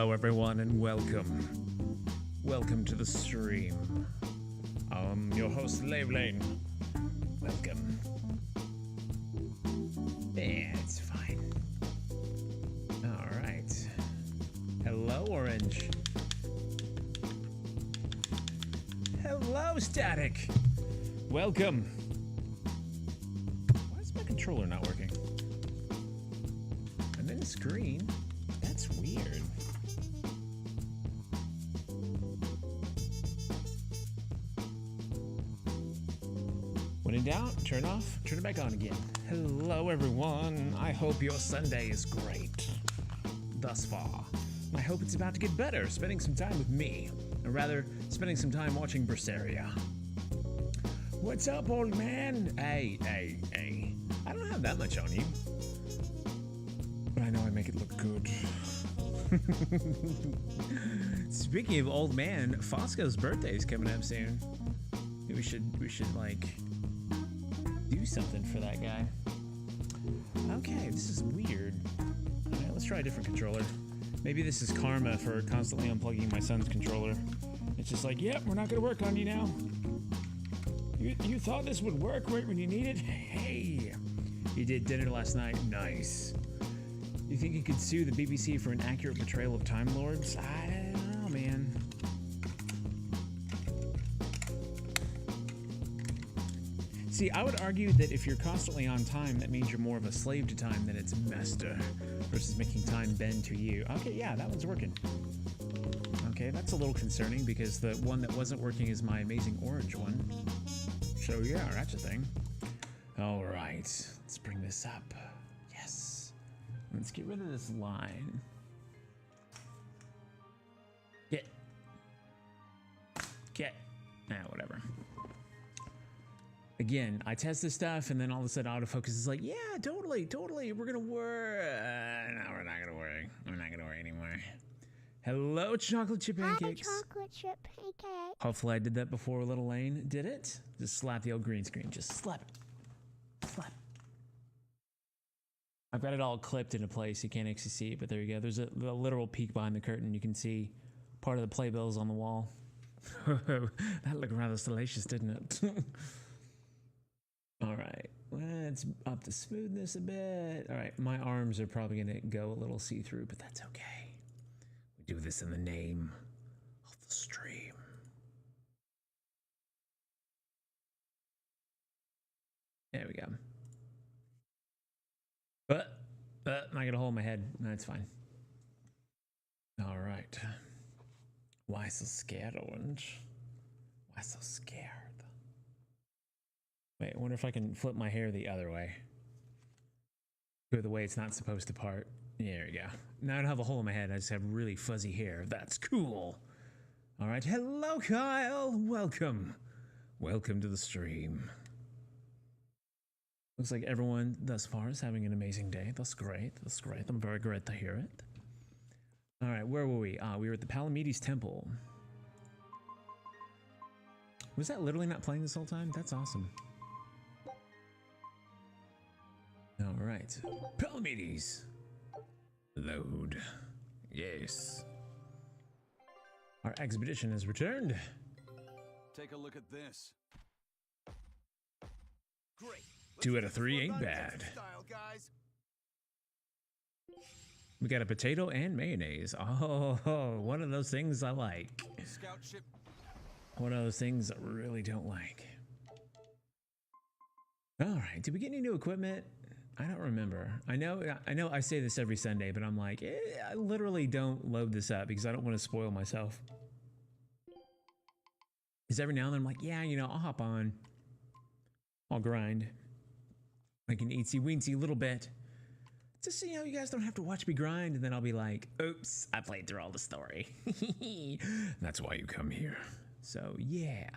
Hello everyone and welcome. Welcome to the stream. I'm your host, Lane. Welcome. Yeah, it's fine. Alright. Hello, Orange. Hello, Static. Welcome. Why is my controller not working? I'm in the screen. That's weird. When in doubt, turn off, turn it back on again. Hello everyone, I hope your Sunday is great. Thus far. I hope it's about to get better, spending some time with me. Or rather, spending some time watching Berseria. What's up, old man? Hey. I don't have that much on you. But I know I make it look good. Speaking of old man, Fosco's birthday is coming up soon. We should like do something for that guy. Okay, this is weird. Alright, let's try a different controller. Maybe this is karma for constantly unplugging my son's controller. It's just like, yep, we're not gonna work on you now. You thought this would work right when you need it? Hey, you did dinner last night. Nice. You think you could sue the BBC for an accurate portrayal of Time Lords? I don't know, man. See, I would argue that if you're constantly on time, that means you're more of a slave to time than its master, versus making time bend to you. Okay, yeah, that one's working. Okay, that's a little concerning because the one that wasn't working is my amazing orange one. So yeah, that's a thing. All right, let's bring this up. Yes. Let's get rid of this line. Get. Whatever. Again, I test this stuff and then all of a sudden autofocus is like, yeah, totally, we're gonna work. No, we're not gonna work. We're not gonna work anymore. Hello, chocolate chip pancakes. Hi, chocolate chip pancake. Hopefully I did that before little Lane did it. Just slap the old green screen. Just slap it. Slap it. I've got it all clipped into place. You can't actually see it, but there you go. There's a literal peek behind the curtain. You can see part of the playbills on the wall. That looked rather salacious, didn't it? All right, let's up the smoothness a bit. All right, my arms are probably gonna go a little see-through, but that's okay. We do this in the name of the stream. There we go. But I'm not gonna hold my head. That's fine. All right. Why so scared, Orange? Why so scared? Wait, I wonder if I can flip my hair the other way. Go the way it's not supposed to part. There we go. Now I don't have a hole in my head. I just have really fuzzy hair. That's cool. All right. Hello, Kyle. Welcome. Welcome to the stream. Looks like everyone thus far is having an amazing day. That's great. That's great. I'm very glad to hear it. All right. Where were we? We were at the Palamides temple. Was that literally not playing this whole time? That's awesome. All right, Palamides. Load. Yes. Our expedition has returned. Take a look at this. Great. 2 out of 3 ain't bad. Style, guys. We got a potato and mayonnaise. Oh, one of those things I like. Scout ship. One of those things I really don't like. All right, did we get any new equipment? I don't remember. I know I say this every Sunday, but I'm like, I literally don't load this up because I don't want to spoil myself. Because every now and then I'm like, yeah, you know, I'll hop on. I'll grind. Like an eensy-weensy little bit. Just so you know, you guys don't have to watch me grind, and then I'll be like, oops, I played through all the story. That's why you come here. So, yeah.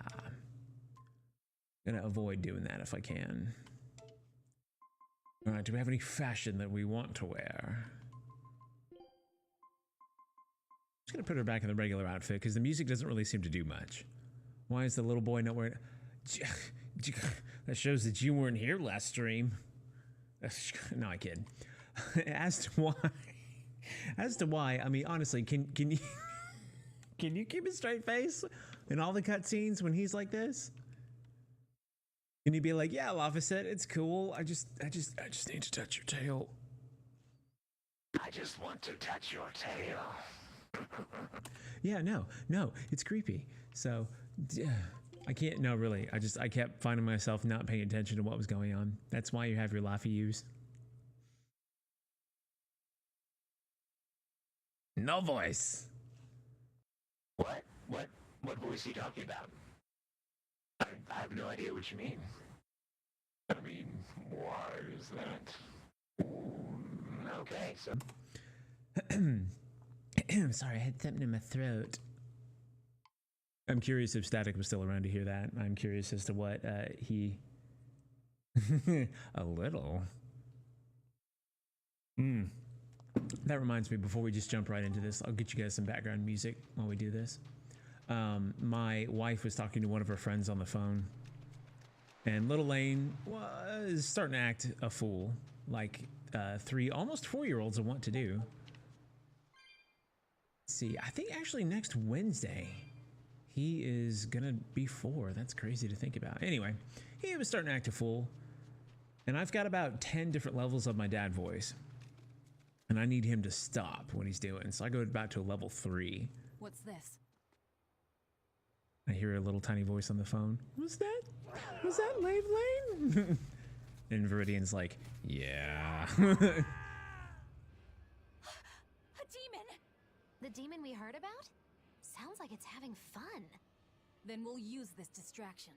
Gonna avoid doing that if I can. All right, do we have any fashion that we want to wear? Just gonna put her back in the regular outfit because the music doesn't really seem to do much. Why is the little boy not wearing... That shows that you weren't here last stream. No, I kid. As to why As to why, I mean, honestly, can you can you keep a straight face in all the cutscenes when he's like this? Can you be like, yeah, Lafayette, it's cool. I just need to touch your tail. I just want to touch your tail. Yeah, no, it's creepy. So, I can't. No, really, I kept finding myself not paying attention to what was going on. That's why you have your Laffy use. No voice. What voice are you talking about? I have no idea what you mean. I mean, why is that? Okay, so... Sorry, I had something in my throat. I'm curious if Static was still around to hear that. I'm curious as to what he... A little. That reminds me, before we just jump right into this, I'll get you guys some background music while we do this. My wife was talking to one of her friends on the phone, and little Lane was starting to act a fool, like 3, almost 4-year-olds want to do. Let's see, I think actually next Wednesday, he is gonna be 4. That's crazy to think about. Anyway, he was starting to act a fool, and I've got about 10 different levels of my dad voice, and I need him to stop what he's doing. So I go back to a level 3. What's this? I hear a little tiny voice on the phone. Was that Lane? And Viridian's like, yeah. A demon! The demon we heard about? Sounds like it's having fun. Then we'll use this distraction.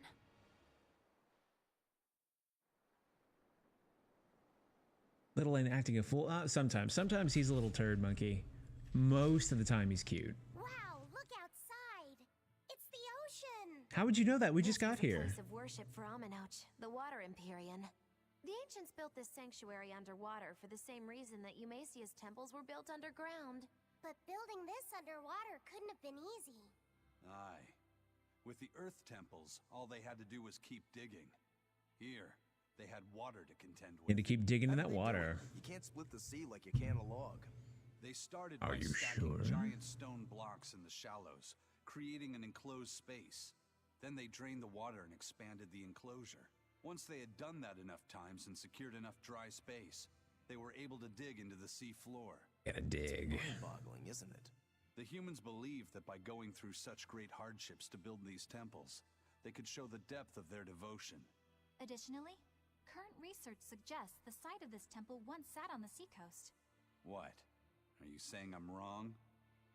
Little Lane acting a fool. Sometimes he's a little turd monkey. Most of the time he's cute. Wow, look outside. It's the ocean. How would you know that? We just got This is a here. place of worship for Aminoch, the Water Empyrean. The ancients built this sanctuary underwater for the same reason that Eumasia's temples were built underground. But building this underwater couldn't have been easy. Aye. With the Earth temples, all they had to do was keep digging. Here, they had water to contend And to with. keep digging in How that do they do water. it? You can't split the sea like you can a log. They started Are by you stacking sure? giant stone blocks in the shallows, creating an enclosed space. Then they drained the water and expanded the enclosure. Once they had done that enough times and secured enough dry space, they were able to dig into the sea floor. Gotta dig. Mind-boggling, isn't it? The humans believed that by going through such great hardships to build these temples, they could show the depth of their devotion. Additionally, current research suggests the site of this temple once sat on the seacoast. What? Are you saying I'm wrong?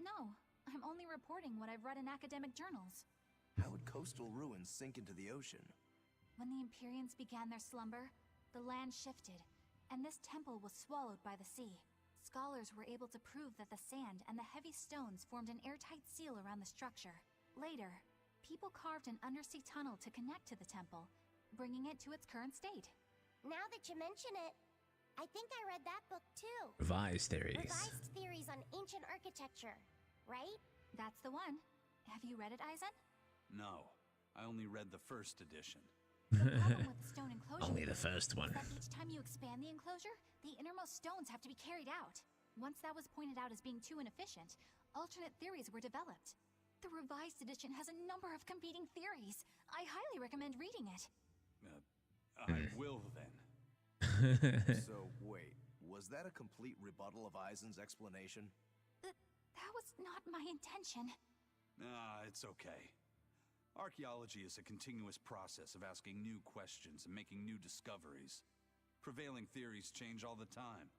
No, I'm only reporting what I've read in academic journals. How would coastal ruins sink into the ocean? When the Empyreans began their slumber, the land shifted, and this temple was swallowed by the sea. Scholars were able to prove that the sand and the heavy stones formed an airtight seal around the structure. Later, people carved an undersea tunnel to connect to the temple, bringing it to its current state. Now that you mention it, I think I read that book too. Revised theories. Revised Theories on Ancient Architecture, right? That's the one. Have you read it, Aizen? No, I only read the first edition. The problem with the stone enclosure Only the first one. is that each time you expand the enclosure, the innermost stones have to be carried out. Once that was pointed out as being too inefficient, alternate theories were developed. The revised edition has a number of competing theories. I highly recommend reading it. I will then. So, wait, was that a complete rebuttal of Aizen's explanation? That was not my intention. It's okay. Archaeology is a continuous process of asking new questions and making new discoveries. Prevailing theories change all the time.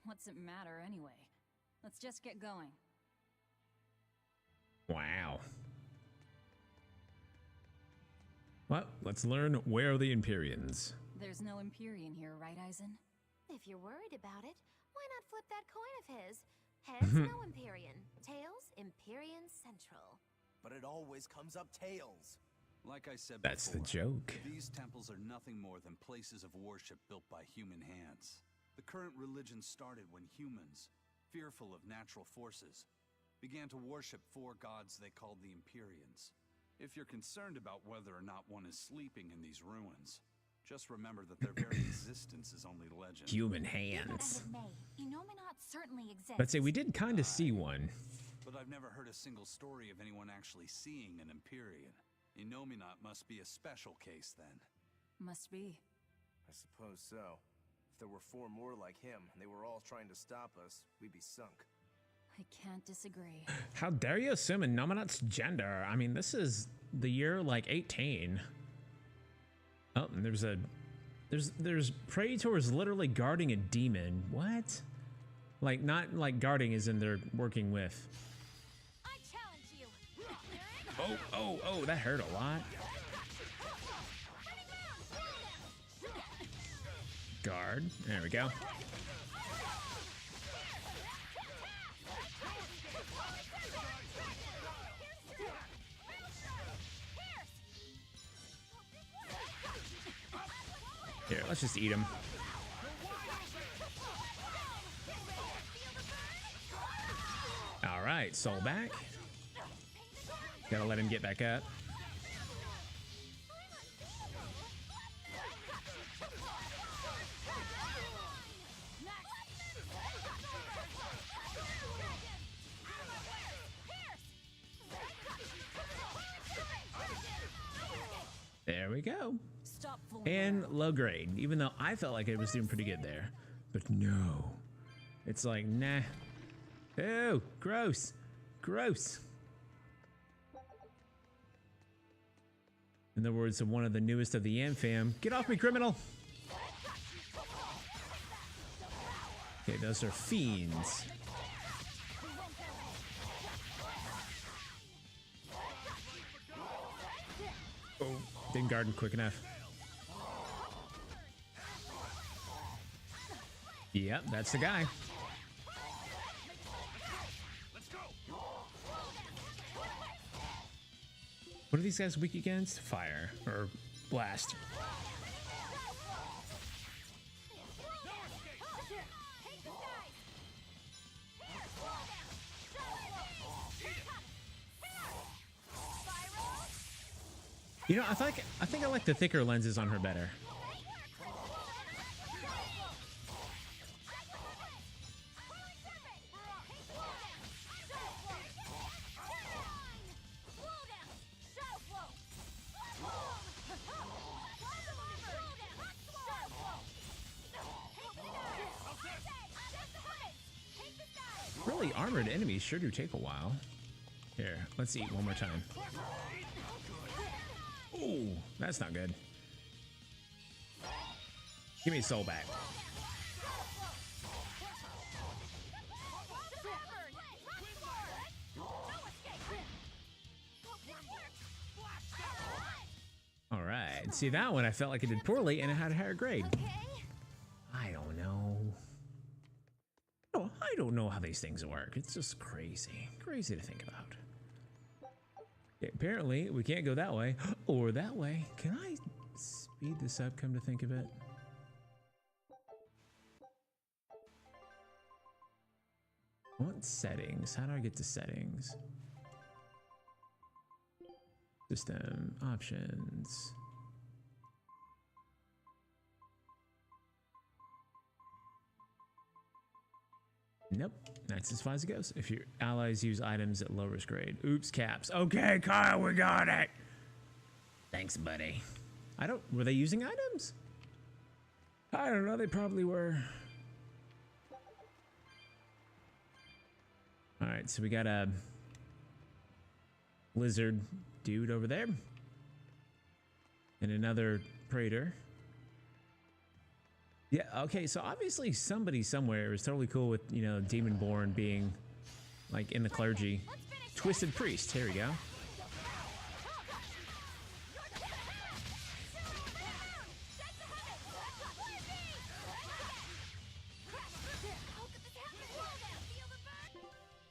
What's it matter anyway? Let's just get going. Wow. Well, let's learn where are the Empyreans. There's no Empyrean here, right, Aizen? If you're worried about it, why not flip that coin of his? Heads, no Empyrean. Tails, Empyrean Central. But it always comes up tails. Like I said That's the before, joke. these temples are nothing more than places of worship built by human hands. The current religion started when humans, fearful of natural forces, began to worship 4 gods they called the Empyreans. If you're concerned about whether or not one is sleeping in these ruins, Just remember that their very existence is only legend. Human Be that hands. as it may, Enominat certainly exists. Let's say we did kind of see one. But I've never heard a single story of anyone actually seeing an Empyrean. Enominat must be a special case then. Must be. I suppose so. If there were 4 more like him, and they were all trying to stop us, we'd be sunk. I can't disagree. How dare you assume Enominat's gender? I mean, this is the year like 18. Oh, and there's Praetors literally guarding a demon. What? Like, not like guarding as in they're working with. I challenge you. Oh, that hurt a lot. Guard. There we go. Here, let's just eat him. All right, soul back. Gotta let him get back up. There we go. Stop fooling And around. low grade, even though I felt like it was doing pretty good there. But no. It's like, nah. Ew, gross. Gross. In the words of one of the newest of the Ampham, get off me, criminal! Okay, those are fiends. Oh, didn't guard him quick enough. Yep, that's the guy. What are these guys weak against? Fire or blast. You know, I think I like the thicker lenses on her better. Really, armored enemies sure do take a while. Here, let's eat one more time. Ooh, that's not good. Give me soul back. All right, see that one I felt like it did poorly and it had a higher grade. I don't know. No, I don't know how these things work. It's just crazy. Crazy to think about. Yeah, apparently, we can't go that way or that way. Can I speed this up, come to think of it? What settings? How do I get to settings? System, options. Nope, that's as far as it goes. If your allies use items at lowest grade. Oops, caps. Okay, Kyle, we got it. Thanks, buddy. Were they using items? I don't know, they probably were. All right, so we got a lizard dude over there. And another praetor. Yeah, okay, so obviously somebody somewhere is totally cool with, you know, Demonborn being, like, in the clergy. Twisted Priest, here we go.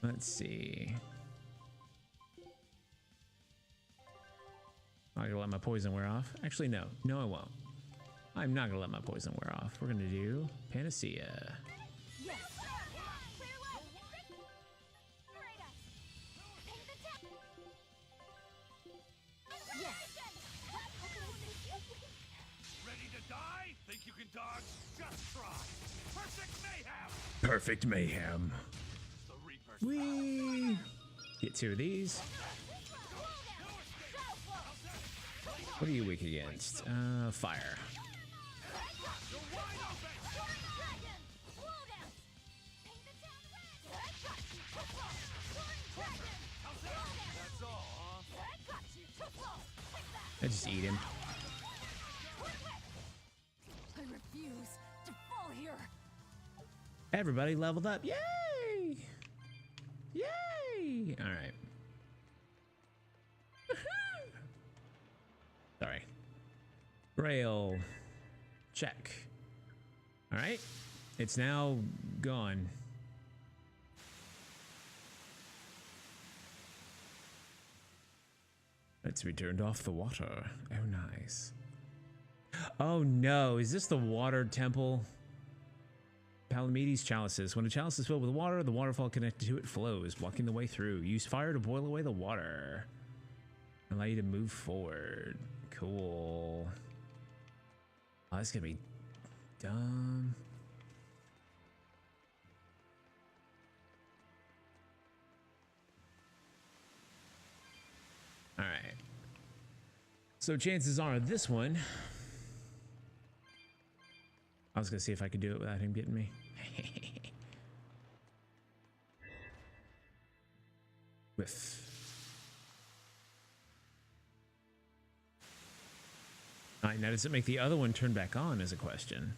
Let's see. I'm not gonna let my poison wear off. Actually, no. No, I won't. I'm not gonna let my poison wear off. We're gonna do Panacea. you can dodge? Just try. Perfect mayhem. Perfect mayhem. The Reaper's Whee! Get 2 of these. What are you weak against? Fire. I just eat him. I refuse to fall here. Everybody leveled up. Yay! Yay! All right. Sorry. Rail. Check. All right. It's now gone. Let's be turned off the water. Oh, nice. Oh no, is this the water temple? Palamides chalices. When a chalice is filled with water, the waterfall connected to it flows, blocking the way through. Use fire to boil away the water. Allow you to move forward. Cool. Oh, that's gonna be dumb. All right. So chances are this one. I was gonna see if I could do it without him getting me. Whiff. All right, now does it make the other one turn back on is a question.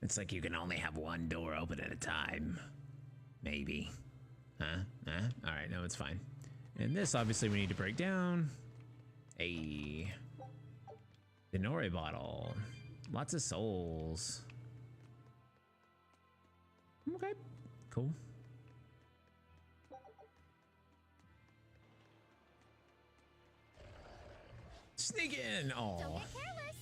It's like you can only have one door open at a time. Maybe. Huh? All right, no, it's fine. And this, obviously, we need to break down. A Denore bottle. Lots of souls. Okay, cool. Sneak in. Oh. Don't get careless.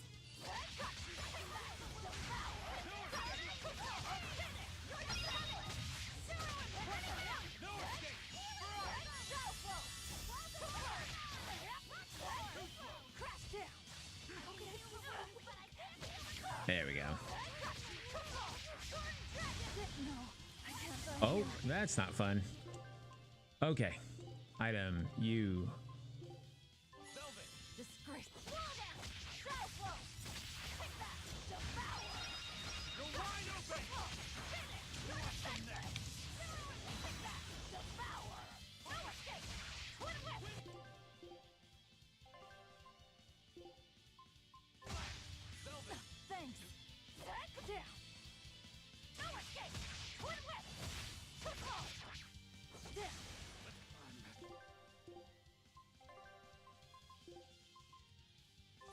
There we go. Oh, that's not fun. Okay. Item, you. Disgrace. Thanks. Down. No escape. Twin whip. Down.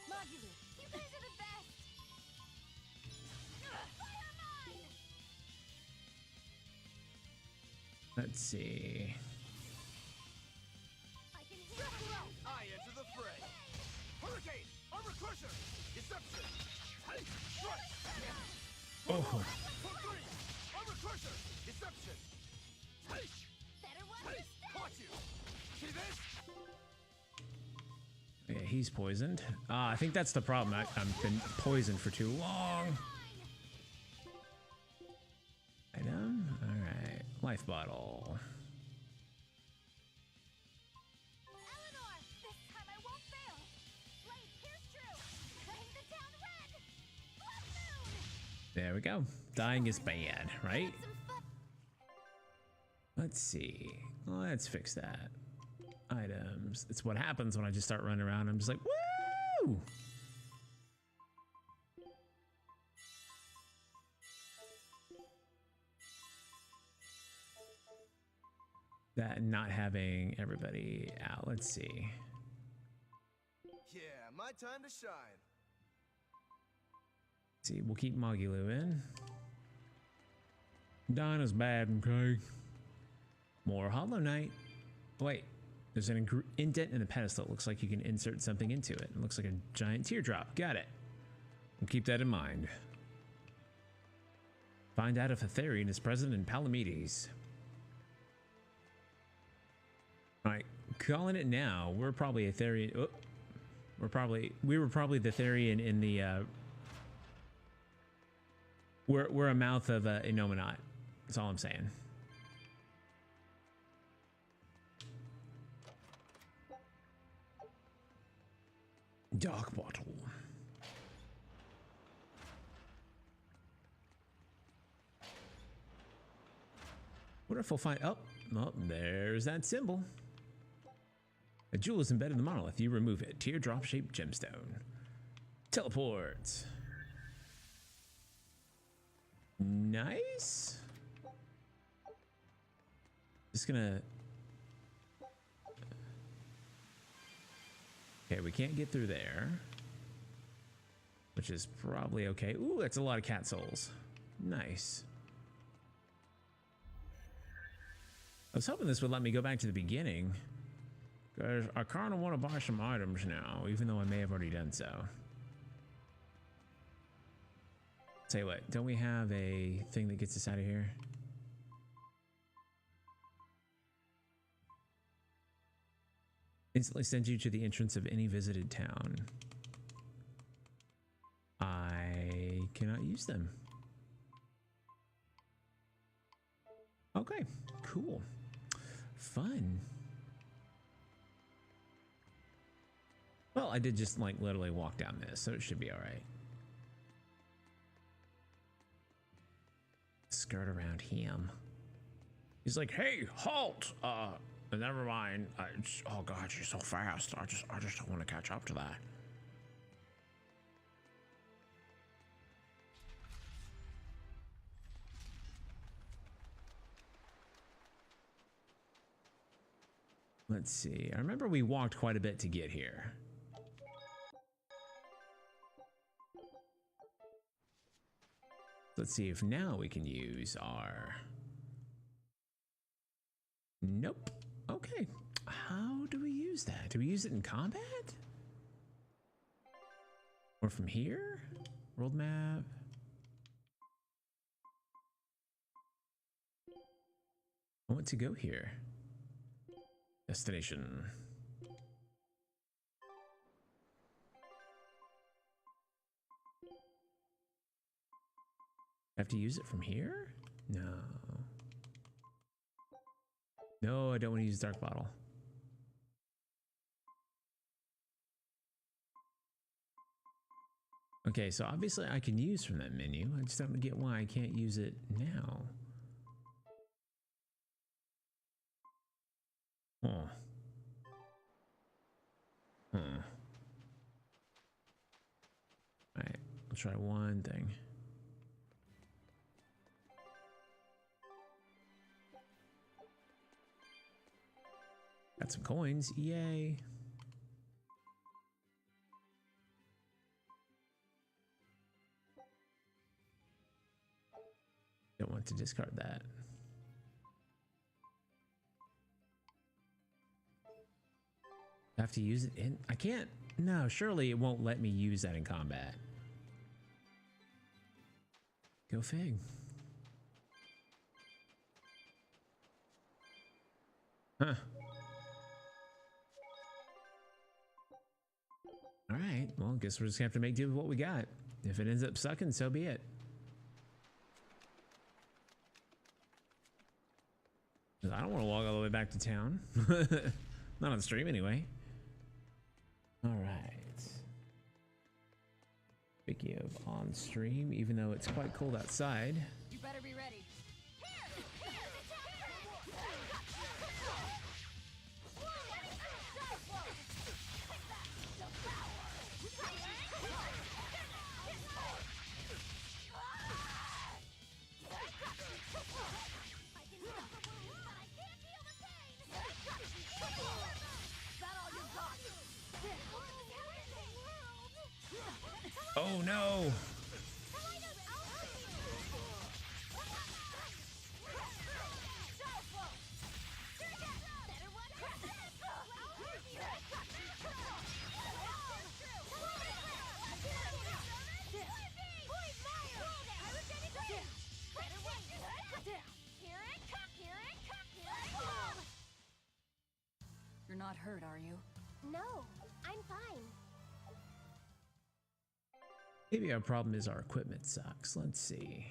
Magulu, you guys are the best. Fire mine. Let's see. I can hear it. I enter the fray. Hurricane, armor crusher, deception. Hey, strike. Oh. For 3, armor crusher, deception. Hey, Better watch hey, your step. caught you. See this? Yeah, he's poisoned. I think that's the problem. I've been poisoned for too long. Item. All right. Life bottle. Eleanor, this time I won't fail. Blade pierce true. Paint the town red. Blood moon. There we go. Dying is bad, right? Some fun. Let's see. Let's fix that. Items. It's what happens when I just start running around. I'm just like, woo! That and not having everybody out. Let's see. Yeah, my time to shine. See, we'll keep Magulu in. Dinah's bad, okay? More Hollow Knight. Wait, there's an indent in the pedestal. It looks like you can insert something into it. It looks like a giant teardrop. Got it. We'll keep that in mind. Find out if Aetherian is present in Palamides. All right, calling it now. We're probably Aetherian. Oh, we were probably the Aetherian in the We're a mouth of Inominat. That's all I'm saying. Dark bottle. What if we'll find? Oh, well, there's that symbol. A jewel is embedded in the monolith. You remove it. Teardrop-shaped gemstone. Teleport. Nice. Just gonna. Okay, we can't get through there, which is probably okay. Ooh, that's a lot of cat souls. Nice. I was hoping this would let me go back to the beginning, because I kind of want to buy some items now, even though I may have already done so. Tell you what, don't we have a thing that gets us out of here? Instantly sends you to the entrance of any visited town. I cannot use them. Okay, cool. Fun. Well, I did just like literally walk down this, so it should be all right. Skirt around him. He's like, "Hey, halt! Never mind. Oh God, you're so fast. I just don't want to catch up to that." Let's see. I remember we walked quite a bit to get here. Let's see if now we can use our... Nope. Okay. How do we use that? Do we use it in combat? Or from here? World map. I want to go here. Destination. Have to use it from here? No. No, I don't want to use dark bottle. Okay, so obviously I can use from that menu. I just don't get why I can't use it now. Huh. Alright, I'll try one thing. Got some coins, yay. Don't want to discard that. I have to use it in, I can't, no, surely it won't let me use that in combat. Go fig. Huh. All right, well, guess we're just gonna have to make do with what we got. If it ends up sucking, so be it. I don't want to walk all the way back to town. Not on stream anyway. All right. Speaking of on stream, even though it's quite cold outside. You better be ready. Oh no! You're not hurt, are you? No, I'm fine. Maybe our problem is our equipment sucks. Let's see.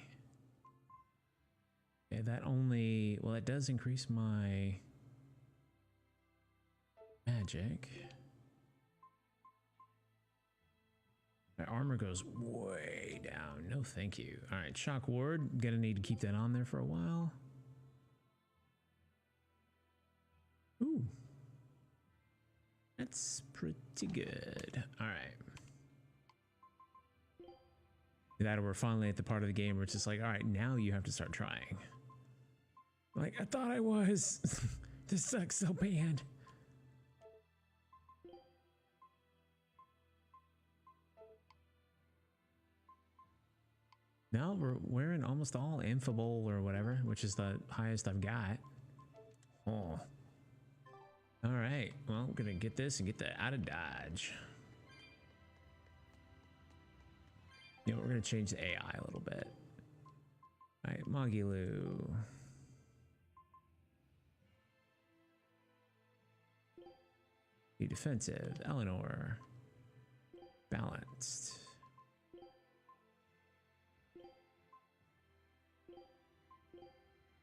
Okay, that only, well, it does increase my magic. My armor goes way down. No, thank you. All right, shock ward. Gonna need to keep that on there for a while. Ooh. That's pretty good. All right. That we're finally at the part of the game where it's just like, all right, now you have to start trying. Like, I thought I was. This sucks so bad. Now we're wearing almost all infable or whatever, which is the highest I've got. Oh. All right. Well, I'm gonna get this and get that out of Dodge. You know, we're gonna change the AI a little bit. All right, Magilu. Be defensive. Eleanor. Balanced.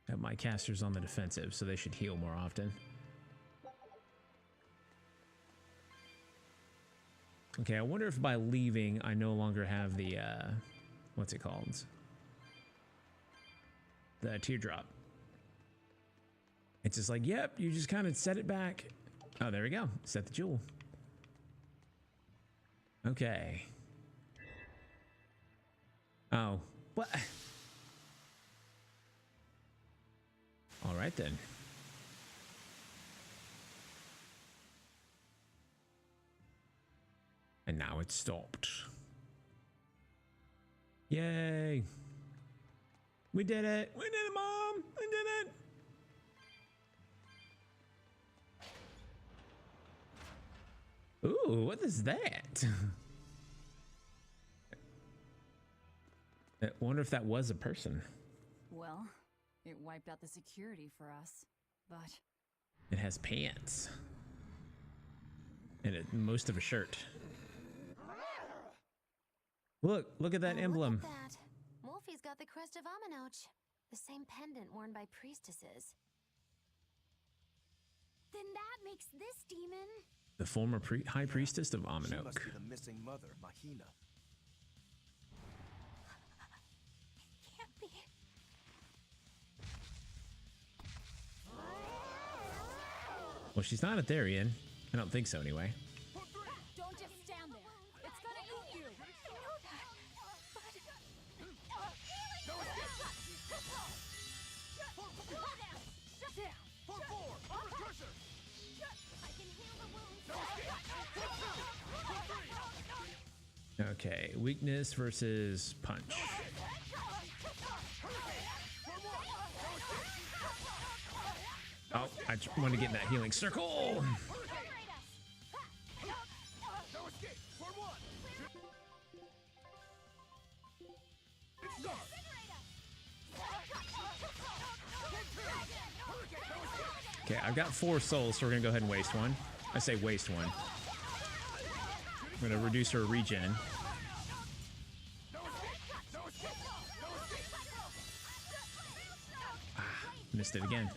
Have my casters on the defensive, so they should heal more often. Okay, I wonder if by leaving, I no longer have the, what's it called? The teardrop. It's just like, yep, you just kind of set it back. Oh, there we go. Set the jewel. Okay. Oh, what? All right then. And now it's stopped. Yay. We did it. We did it, Mom. We did it. Ooh, what is that? I wonder if that was a person. Well, it wiped out the security for us, but... It has pants. And most of a shirt. Look at that emblem. Look at that. Wolfie's got the crest of Aminoch. The same pendant worn by priestesses. Then that makes this demon... The former high priestess of She Aminoch. must be the missing mother, Mahina. Can't be. Well, she's not a Therian. I don't think so, anyway. Don't just stand there. It's gonna eat you. I know that, Okay, weakness versus punch. Oh, I just want to get in that healing circle. Okay, I've got 4 souls, so we're gonna go ahead and waste one. I say waste one. I'm gonna reduce her regen. Ah, missed it again.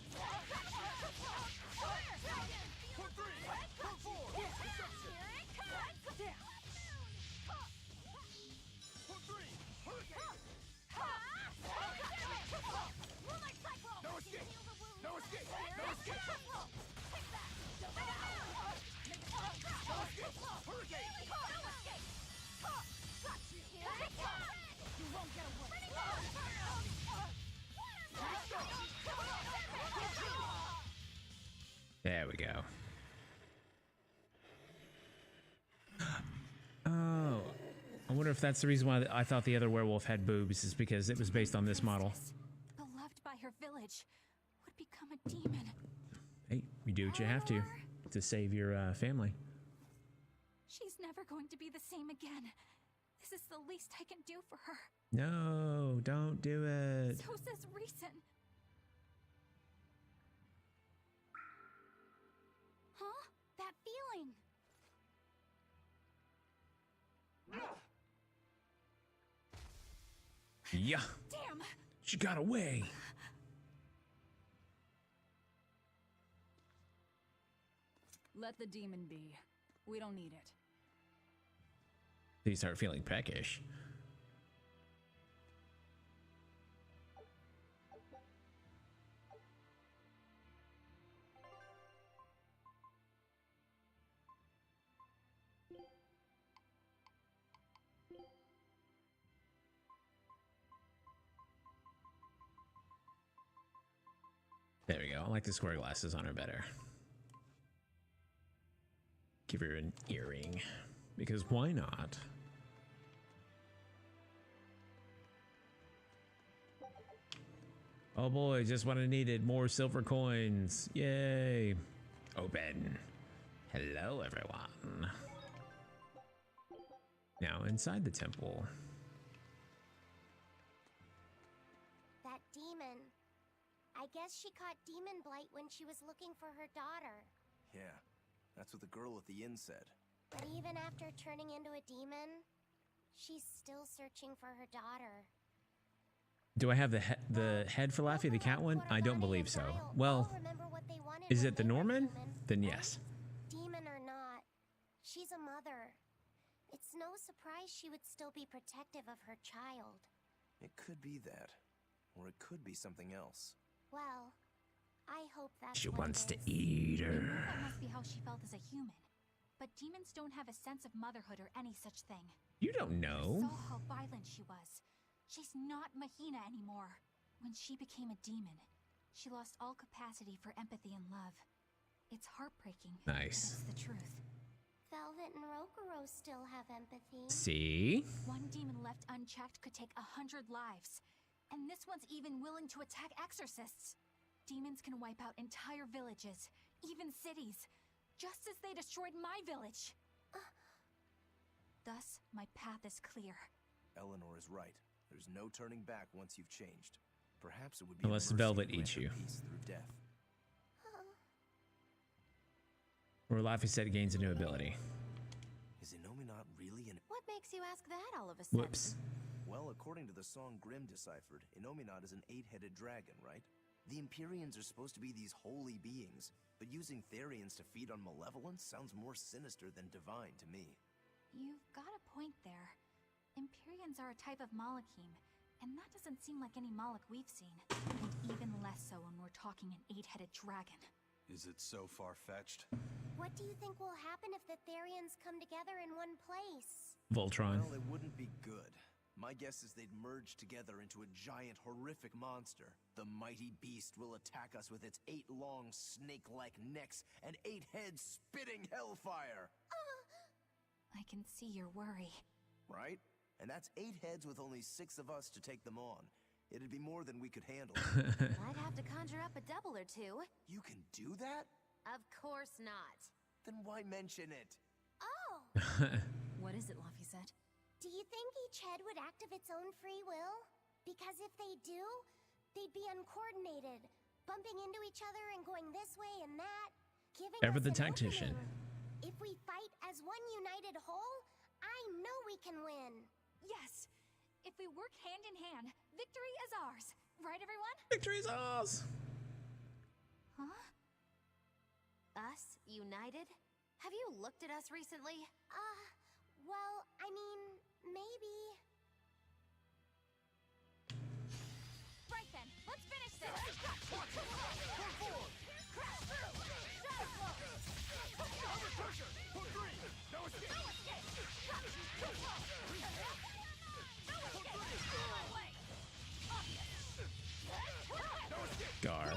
There we go. Oh, I wonder if that's the reason why I thought the other werewolf had boobs, is because it was based on this model. beloved by her village, would become a demon. Hey, you do what you have to save your family. She's never going to be the same again. This is the least I can do for her. No, don't do it. So says Reason. Huh? That feeling. Yeah. Damn! She got away. Let the demon be. We don't need it. You start feeling peckish. There we go. I like the square glasses on her better. Give her an earring. Because why not? Oh boy, just what I needed. More silver coins. Yay. Open. Hello, everyone. Now inside the temple. That demon. I guess she caught demon blight when she was looking for her daughter. Yeah, that's what the girl at the inn said. But even after turning into a demon, she's still searching for her daughter. Do I have the head for Laffy, the cat one? I don't believe so. Well, is it the Norman? Then yes. Demon or not, she's a mother. It's no surprise she would still be protective of her child. It could be that, or it could be something else. Well, I hope that's She what wants it to is. eat her. That must be how she felt as a human. But demons don't have a sense of motherhood or any such thing. You don't You know. saw how violent she was. She's not Mahina anymore. When she became a demon, she lost all capacity for empathy and love. It's heartbreaking. Nice. But it's the truth. Velvet and Rokuro still have empathy. See? One demon left unchecked could take 100 lives. And this one's even willing to attack exorcists. Demons can wipe out entire villages, even cities, just as they destroyed my village. Thus, my path is clear. Eleanor is right. There's no turning back once you've changed. Perhaps it would be Unless a mercy Velvet to grant eats her you. peace through death. Or Laffy said gains a new ability. Is Innominat really an... What makes you ask that all of a sudden? Whoops. Well, according to the song Grimm deciphered, Innominat is an 8-headed dragon, right? The Empyreans are supposed to be these holy beings, but using Therians to feed on malevolence sounds more sinister than divine to me. You've got a point there. Empyreans are a type of Malachim, and that doesn't seem like any Malach we've seen. And even less so when we're talking an 8-headed dragon. Is it so far-fetched? What do you think will happen if the Therians come together in one place? Voltron. Well, it wouldn't be good. My guess is they'd merge together into a giant, horrific monster. The mighty beast will attack us with its 8 long, snake-like necks and 8 heads spitting hellfire! I can see your worry. Right? And that's 8 heads with only 6 of us to take them on. It'd be more than we could handle. I'd have to conjure up a double or two. You can do that? Of course not. Then why mention it? Oh! What is it, Laffy said? Do you think each head would act of its own free will? Because if they do, they'd be uncoordinated, bumping into each other and going this way and that, giving Ever us the an tactician. opening. If we fight as one united whole, I know we can win. Yes! If we work hand in hand, victory is ours. Right, everyone? Victory's ours. Huh? Us united? Have you looked at us recently? Well, I mean, maybe. Right then, let's finish this! Guard.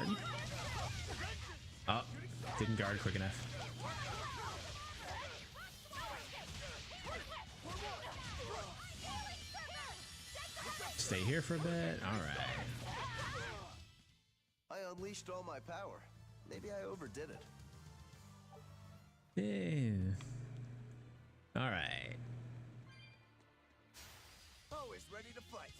Oh, didn't guard quick enough. Stay here for a bit. All right. I unleashed all my power. Maybe I overdid it. Yeah. All right. Always ready to fight.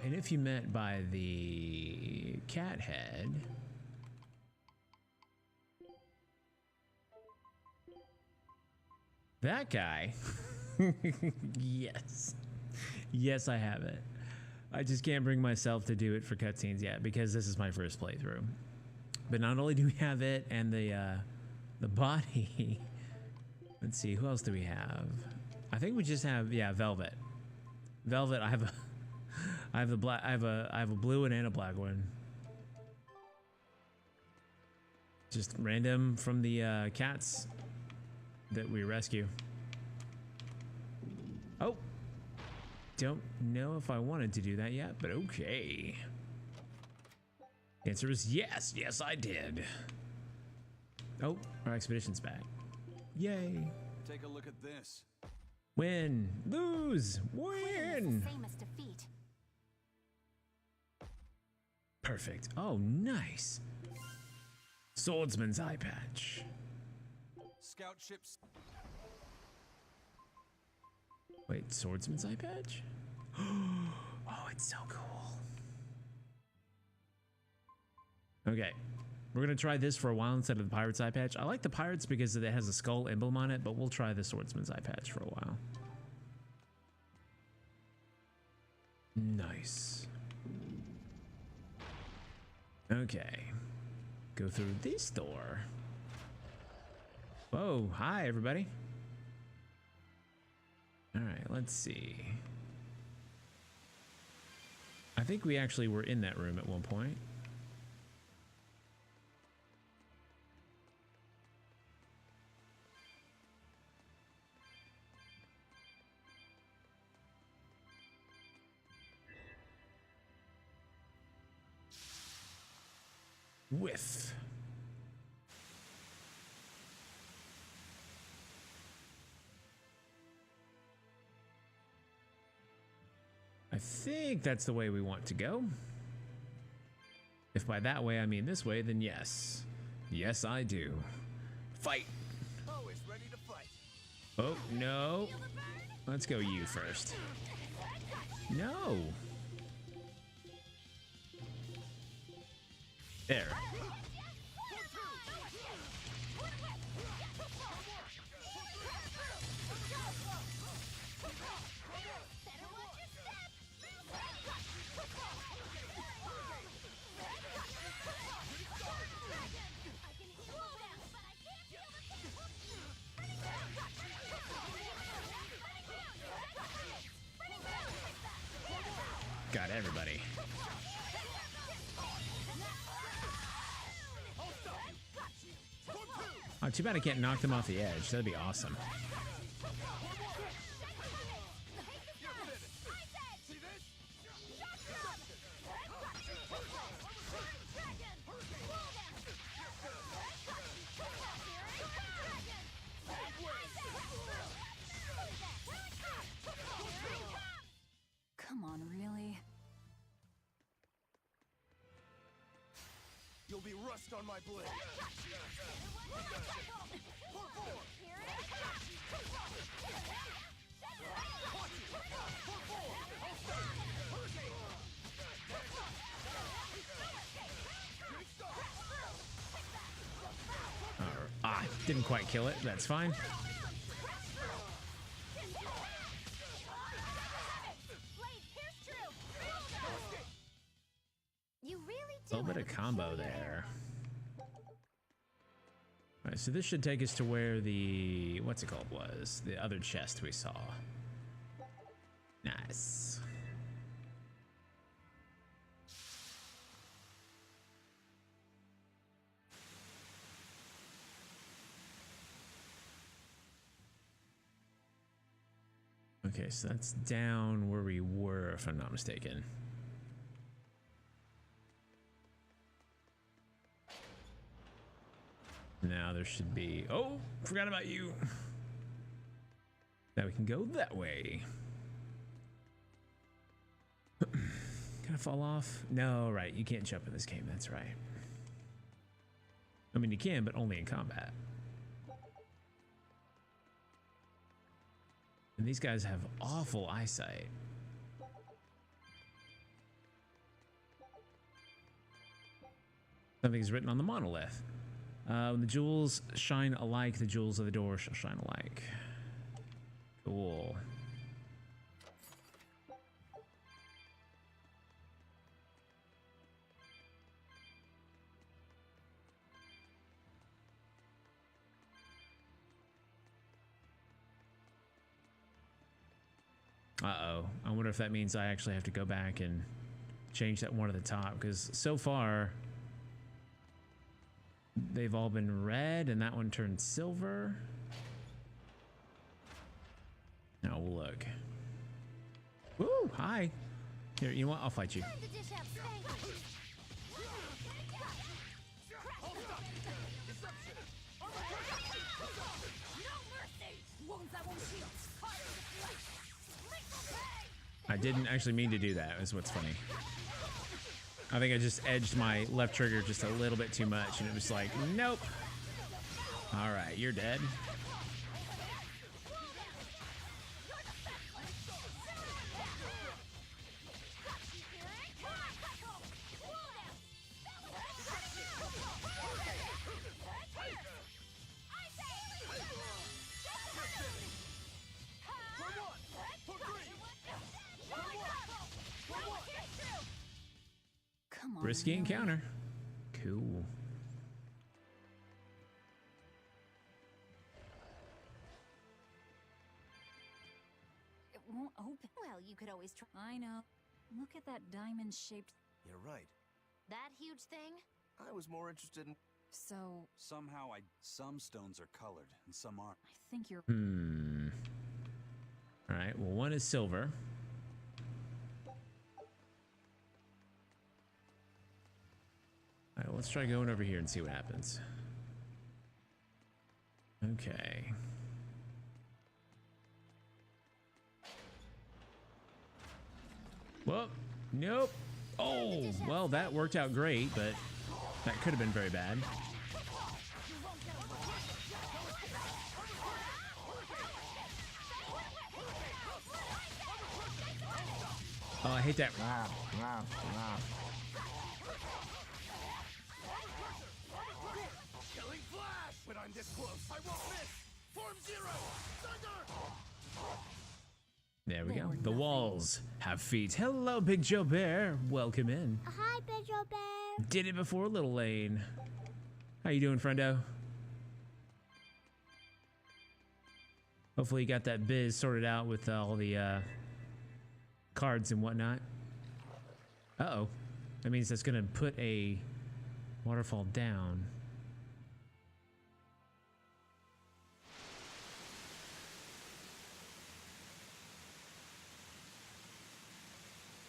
And if you meant by the cat head, that guy, yes. Yes, I have it. I just can't bring myself to do it for cutscenes yet because this is my first playthrough. But not only do we have it and the body, let's see, who else do we have? I think we just have, yeah, Velvet. Velvet, I have a black, I have a blue one and a black one. Just random from the cats that we rescue. Oh, don't know if I wanted to do that yet, but okay. The answer is yes. Yes, I did. Oh, our expedition's back. Yay. Take a look at this. Win, lose, win. The same as defeat. Perfect. Oh, nice. Swordsman's eye patch. Scout ships. Wait, swordsman's eye patch? Oh, it's so cool. Okay, we're gonna try this for a while instead of the pirate's eye patch. I like the pirates because it has a skull emblem on it, but we'll try the swordsman's eye patch for a while. Nice. Okay, go through this door. Whoa, hi everybody. All right, let's see. I think we actually were in that room at one point. Whiff. I think that's the way we want to go. If by that way I mean this way, then yes. Yes, I do. Fight. Always ready to fight. Oh, no. Let's go you first. No. There. Got everybody. Oh, too bad I can't knock them off the edge. That'd be awesome. Come on, really? You'll be rust on my blade. Didn't quite kill it. That's fine. You really A little bit of combo there. All right, so this should take us to where the, what's it called, was the other chest we saw. Nice. Okay, so that's down where we were, if I'm not mistaken. Now there should be, oh, forgot about you. Now we can go that way. Can I fall off? No, right, you can't jump in this game, that's right. I mean, you can, but only in combat. And these guys have awful eyesight. Something's written on the monolith. When the jewels shine alike, the jewels of the door shall shine alike. Cool. Uh-oh. I wonder if that means I actually have to go back and change that one at the top, because so far they've all been red and that one turned silver. Now we'll look. Woo! Hi. Here, you know what? I'll fight you. Time to dish out spankings. No mercy. Wounds that won't heal. Fire to flesh. Lethal pay. I didn't actually mean to do that, is what's funny. I think I just edged my left trigger just a little bit too much, and it was like, nope. All right, you're dead. Come on. Risky now. encounter. Cool. It won't open. Well, you could always try. I know. Look at that diamond-shaped. You're right. That huge thing? I was more interested in. So Somehow, some stones are colored and some aren't. I think you're. Hmm. All right. Well, one is silver. All right. Let's try going over here and see what happens. Okay. Well, nope. Oh, well, that worked out great, but that could have been very bad. Oh, I hate that. Killing flash! When I'm this close, I won't miss! Form zero! Thunder! There we They go. were The nothing. walls have feet. Hello, Big Joe Bear. Welcome in. Hi, Pedro Bear. Did it before, Little Lane. How you doing, friendo? Hopefully you got that biz sorted out with all the cards and whatnot. Uh-oh. That means that's gonna put a waterfall down.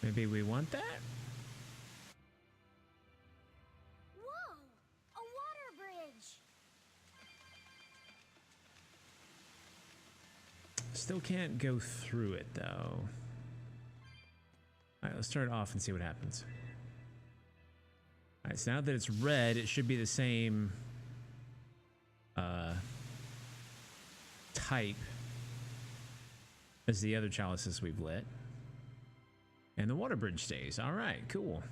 Maybe we want that? Whoa! A water bridge! Still can't go through it though. Alright, let's start it off and see what happens. Alright, so now that it's red, it should be the same type as the other chalices we've lit. And the water bridge stays. Alright, cool.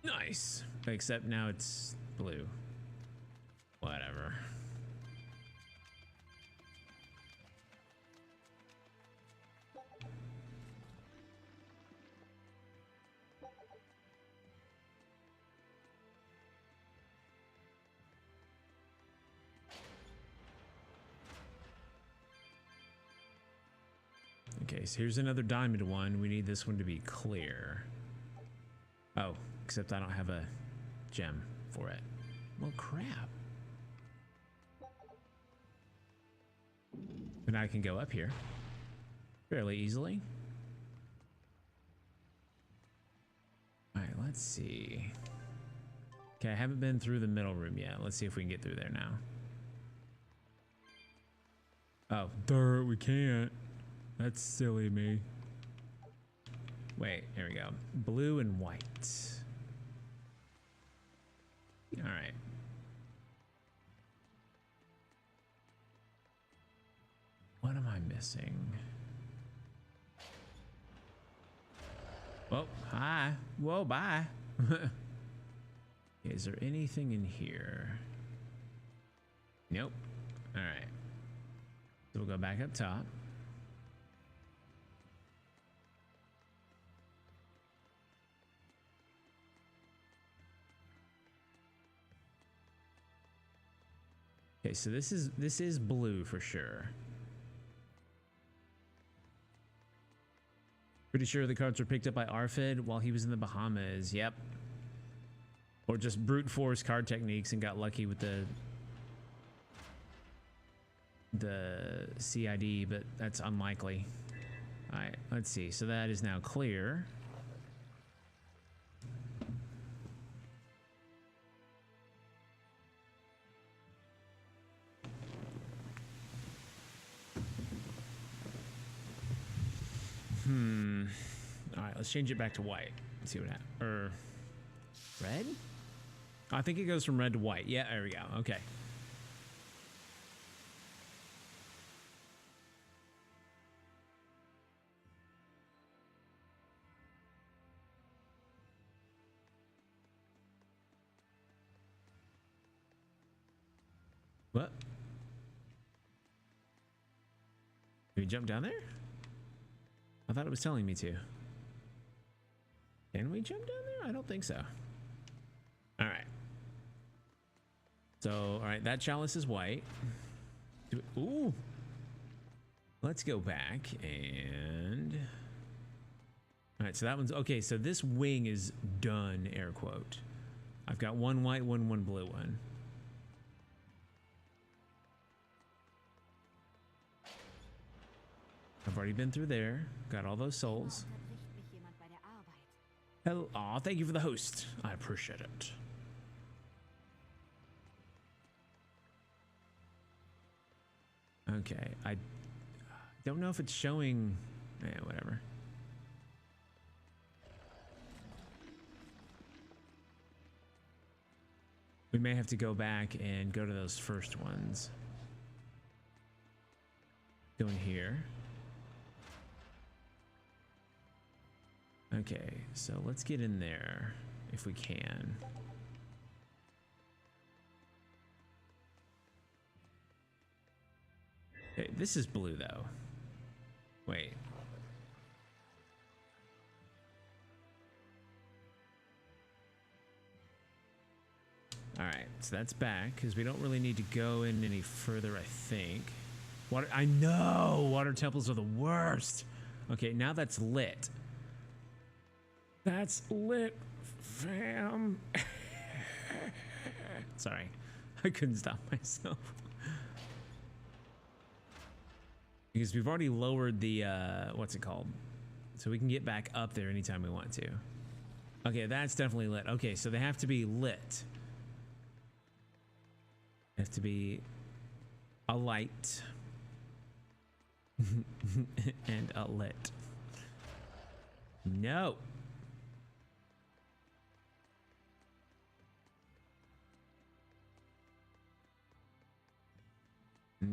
Nice. Except now it's blue. Whatever. Okay, so here's another diamond one. We need this one to be clear. Oh, except I don't have a gem for it. Well, crap. But now I can go up here fairly easily. All right, let's see. Okay, I haven't been through the middle room yet. Let's see if we can get through there now. Oh, dirt, we can't. That's silly of me. Wait, here we go. Blue and white. All right. What am I missing? Whoa, hi. Whoa, bye. Is there anything in here? Nope. All right. So we'll go back up top. Okay, so this is blue for sure. Pretty sure the cards were picked up by Arfid while he was in the Bahamas. Yep. Or just brute force card techniques and got lucky with the CID, but that's unlikely. All right, let's see. So that is now clear. All right, let's change it back to white. Let's see what happens. Or red? I think it goes from red to white. Yeah, there we go. Okay. What? Did we jump down there? I thought it was telling me to. Can we jump down there? I don't think so. All right. So, all right, that chalice is white. Ooh. Let's go back and... All right, so that one's... Okay, so this wing is done, air quote. I've got one white one, one blue one. I've already been through there. Got all those souls. Hello. Aw, thank you for the host. I appreciate it. Okay, I don't know if it's showing... whatever. We may have to go back and go to those first ones. Go in here. Okay, so let's get in there if we can. Okay, this is blue though. Wait. All right, so that's back because we don't really need to go in any further, I think. Water, I know water temples are the worst. Okay, now that's lit. That's lit, fam. Sorry, I couldn't stop myself. Because we've already lowered the, what's it called? So we can get back up there anytime we want to. Okay, that's definitely lit. Okay, so they have to be lit. They have to be a light and a lit. No.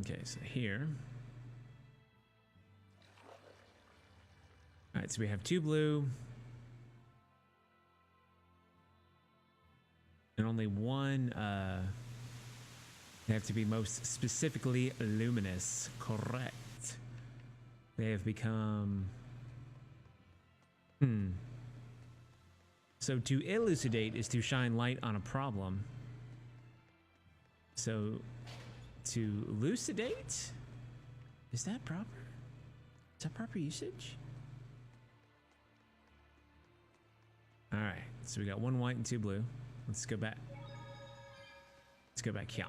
Okay, so here. All right, so we have 2 blue. And only one, they have to be most specifically luminous. Correct. They have become... So to elucidate is to shine light on a problem. So... to elucidate? Is that proper? Is that proper usage? All right, so we got 1 white and 2 blue. Let's go back. Let's go back here.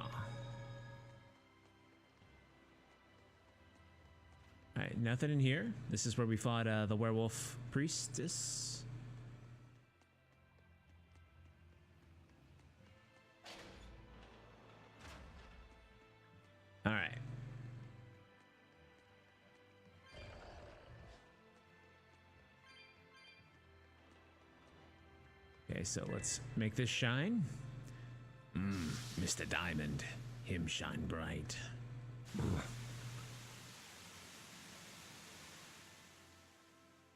All right, nothing in here. This is where we fought the werewolf priestess. All right. Okay, so let's make this shine. Mr. Diamond, him shine bright.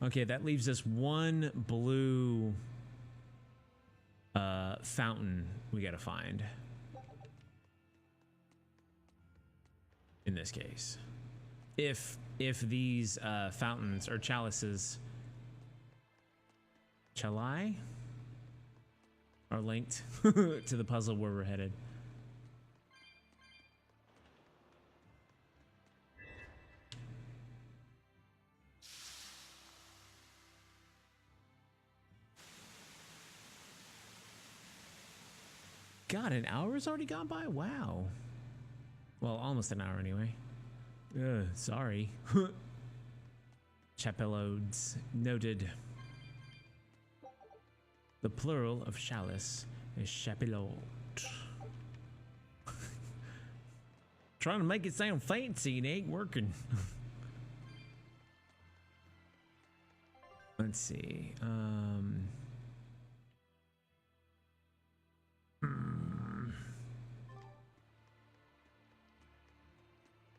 Okay, that leaves us 1 blue fountain we gotta find. In this case. If these fountains or chalices are linked to the puzzle where we're headed. God, an hour has already gone by? Wow. Well, almost an hour anyway. Sorry. Chapelodes noted. The plural of chalice is chapelode. Trying to make it sound fancy and it ain't working. Let's see.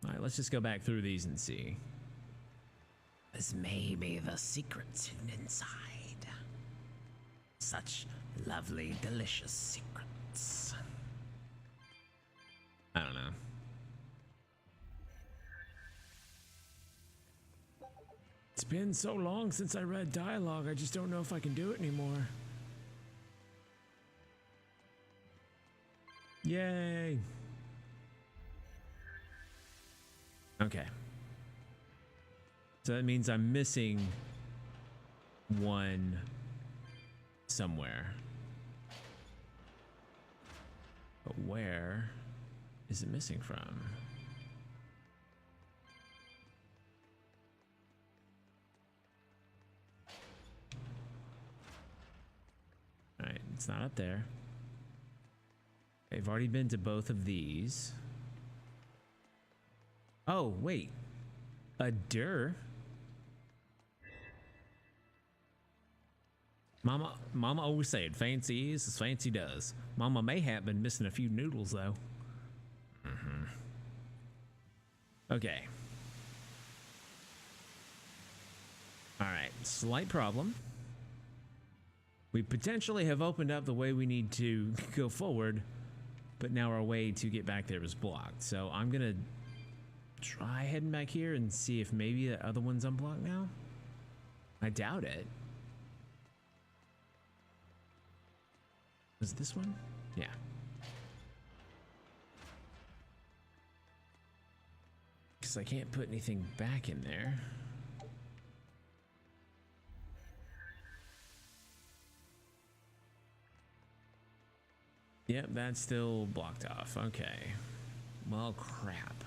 All right, let's just go back through these and see. This may be the secrets hidden inside. Such lovely, delicious secrets. I don't know. It's been so long since I read dialogue, I just don't know if I can do it anymore. Yay! Okay. So that means I'm missing one somewhere. But where is it missing from? All right, it's not up there. I've already been to both of these. Oh, wait. A dir? Mama always said, fancy is as fancy does. Mama may have been missing a few noodles, though. Okay. All right, slight problem. We potentially have opened up the way we need to go forward, but now our way to get back there is blocked. So I'm gonna try heading back here and see if maybe the other one's unblocked now. I doubt it. Was this one? Yeah. Because I can't put anything back in there. Yep, that's still blocked off. Okay. Well, crap.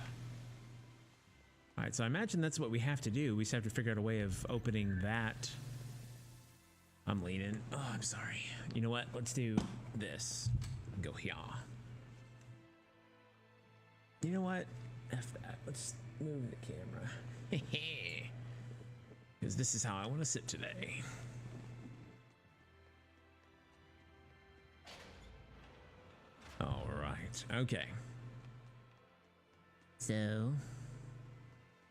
All right, so I imagine that's what we have to do. We just have to figure out a way of opening that. I'm leaning. Oh, I'm sorry. You know what? Let's do this. Go here. You know what? F that. Let's move the camera. Because this is how I want to sit today. All right. Okay. So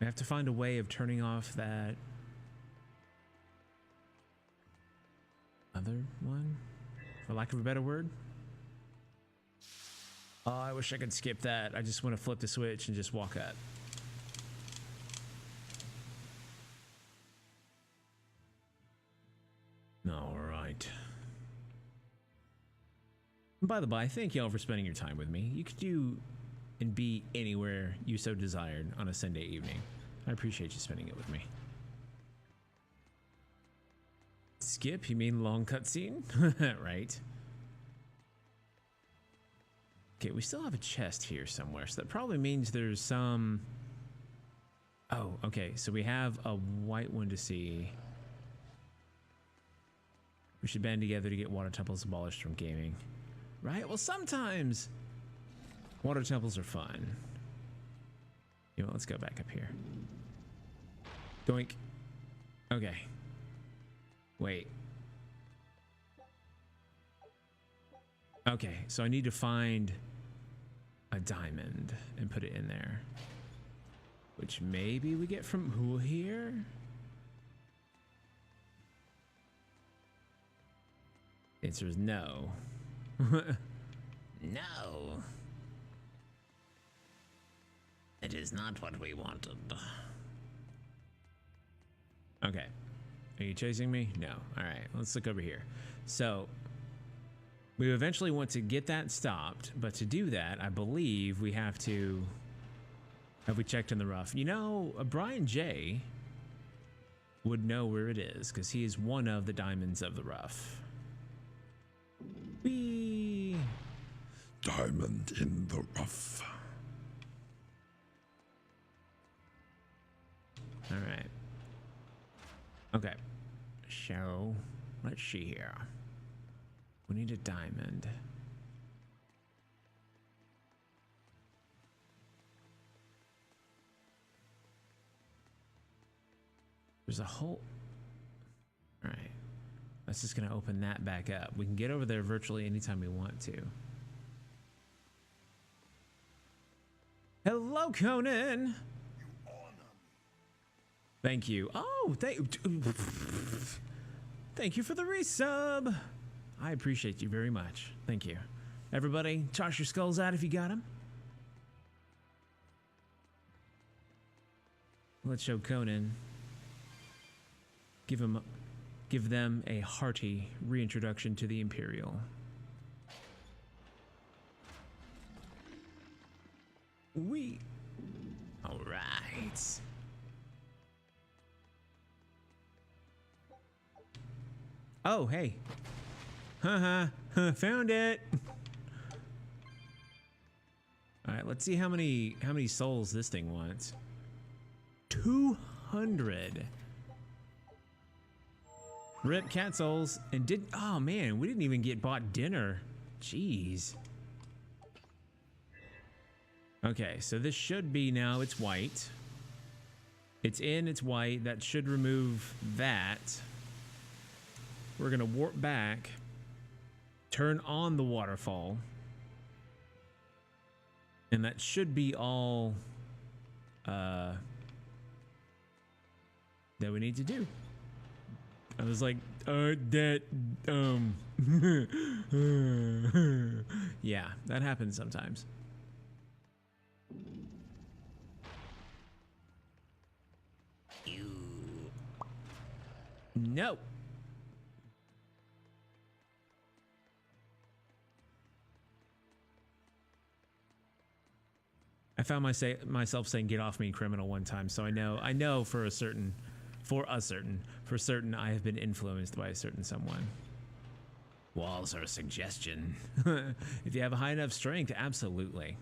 we have to find a way of turning off that other one, for lack of a better word. Oh, I wish I could skip that. I just want to flip the switch and just walk up. All right. By the by, thank y'all for spending your time with me. You could do and be anywhere you so desired on a Sunday evening. I appreciate you spending it with me. Skip? You mean long cutscene? Right. Okay, we still have a chest here somewhere, so that probably means there's some... Oh, okay, so we have a white one to see. We should band together to get water temples abolished from gaming. Right? Well, sometimes water temples are fun. You know what, let's go back up here. Doink. Okay. Wait. Okay, so I need to find a diamond and put it in there. Which maybe we get from who here? Answer is no. No. It is not what we wanted. Okay. Are you chasing me? No. All right. Let's look over here. So we eventually want to get that stopped, but to do that, I believe we have to. Have we checked in the rough? You know, Brian J would know where it is because he is one of the diamonds of the rough. Whee! Diamond in the rough. All right. Okay. So let's see here. We need a diamond. There's a hole. All right. That's just going to open that back up. We can get over there virtually anytime we want to. Hello, Conan. Thank you. Oh, thank you for the resub. I appreciate you very much. Thank you. Everybody, toss your skulls out if you got them. Let's show Conan. Give them a hearty reintroduction to the Imperial. All right. Oh, hey. Found it. All right, let's see how many souls this thing wants. 200. Rip cat souls and oh man, we didn't even get bought dinner. Jeez. Okay, so this should be now it's white. It's white. That should remove that. We're gonna warp back, turn on the waterfall, and that should be all that we need to do. I was like, yeah, that happens sometimes. No. I found myself saying "get off me, criminal" one time, so I know for certain I have been influenced by a certain someone. Walls are a suggestion. If you have a high enough strength, absolutely.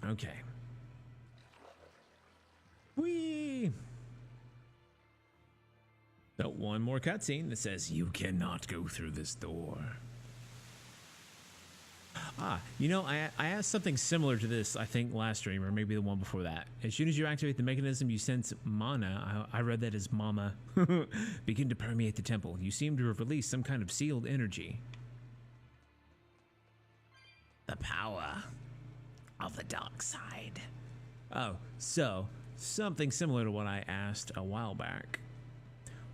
Okay. Whee! So one more cutscene that says you cannot go through this door. You know, I asked something similar to this, I think, last stream, or maybe the one before that. As soon as you activate the mechanism, you sense mana. I read that as mama. Begin to permeate the temple. You seem to have released some kind of sealed energy. The power of the dark side. Oh, so something similar to what I asked a while back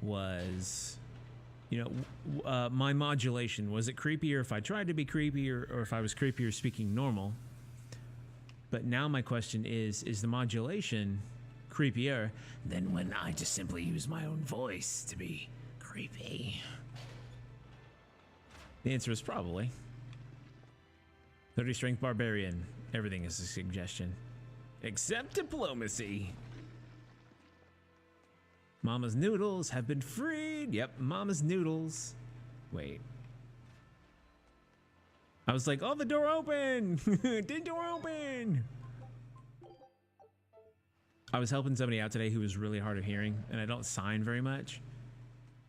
was, you know, my modulation. Was it creepier if I tried to be creepy, or if I was creepier speaking normal? But now my question is the modulation creepier than when I just simply use my own voice to be creepy? The answer is probably 30 strength barbarian. Everything is a suggestion. Except diplomacy. Mama's noodles have been freed. Yep, Mama's noodles. Wait. I was like, oh, the door open. The door open. I was helping somebody out today who was really hard of hearing, and I don't sign very much.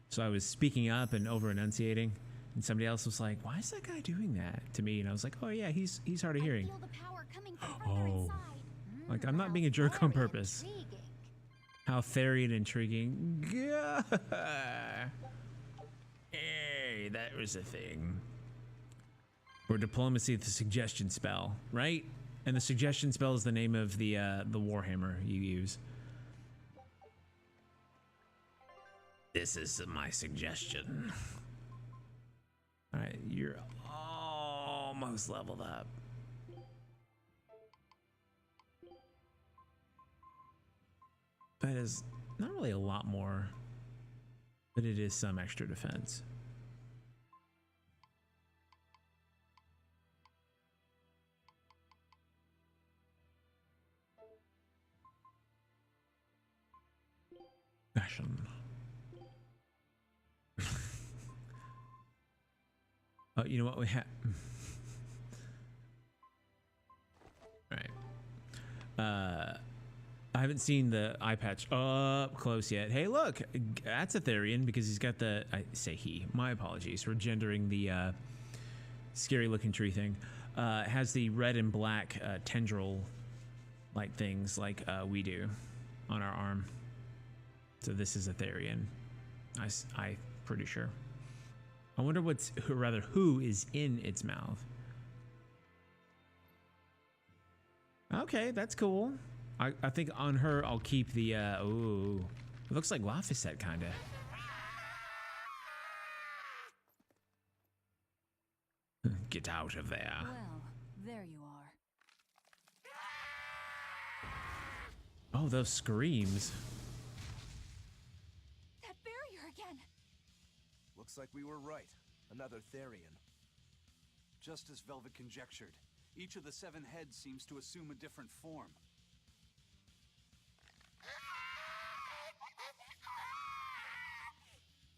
So I was speaking up and over enunciating, and somebody else was like, why is that guy doing that to me? And I was like, oh yeah, he's hard of hearing. Feel the power coming from further Oh. inside. Like, I'm not being a jerk on purpose. How very intriguing. Hey, that was a thing. Or diplomacy, the suggestion spell, right? And the suggestion spell is the name of the Warhammer you use. This is my suggestion. All right, you're almost leveled up. That is not really a lot more, but it is some extra defense. Fashion. Oh, you know what we have? All right. I haven't seen the eye patch up close yet. Hey, look, that's a Therian because he's got the. I say he. My apologies for gendering the scary-looking tree thing. It has the red and black tendril-like things like we do on our arm. So this is a Therian. I'm pretty sure. I wonder who is in its mouth. Okay, that's cool. I think on her I'll keep the ooh. It looks like Laphicet kinda. Get out of there. Well, there you are. Oh, those screams. That barrier again! Looks like we were right. Another Therian. Just as Velvet conjectured, each of the 7 heads seems to assume a different form.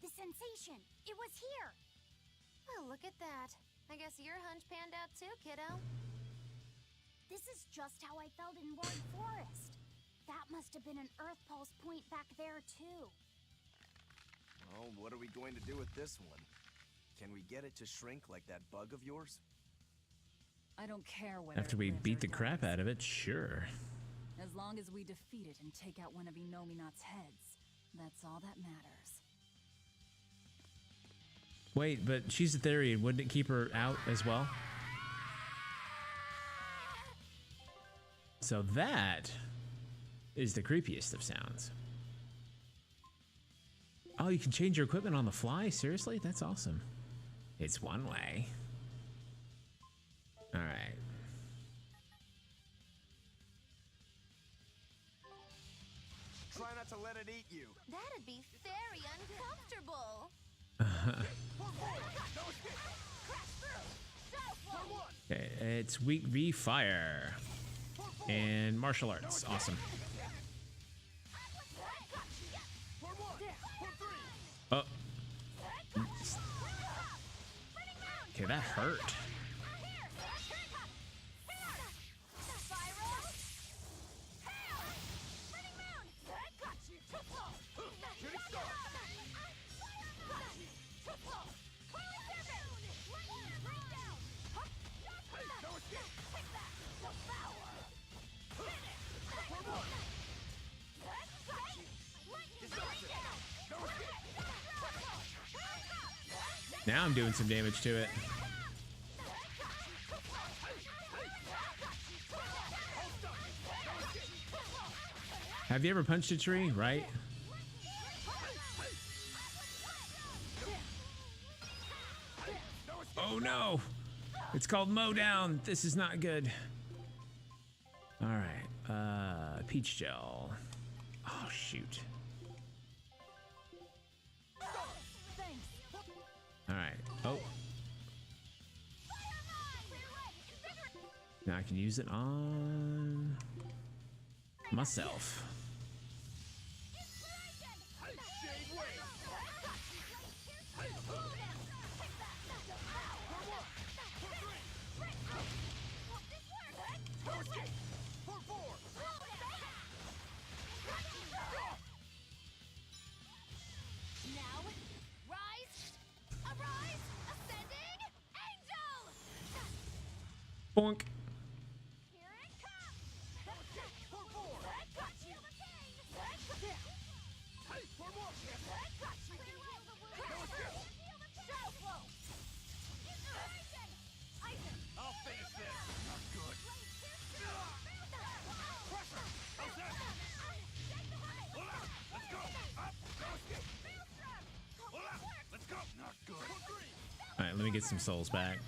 The sensation! It was here! Well, look at that. I guess your hunch panned out too, kiddo. This is just how I felt in Ward Forest. That must have been an Earth Pulse point back there, too. Well, what are we going to do with this one? Can we get it to shrink like that bug of yours? I don't care whether After it we lives beat or the crap dies. out of it, sure. As long as we defeat it and take out one of Inominat's heads, that's all that matters. Wait, but she's a Therian. Wouldn't it keep her out as well? So that is the creepiest of sounds. Oh, you can change your equipment on the fly? Seriously? That's awesome. It's one way. All right. Try not to let it eat you. That'd be very uncomfortable. Okay, it's weak V fire and martial arts. Awesome. Oh. Okay, that hurt. Now I'm doing some damage to it. Have you ever punched a tree, right? Oh no! It's called mow down. This is not good. All right, peach gel. Oh shoot. All right. Oh. Now I can use it on myself. Bonk. All right, let me get some souls back.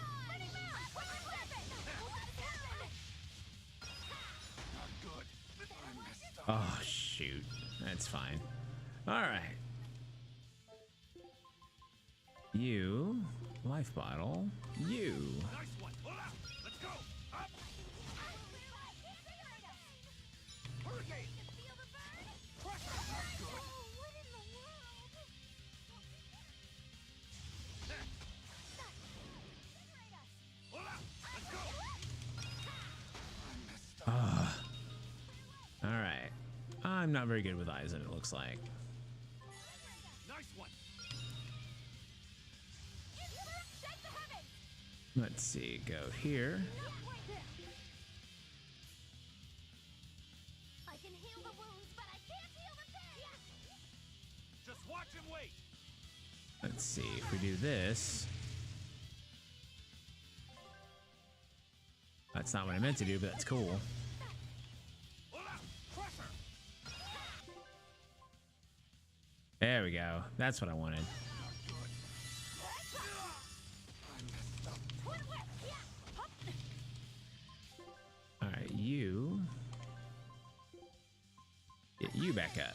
Oh, shoot. That's fine. All right. You, life bottle, you. All right. I'm not very good with eyes, and it looks like. Let's see, go here. I can heal the wounds, but I can't heal the pain. Just watch him wait. Let's see, if we do this. That's not what I meant to do, but that's cool. There we go. That's what I wanted. All right, you. Get you back up.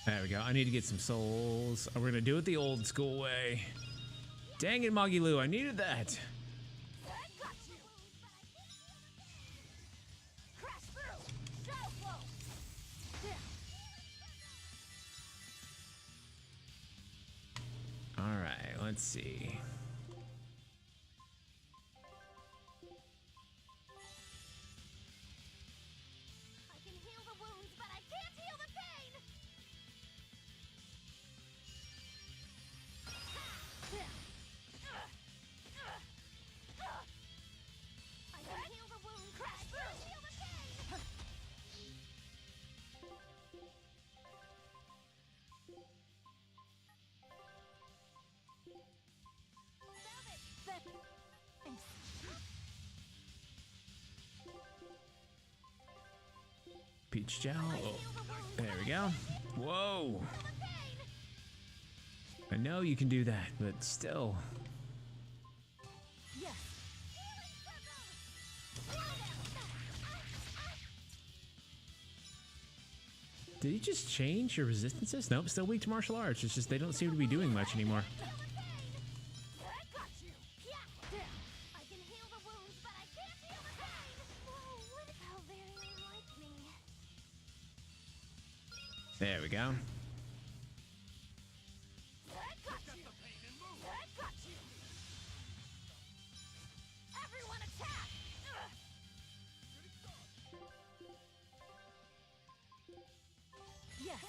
There we go. I need to get some souls. We're gonna do it the old school way. Dang it, Moggy I needed that. All right, let's see. I can heal the wounds, but I can't heal the pain. I can heal the wounds, but I can't heal the pain. Peach gel. Oh, there we go. Whoa. I know you can do that, but still. Did he just change your resistances? Nope, still weak to martial arts. It's just they don't seem to be doing much anymore. I can heal the wounds, but I can't heal the pain. Whoa, what how very unlike me. There we go. Everyone attack! Yes.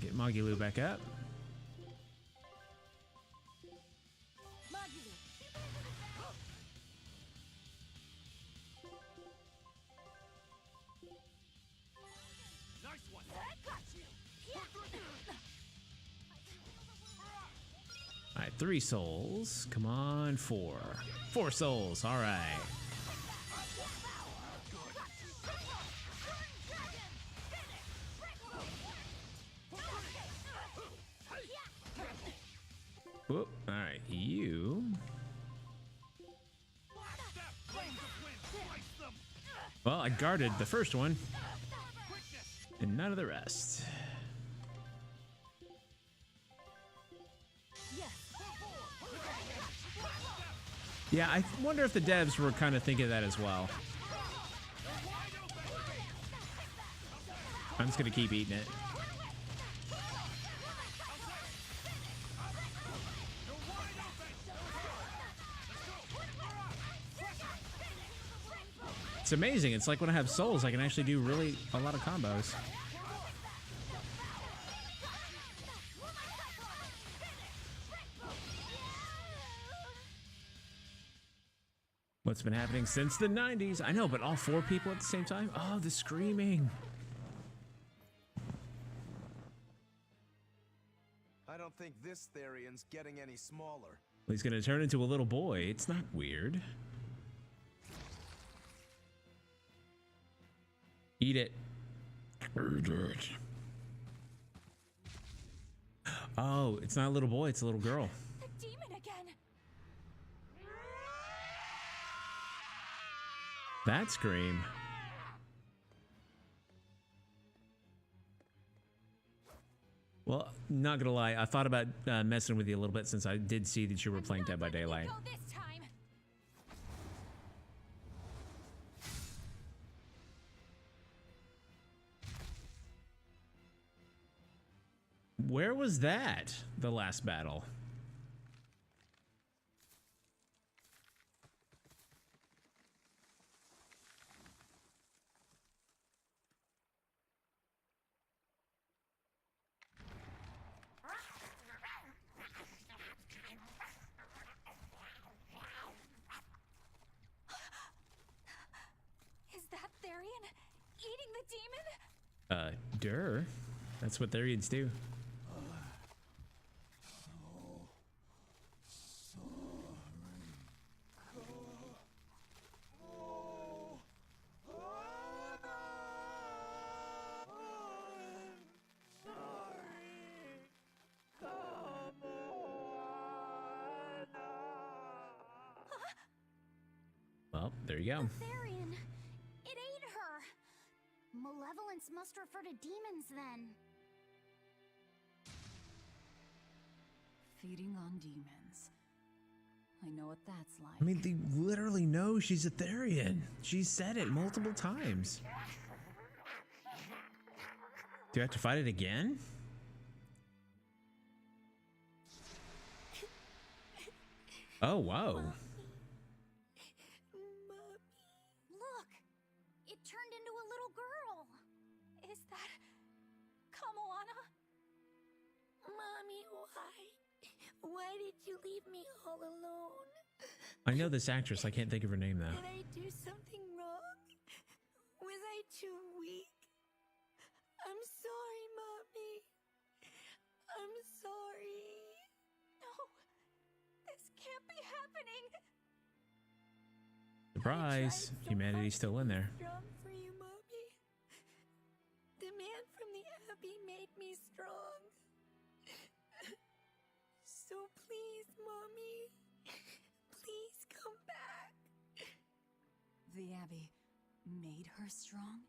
Get Moggy back up. All right, 3 souls. Come on, 4. 4 souls. All right. Whoop. All right, you. Well, I guarded the first one, and none of the rest. Yeah, I wonder if the devs were kind of thinking that as well. I'm just gonna keep eating it. It's amazing. It's like when I have souls, I can actually do really a lot of combos. What's been happening since the 90s? I know, but all 4 people at the same time? Oh, the screaming. I don't think this Therian's getting any smaller. He's gonna turn into a little boy. It's not weird. Eat it. Eat it. Oh, it's not a little boy, it's a little girl. The demon again. That scream. Well, not gonna lie, I thought about messing with you a little bit since I did see that you were playing Dead by Daylight. Go this time. Where was that? The last battle. Is that Therian eating the demon? Durr. That's what Therians do. Well, there you go. Therian, it ate her. Malevolence must refer to demons then. Feeding on demons. I know what that's like. I mean, they literally know she's a Therian. She said it multiple times. Do I have to fight it again? Oh, whoa. Look, it turned into a little girl. Is that Kamoana? Mommy, why? Why did you leave me all alone? I know this actress. I can't think of her name, though. Did I do something wrong? Was I too weak? I'm sorry, Mommy. I'm sorry. No, this can't be happening. Surprise. Humanity's still in there. Strong for you, Mommy. The man from the Abbey made me strong. So please, Mommy, please come back. The Abbey made her strong?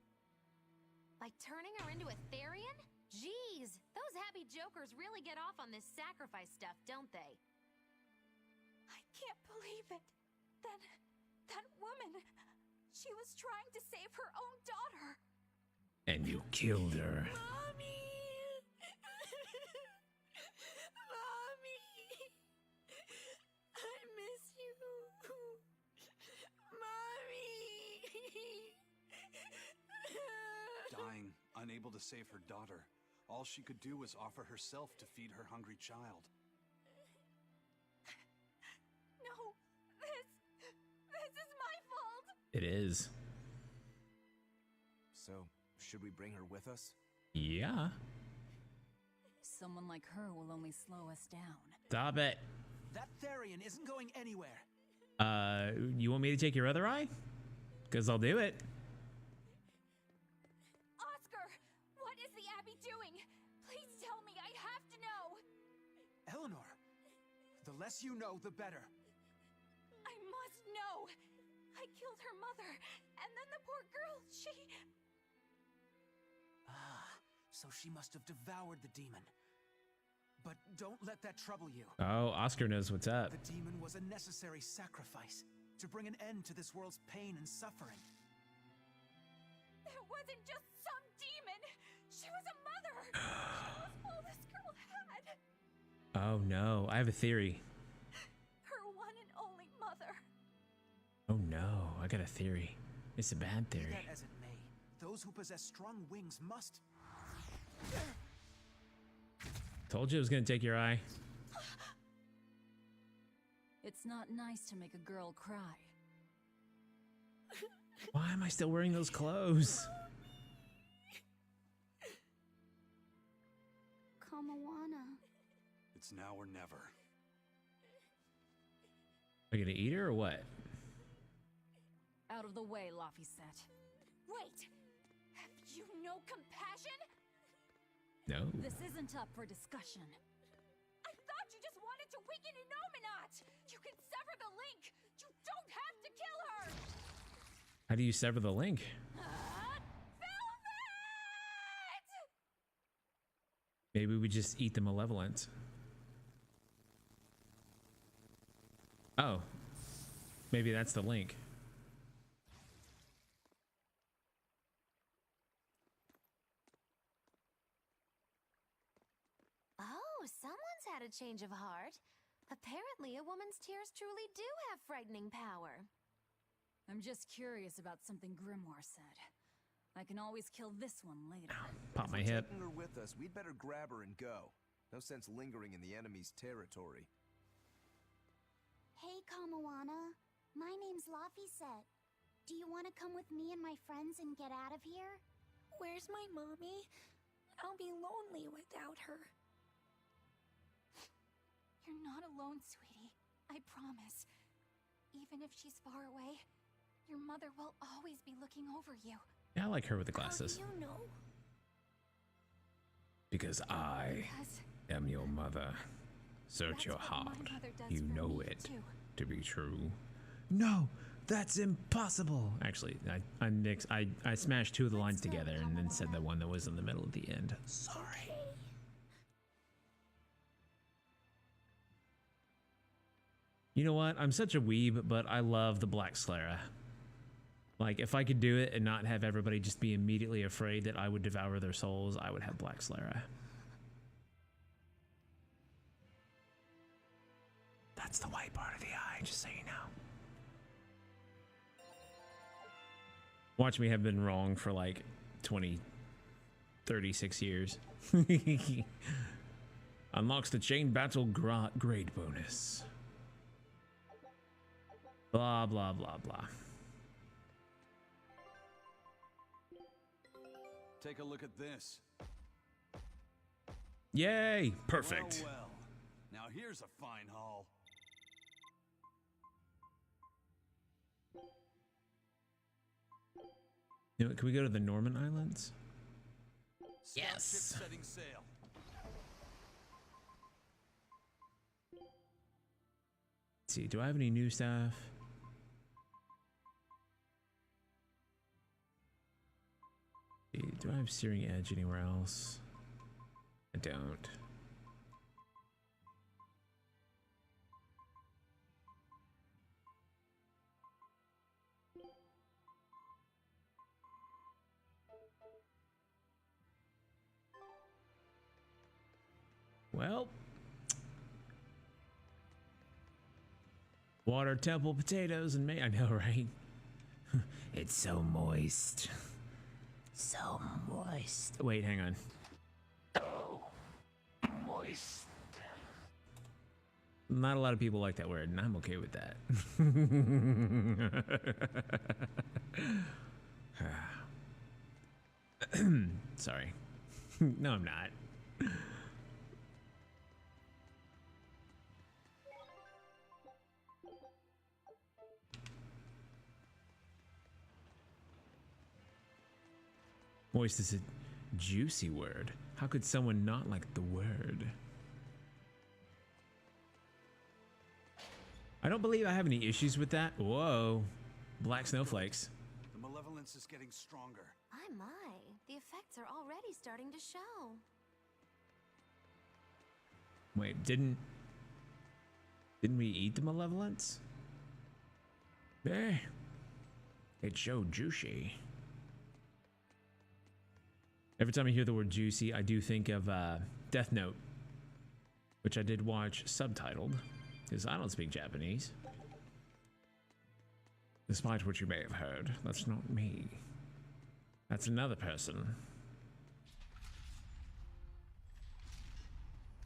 By turning her into a Therian? Jeez, those happy jokers really get off on this sacrifice stuff, don't they? I can't believe it. That woman, she was trying to save her own daughter. And you killed her. Mommy! Mommy! I miss you. Mommy! Dying, unable to save her daughter, all she could do was offer herself to feed her hungry child. No, this is my fault. It is. So, should we bring her with us? Yeah. Someone like her will only slow us down. Stop it. That Therian isn't going anywhere. You want me to take your other eye? Because I'll do it. Oscar, what is the Abbey doing? Please tell me, I have to know. Eleanor, the less you know, the better. I must know. I killed her mother, and then the poor girl, she... Ah, so she must have devoured the demon. But don't let that trouble you. Oh, Oscar knows what's up. The demon was a necessary sacrifice to bring an end to this world's pain and suffering. It wasn't just some demon. She was a mother. She was all this girl had. Oh no, I have a theory. Her one and only mother. Oh no, I got a theory. It's a bad Be theory. that as it may, those who possess strong wings must... Told you it was gonna take your eye. It's not nice to make a girl cry. Why am I still wearing those clothes? Kamawana. It's now or never. Are you gonna eat her or what? Out of the way, Laphicet. Wait! Have you no compassion? No. This isn't up for discussion. I thought you just wanted to weaken Innominat! You can sever the link! You don't have to kill her! How do you sever the link? Velvet! Maybe we just eat the malevolent. Oh. Maybe that's the link. Oh, someone's had a change of heart. Apparently, a woman's tears truly do have frightening power. I'm just curious about something Grimoire said. I can always kill this one later. Pop my If we're hip. taking her with us, we'd better grab her and go. No sense lingering in the enemy's territory. Hey, Kamawana. My name's Laphicet. Do you want to come with me and my friends and get out of here? Where's my mommy? I'll be lonely without her. You're not alone, sweetie. I promise. Even if she's far away, your mother will always be looking over you. Yeah, I like her with the How glasses. do you know? Because I Because am your mother. Search that's your what my heart. mother does You for know me, it too. to be true. No, that's impossible. Actually, I mixed. I smashed two of the lines Let's go, together and then said the Kamawana. one that was in the middle at the end. Sorry. You know what? I'm such a weeb, but I love the Black Slara. Like, if I could do it and not have everybody just be immediately afraid that I would devour their souls, I would have Black Slara. That's the white part of the eye, just so you know. Watch me have been wrong for like 36 years. Unlocks the chain battle grade bonus. Blah, blah, blah, blah. Take a look at this. Yay! Perfect. Well, well. Now here's a fine haul. You know, can we go to the Norman Islands? Scout Yes. ship setting sail. Let's see, do I have any new stuff? Do I have Searing Edge anywhere else? I don't. Well, water, temple, potatoes, and I know, right? It's so moist. So moist. Wait, hang on. Oh, moist. Not a lot of people like that word, and I'm okay with that. Sorry. No, I'm not. Moist is a juicy word. How could someone not like the word? I don't believe I have any issues with that. Whoa. Black snowflakes. The malevolence is getting stronger. My. The effects are already starting to show. Wait, didn't we eat the malevolence? Eh. It's so juicy. Every time I hear the word juicy, I do think of Death Note, which I did watch subtitled, because I don't speak Japanese. Despite what you may have heard, that's not me. That's another person.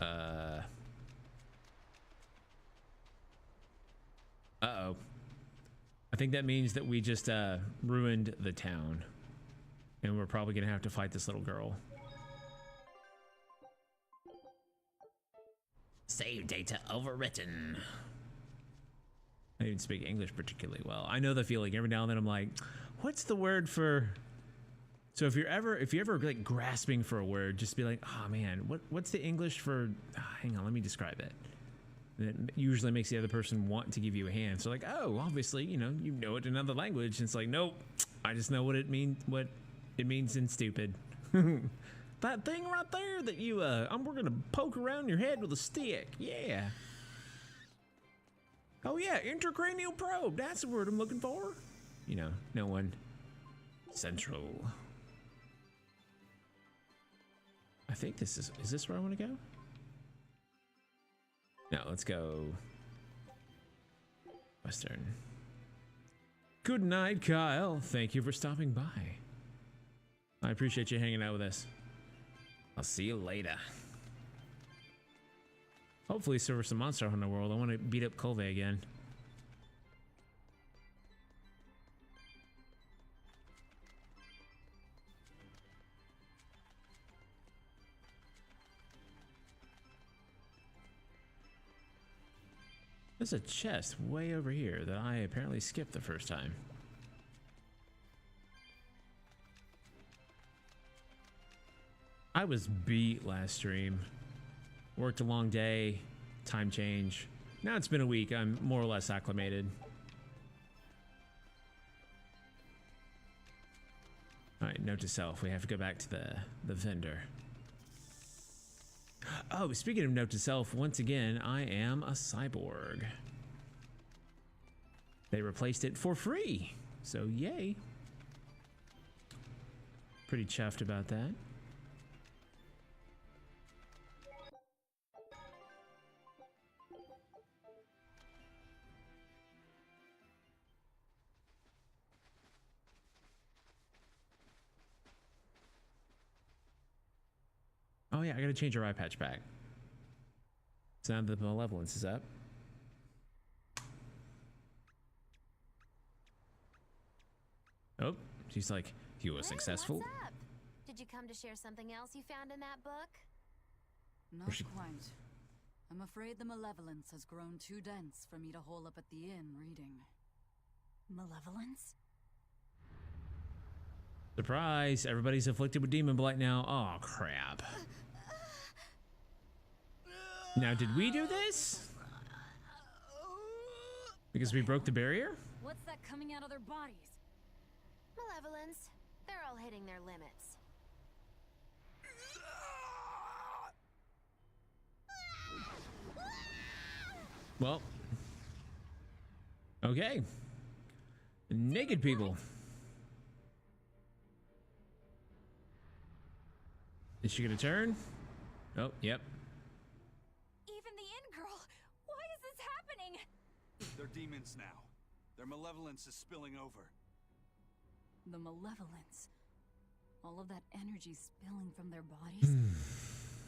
Uh-oh. I think that means that we just ruined the town. And we're probably gonna have to fight this little girl. Save data overwritten. I didn't speak English particularly well. I know the feeling. Every now and then I'm like, what's the word for... So if you're ever like grasping for a word, just be like, oh man, what's the English for... hang on, let me describe it. And it usually makes the other person want to give you a hand. So like, oh, obviously, you know it in another language. And it's like, nope, I just know what it means in stupid. That thing right there that you, we're gonna poke around your head with a stick. Yeah. Oh yeah, intracranial probe. That's the word I'm looking for. You know, no one. Central. I think this is this where I want to go? No, let's go western. Good night, Kyle. Thank you for stopping by. I appreciate you hanging out with us. I'll see you later. Hopefully serve some Monster Hunter World. I want to beat up Colve again. There's a chest way over here that I apparently skipped the first time. I was beat last stream. Worked a long day, time change. Now it's been a week, I'm more or less acclimated. Alright, note to self, we have to go back to the vendor. Oh, speaking of note to self, once again, I am a cyborg. They replaced it for free, so yay. Pretty chuffed about that. Oh yeah, I gotta change our eye patch back. So now the malevolence is up. Oh, she's like, you were successful. What's up? Did you come to share something else you found in that book? Not quite. I'm afraid the malevolence has grown too dense for me to hole up at the inn reading. Malevolence? Surprise! Everybody's afflicted with demon blight now. Oh crap. Now, did we do this? Because we broke the barrier? What's that coming out of their bodies? Malevolence. They're all hitting their limits. Well. Okay. Naked people. Is she gonna turn? Oh, yep. Even the inn girl! Why is this happening? They're demons now. Their malevolence is spilling over. The malevolence. All of that energy spilling from their bodies.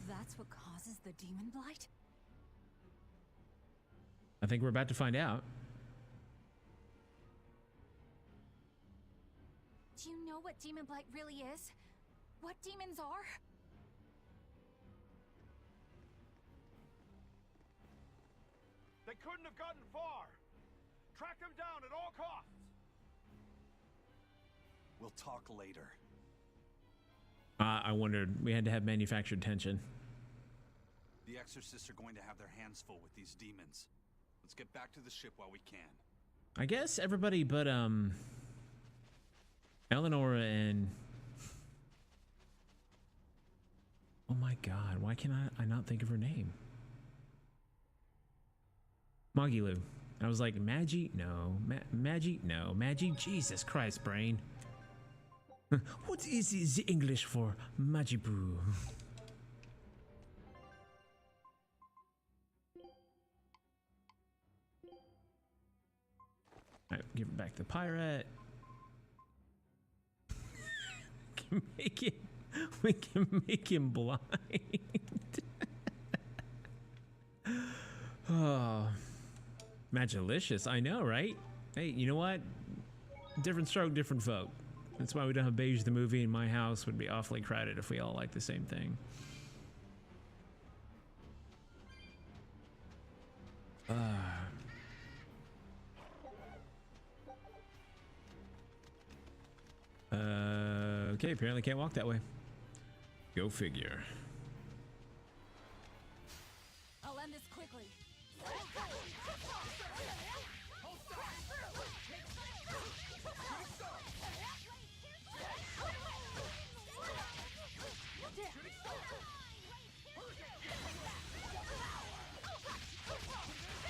That's what causes the demon blight? I think we're about to find out. Do you know what demon blight really is? What demons are? They couldn't have gotten far. Track them down at all costs. We'll talk later. I wondered. We had to have manufactured tension. The exorcists are going to have their hands full with these demons. Let's get back to the ship while we can. I guess everybody but Eleanor and... Oh my god, why can I not think of her name? Magilu. I was like, Magi? No. Magi? No. Magi? Jesus Christ, brain. What is the English for Magiboo? Alright, give it back to the pirate. We can make him blind. Oh, Magilicious, I know, right? Hey, you know what? Different stroke, different vote. That's why we don't have Beige the movie, and my house would be awfully crowded if we all like the same thing. Okay, apparently can't walk that way. Go figure. I'll end this quickly.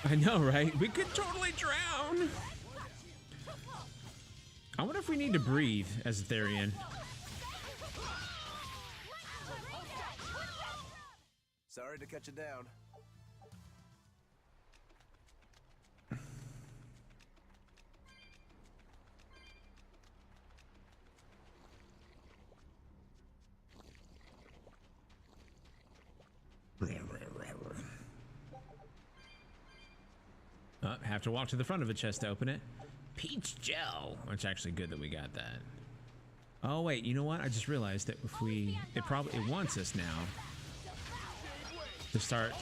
I know, right? We could totally drown. I wonder if we need to breathe as a Therian. Sorry to cut you down. Have to walk to the front of a chest to open it. Peach gel. It's actually good that we got that. Oh wait, you know what? I just realized that if we, it wants us now to start.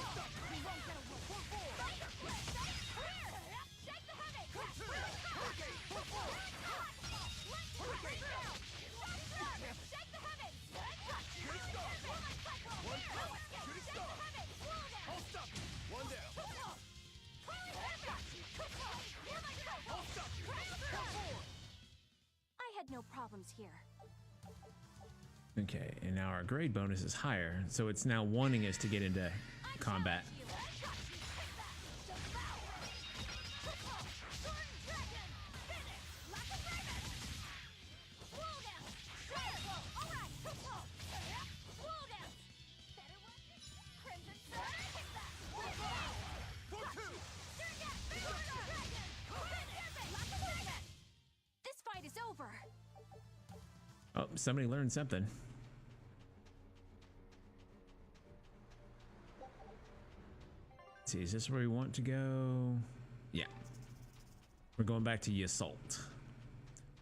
No problems here. Okay, and now our grade bonus is higher, so it's now wanting us to get into combat. Oh, somebody learned something. Let's see, is this where we want to go? Yeah. We're going back to Yassault.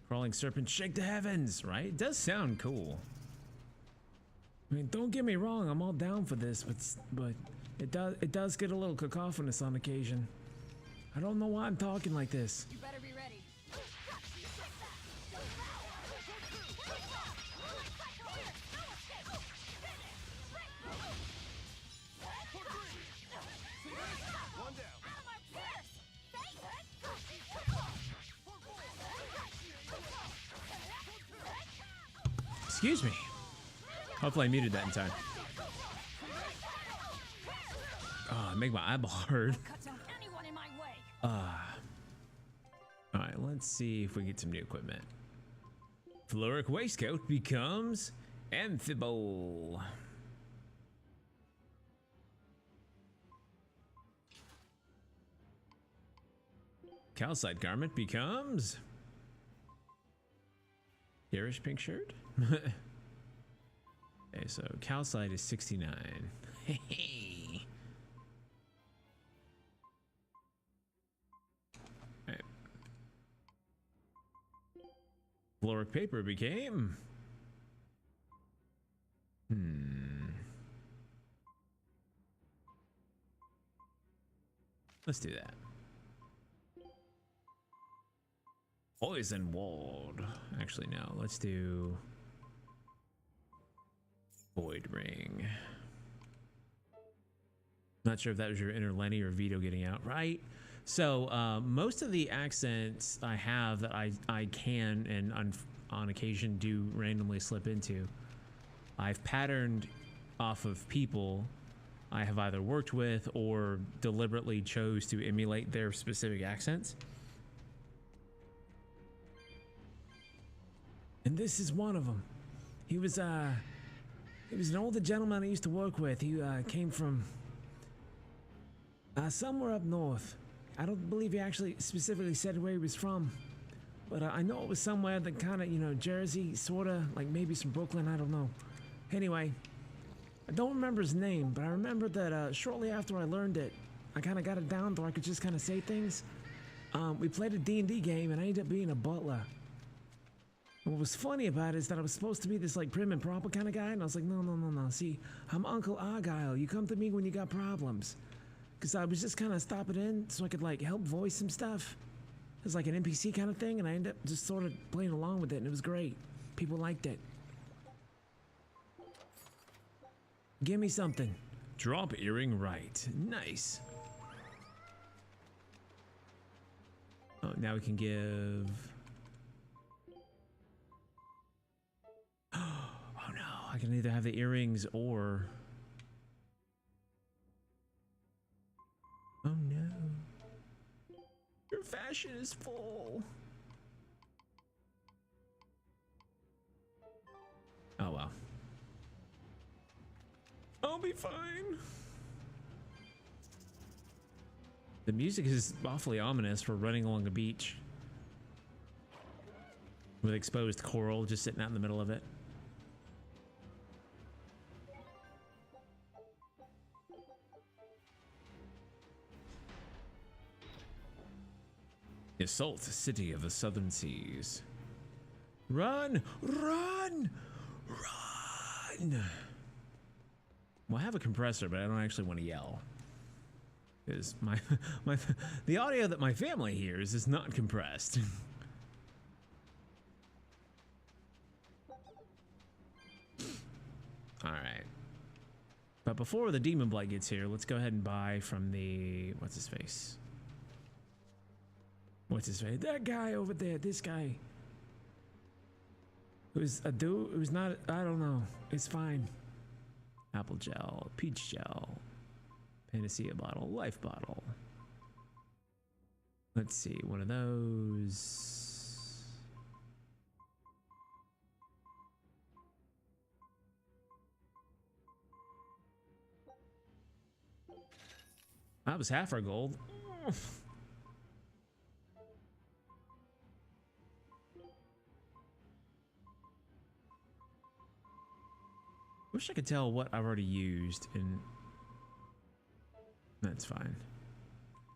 Crawling serpent, shake the heavens, right? It does sound cool. I mean, don't get me wrong, I'm all down for this, but it does get a little cacophonous on occasion. I don't know why I'm talking like this. You better be ready. Excuse me. Hopefully I muted that in time. Oh, make my eyeball hurt. Alright, let's see if we get some new equipment. Floric waistcoat becomes amphibole. Calcite garment becomes garish pink shirt. Okay, so calcite is 69. Hey. Right. Floric paper became let's do that. Poison ward. Actually, no. Let's do Void Ring. Not sure if that was your inner Lenny or Vito getting out, right? So most of the accents I have that I can and on occasion do randomly slip into, I've patterned off of people I have either worked with or deliberately chose to emulate their specific accents. And this is one of them. He was an older gentleman I used to work with. He came from somewhere up north. I don't believe he actually specifically said where he was from, but I know it was somewhere that kind of, you know, Jersey, sort of, like maybe some Brooklyn, I don't know. Anyway, I don't remember his name, but I remember that shortly after I learned it, I kind of got it down to where I could just kind of say things. we played a D&D game and I ended up being a butler. And what was funny about it is that I was supposed to be this like prim and proper kind of guy, and I was like, no. See, I'm Uncle Argyle. You come to me when you got problems. Because I was just kind of stopping in so I could like help voice some stuff. It was like an NPC kind of thing, and I ended up just sort of playing along with it, and it was great. People liked it. Give me something. Drop earring right. Nice. Oh, now we can give... Oh no, I can either have the earrings or... Oh no. Your fashion is full. Oh well. I'll be fine. The music is awfully ominous for running along the beach with exposed coral just sitting out in the middle of it. Assault the city of the southern seas. Run! Run! Run! Well, I have a compressor, but I don't actually want to yell. Because the audio that my family hears is not compressed. Alright. But before the Demon Blight gets here, let's go ahead and buy from the... What's his face? What's his face? That guy over there, this guy. It was a dude, it was not, I don't know. It's fine. Apple gel, peach gel, Panacea bottle, life bottle. Let's see, one of those. That was half our gold. Wish I could tell what I've already used, and that's fine.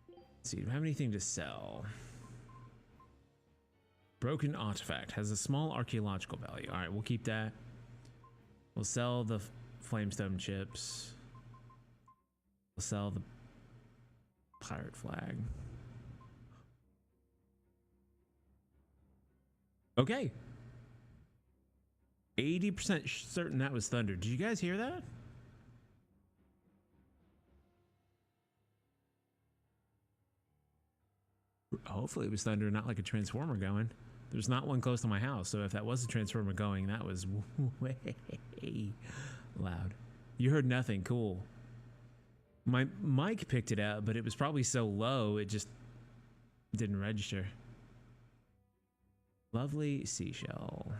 Let's see, do I have anything to sell? Broken artifact has a small archaeological value. All right, we'll keep that. We'll sell the flamestone chips. We'll sell the pirate flag. Okay. 80% certain that was thunder. Did you guys hear that? Hopefully it was thunder, not like a transformer going. There's not one close to my house, so if that was a transformer going, that was way loud. You heard nothing. Cool. My mic picked it up, but it was probably so low it just didn't register. Lovely seashell.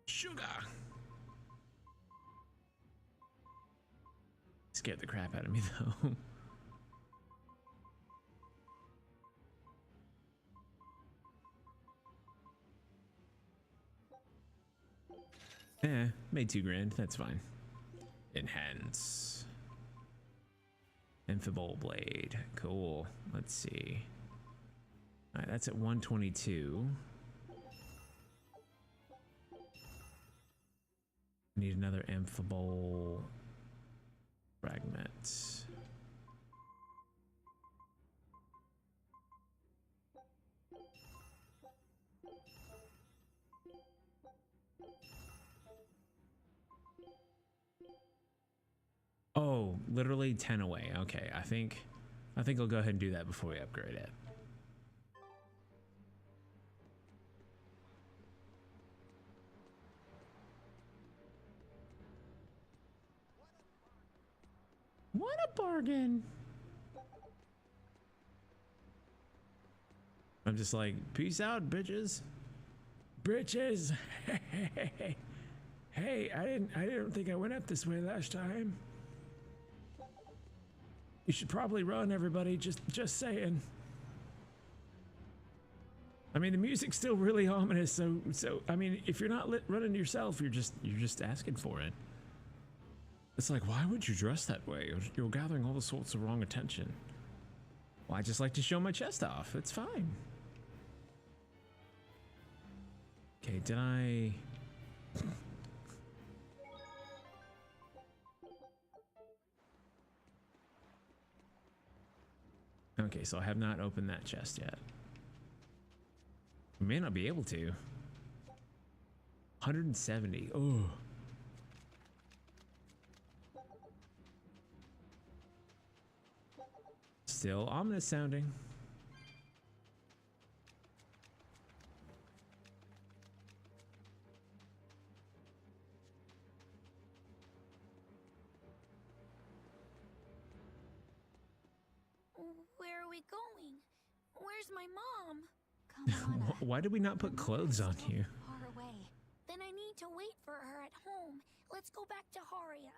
Sugar. Scared the crap out of me though. Made $2 grand. That's fine. Enhance. Amphibole blade. Cool. Let's see. All right, that's at 122. Need another amphibole fragment. Oh, literally 10 away. Okay, I think I'll go ahead and do that before we upgrade it. What a bargain. I'm just like, peace out, bitches. Bitches. Hey, I didn't think I went up this way last time. You should probably run, everybody. Just saying. I mean, the music's still really ominous, so I mean, if you're not running yourself, you're just asking for it. It's like, why would you dress that way? You're gathering all the sorts of wrong attention. Well, I just like to show my chest off. It's fine. Okay, did I... Okay, so I have not opened that chest yet. I may not be able to. 170. Oh. Still ominous sounding. Where are we going? Where's my mom? Come on. Why did we not put clothes on you? Far away. Then I need to wait for her at home. Let's go back to Haria.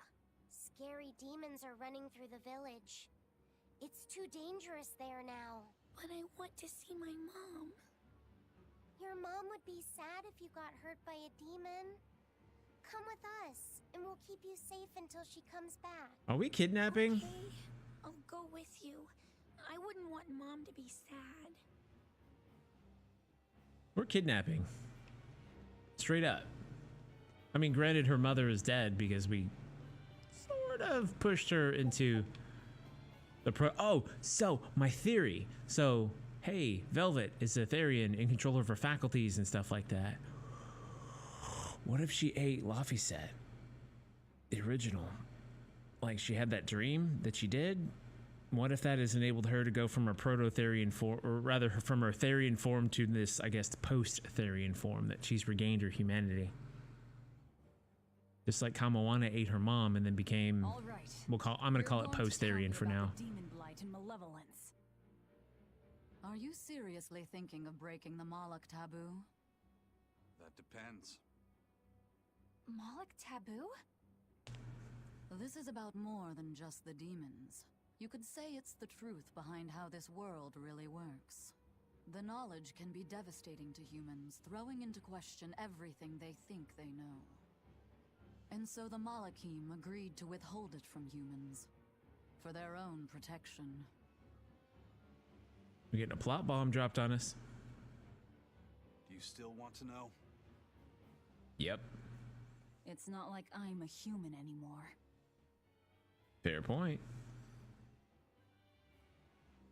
Scary demons are running through the village. It's too dangerous there now. But I want to see my mom. Your mom would be sad if you got hurt by a demon. Come with us, and we'll keep you safe until she comes back. Are we kidnapping? Okay, I'll go with you. I wouldn't want Mom to be sad. We're kidnapping. Straight up. I mean, granted, her mother is dead because we sort of pushed her into the Oh, so my theory. So, hey, Velvet is a Therian in control of her faculties and stuff like that. What if she ate Laphicet? The original. Like, she had that dream that she did? What if that has enabled her to go from her proto-Therian form, or rather from her Therian form to this, I guess, post-Therian form, that she's regained her humanity? Just like Kamawana ate her mom and then became... All right. I'm gonna call it post-Therian for now. Demon blight and malevolence. Are you seriously thinking of breaking the Moloch taboo? That depends. Moloch taboo? This is about more than just the demons. You could say it's the truth behind how this world really works. The knowledge can be devastating to humans, throwing into question everything they think they know. And so the Malachim agreed to withhold it from humans, for their own protection. We're getting a plot bomb dropped on us. Do you still want to know? Yep. It's not like I'm a human anymore. Fair point.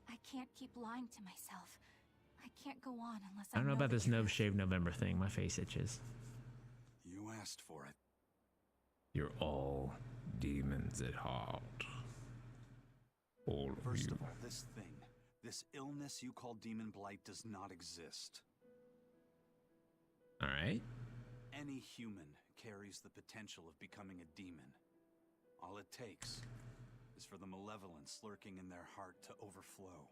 I can't keep lying to myself. I can't go on unless I don't know about the this No truth. Shave November thing. My face itches. You asked for it. You're all demons at heart. All of First you. of all, this thing, this illness you call demon blight, does not exist. All right. Any human carries the potential of becoming a demon. All it takes is for the malevolence lurking in their heart to overflow.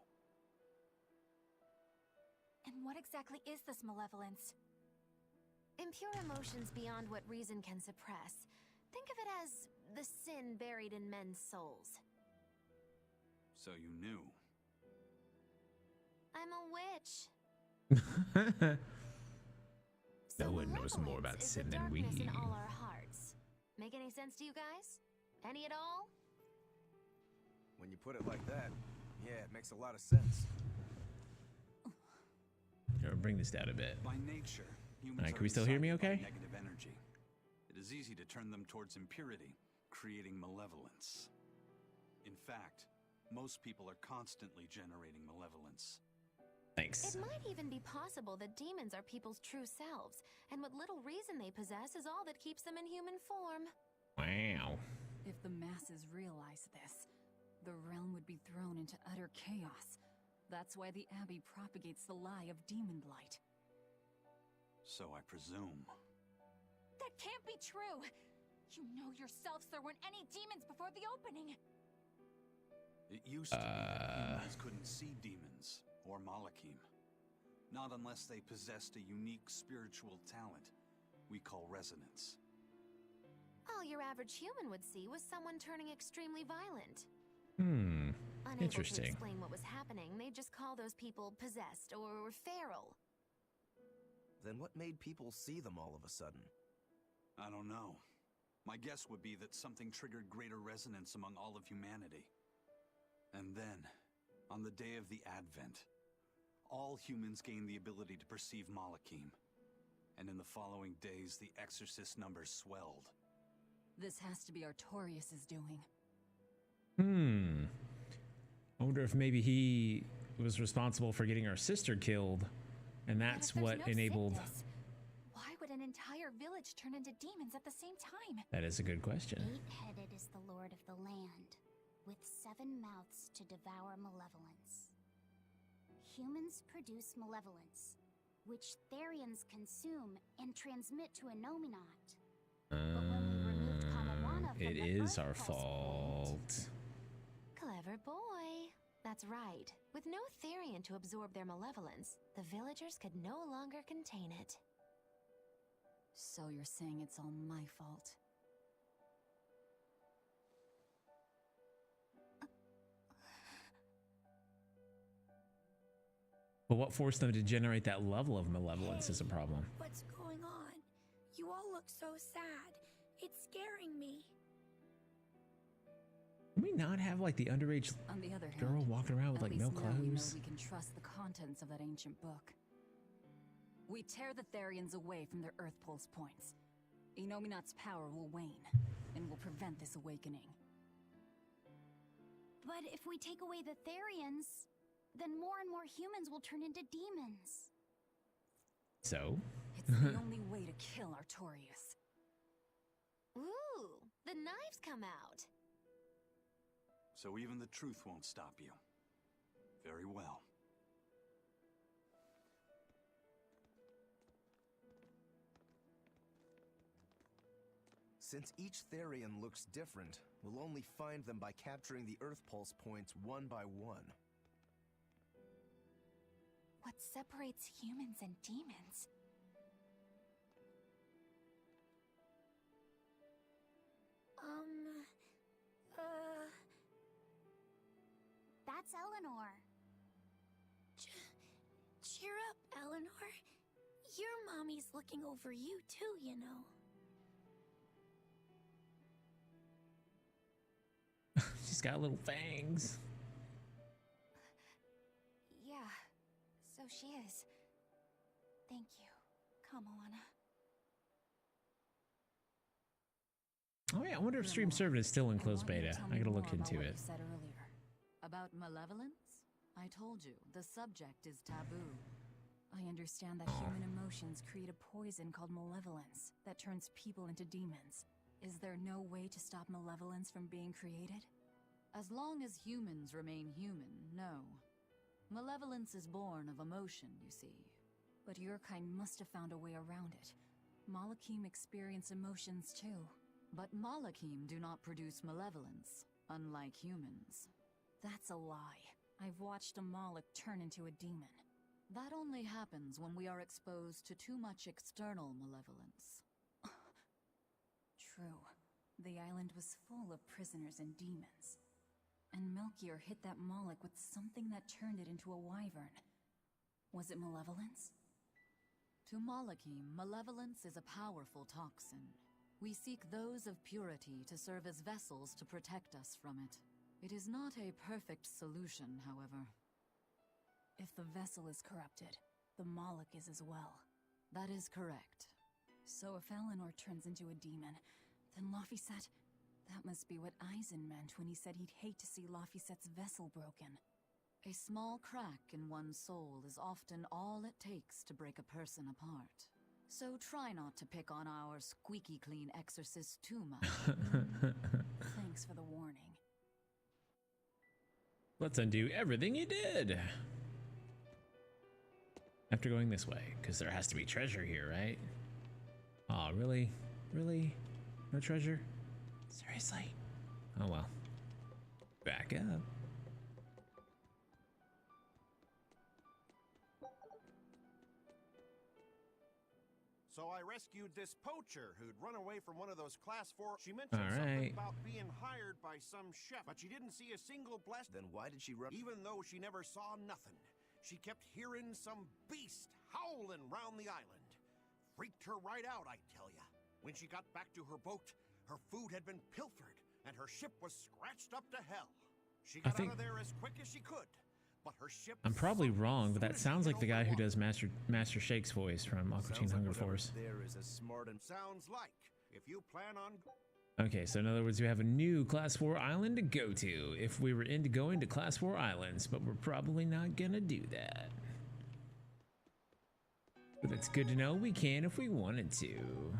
And what exactly is this malevolence? Impure emotions beyond what reason can suppress. Think of it as the sin buried in men's souls. So you knew. I'm a witch. No So one knows more malevolence about is sin the than we. darkness in all our hearts. Make any sense to you guys? Any at all? When you put it like that, yeah, it makes a lot of sense. Here, bring this down a bit. By nature, humans Alright, are can we still hear me incited by okay? negative energy. It is easy to turn them towards impurity, creating malevolence. In fact, most people are constantly generating malevolence. Thanks. It might even be possible that demons are people's true selves, and what little reason they possess is all that keeps them in human form. Wow. If the masses realize this, the realm would be thrown into utter chaos. That's why the Abbey propagates the lie of demon blight. So I presume. That can't be true! You know yourselves there weren't any demons before the opening! It used to be that humans couldn't see demons or Malachim. Not unless they possessed a unique spiritual talent we call resonance. All your average human would see was someone turning extremely violent. Unable Interesting. to explain what was happening, they'd just call those people possessed or feral. Then what made people see them all of a sudden? I don't know. My guess would be that something triggered greater resonance among all of humanity. And then, on the day of the Advent, all humans gained the ability to perceive Malachim. And in the following days, the exorcist numbers swelled. This has to be Artorius' doing. I wonder if maybe he was responsible for getting our sister killed, and that's But if what there's no enabled... sickness, why would an entire village turn into demons at the same time? That is a good question. 8-headed is the lord of the land, with 7 mouths to devour malevolence. Humans produce malevolence, which Therians consume and transmit to Innominat. But when we removed Kamawana from It the is Earth our Pulse fault. Clever boy. That's right. With no Therian to absorb their malevolence, the villagers could no longer contain it. So you're saying it's all my fault? But what forced them to generate that level of malevolence is a problem. What's going on? You all look so sad. It's scaring me. Can we not have like the underage On the other hand, girl walking around with at like least no now we know clothes? we can trust the contents of that ancient book. We tear the Therians away from their Earth Pulse points. Innominat's power will wane, and will prevent this awakening. But if we take away the Therians, then more and more humans will turn into demons. So? It's the only way to kill Artorius. Ooh, the knives come out. So even the truth won't stop you. Very well. Since each Therian looks different, we'll only find them by capturing the Earth Pulse points one by one. What separates humans and demons? That's Eleanor. Cheer up, Eleanor. Your mommy's looking over you too, you know. She's got little fangs. Yeah, so she is. Thank you, Kamawana. Oh yeah, I wonder if Stream Servant is still in closed want you to beta. tell I me gotta more look about into what it. you said earlier. About malevolence? I told you, the subject is taboo. I understand that human emotions create a poison called malevolence that turns people into demons. Is there no way to stop malevolence from being created? As long as humans remain human, no. Malevolence is born of emotion, you see. But your kind must have found a way around it. Malachim experience emotions too. But Malachim do not produce malevolence, unlike humans. That's a lie. I've watched a Malak turn into a demon. That only happens when we are exposed to too much external malevolence. True. The island was full of prisoners and demons. And Melchior hit that Malak with something that turned it into a wyvern. Was it malevolence? To Malachim, malevolence is a powerful toxin. We seek those of purity to serve as vessels to protect us from it. It is not a perfect solution, however. If the vessel is corrupted, the Malak is as well. That is correct. So if Eleanor turns into a demon, then Laphicet... That must be what Eisen meant when he said he'd hate to see Laphicet's vessel broken. A small crack in one's soul is often all it takes to break a person apart. So try not to pick on our squeaky clean exorcist too much. Thanks for the warning. Let's undo everything you did. After going this way, because there has to be treasure here, right? Oh, really? Really? No treasure? Seriously? Oh well. Back up. So I rescued this poacher who'd run away from one of those class 4. She mentioned All something right. about being hired by some chef, but she didn't see a single blessed. Then why did she run? Even though she never saw nothing, she kept hearing some beast howling round the island. Freaked her right out, I tell ya. When she got back to her boat, her had been pilfered, and her ship was scratched up to hell. She got out of there as quick as she could, but her ship... I'm probably sunk wrong, but soon that as sounds she like the hit guy who open does water. Master Shake's voice from Aqua Teen Hunger Force. There is a smart and... Sounds like. If you plan on... Okay, so in other words, we have a new Class 4 island to go to if we were into going to Class 4 islands, but we're probably not gonna do that. But it's good to know we can if we wanted to.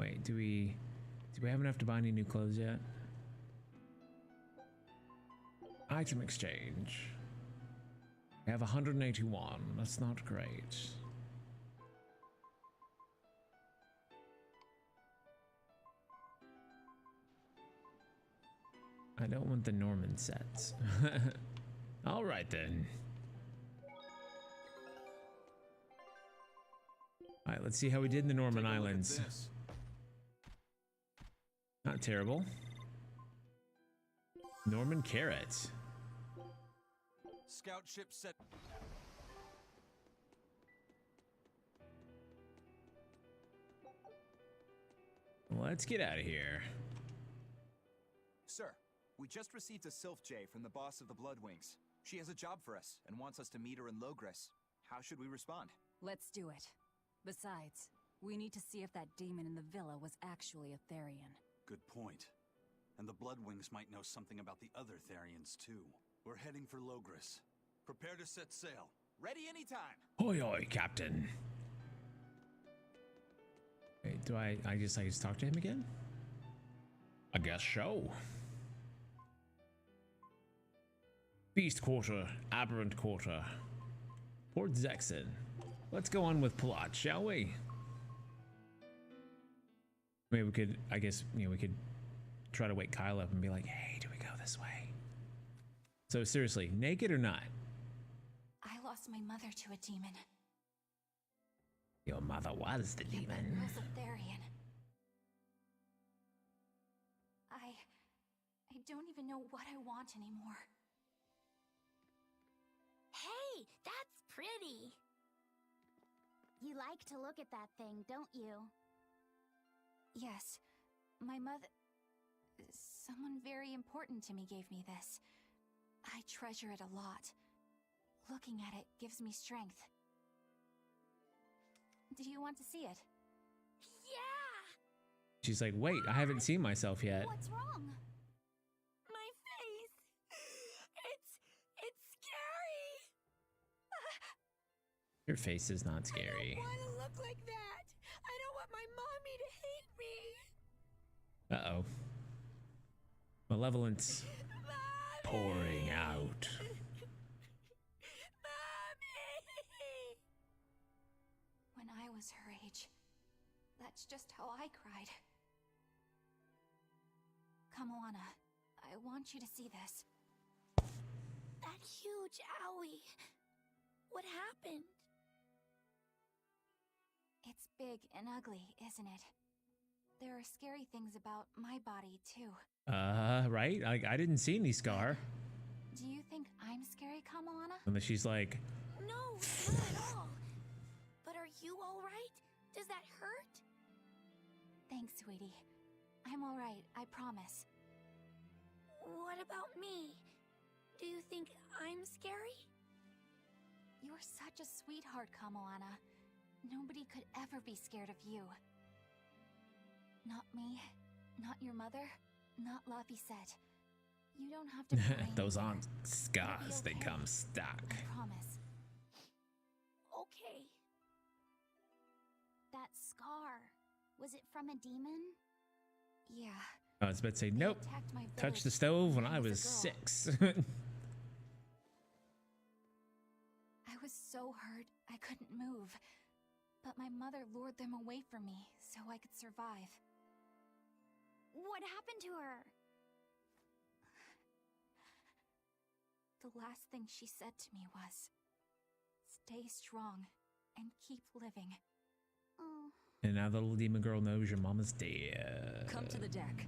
Wait, do we have enough to buy any new clothes yet? Item exchange. We have 181. That's not great. I don't want the Norman sets. All right then. All right, let's see how we did in the Norman Islands. Not terrible. Norman Carrot. Scout ship set. Let's get out of here. Sir, we just received a Sylph J from the boss of the Bloodwings. She has a job for us and wants us to meet her in Logres. How should we respond? Let's do it. Besides, we need to see if that demon in the villa was actually a Therian. Good point. And the Bloodwings might know something about the other Therians too. We're heading for Logres. Prepare to set sail. Ready anytime. Hoi hoi, Captain. Wait, do I just talk to him again? I guess so. Beast Quarter, Aberrant Quarter. Port Zexon. Let's go on with Palat, shall we? Maybe we could, I guess, you know, we could try to wake Kyle up and be like, hey, do we go this way? So seriously, naked or not? I lost my mother to a demon. Your mother was the Yet that demon. was a Therian. I don't even know what I want anymore. Hey, that's pretty. You like to look at that thing, don't you? Yes, my mother... Someone very important to me gave me this. I treasure it a lot. Looking at it gives me strength. Do you want to see it? Yeah! She's like, wait, I haven't seen myself yet. What's wrong? My face. It's scary. Your face is not scary. I don't want to look like that. I don't want my mommy to hate me. Uh-oh. Malevolence Mommy! pouring out. Mommy! When I was her age, that's just how I cried. Kamoana, I want you to see this. That huge owie. What happened? It's big and ugly, isn't it? There are scary things about my body, too. Right? I didn't see any scar. Do you think I'm scary, Kamoana? And then she's like, No, not at all. But are you all right? Does that hurt? Thanks, sweetie. I'm all right, I promise. What about me? Do you think I'm scary? You're such a sweetheart, Kamoana. Nobody could ever be scared of you. Not me, not your mother, not Laphicet. You don't have to cry those anymore. aren't scars, they okay. come stuck. I promise. Okay. That scar. Was it from a demon? Yeah. I was about to say, they nope. attacked my Touched the village stove when I a was girl. 6. I was so hurt, I couldn't move. But my mother lured them away from me so I could survive. What happened to her? The last thing she said to me was, "Stay strong and keep living." Oh. And now the little demon girl knows your mama's dead. Come to the deck.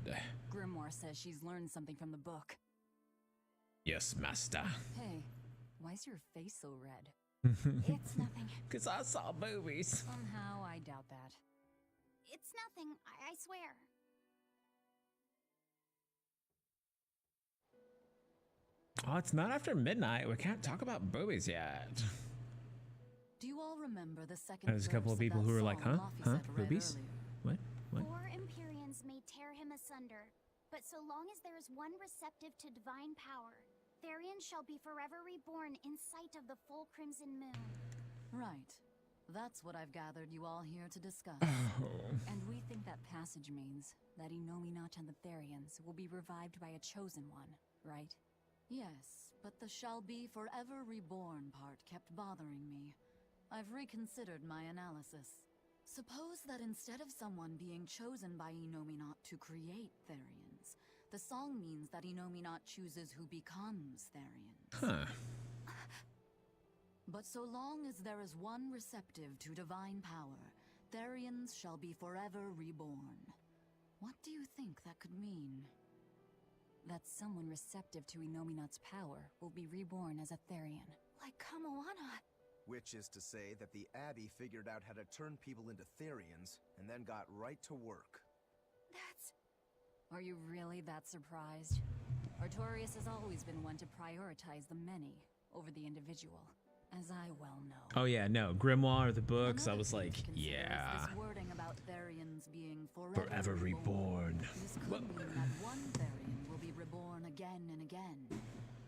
Grimoire says she's learned something from the book. Yes, master. Hey, why's your face so red? It's nothing. Because I saw movies. Somehow, I doubt that. It's nothing, I swear. Oh, it's not after midnight. We can't talk about boobies yet. Do you all remember the second There's a couple of people who are like, huh? Boobies? What? 4 Empyreans may tear him asunder, but so long as there is one receptive to divine power, Therian shall be forever reborn in sight of the full crimson moon. Right. That's what I've gathered you all here to discuss. And we think that passage means that Inominat and the Therians will be revived by a chosen one, right? Yes, but the shall be forever reborn part kept bothering me. I've reconsidered my analysis. Suppose that instead of someone being chosen by Inominat to create Therians, the song means that Inominat chooses who becomes Therians. Huh. But so long as there is one receptive to divine power, Therians shall be forever reborn. What do you think that could mean? That someone receptive to Inominat's power will be reborn as a Therian. Like Kamoana. Which is to say that the Abbey figured out how to turn people into Therians, and then got right to work. That's... Are you really that surprised? Artorias has always been one to prioritize the many over the individual, as I well know. Oh yeah, no. Grimoire or the books, I was like, yeah. This wording about Therians being Forever reborn. This could mean that one Therian will be reborn again and again.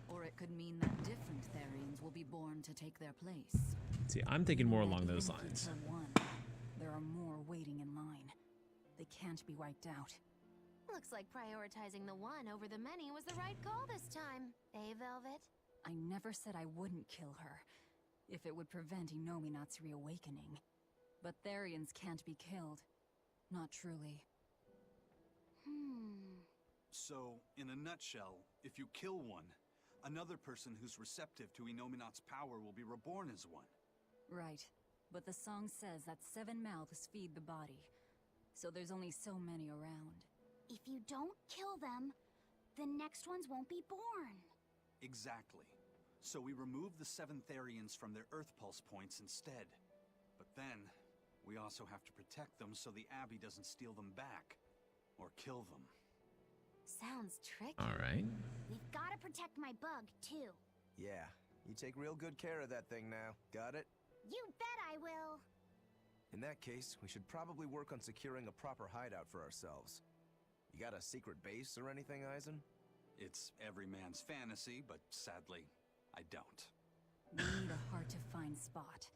Or it could mean that different Therians will be born to take their place. See, I'm thinking more along those lines. One, there are more waiting in line. They can't be wiped out. Looks like prioritizing the one over the many was the right call this time. Eh, Velvet? I never said I wouldn't kill her, if it would prevent Inominat's reawakening. But Therians can't be killed. Not truly. So, in a nutshell, if you kill one, another person who's receptive to Inominat's power will be reborn as one. Right. But the song says that 7 mouths feed the body. So there's only so many around. If you don't kill them, the next ones won't be born. Exactly. So we remove the 7 Therians from their Earth Pulse points instead. But then, we also have to protect them so the Abbey doesn't steal them back. Or kill them. Sounds tricky. Alright. We've gotta protect my bug, too. Yeah, you take real good care of that thing now. Got it? You bet I will. In that case, we should probably work on securing a proper hideout for ourselves. You got a secret base or anything, Eisen? It's every man's fantasy, but sadly, I don't. We need a hard-to-find spot.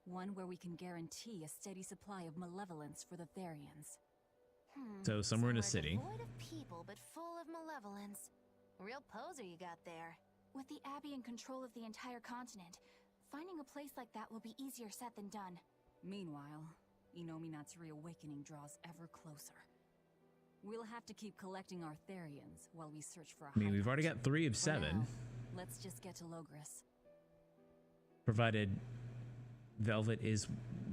One where we can guarantee a steady supply of malevolence for the Therians. So somewhere in a city. Devoid of people, but full of malevolence. Real poser you got there. With the Abbey in control of the entire continent, finding a place like that will be easier said than done. Meanwhile, Inominat's reawakening draws ever closer. We'll have to keep collecting our Therians while we search for a I mean, we've already hideout. got 3 of For 7. now, let's just get to Logris. Provided Velvet is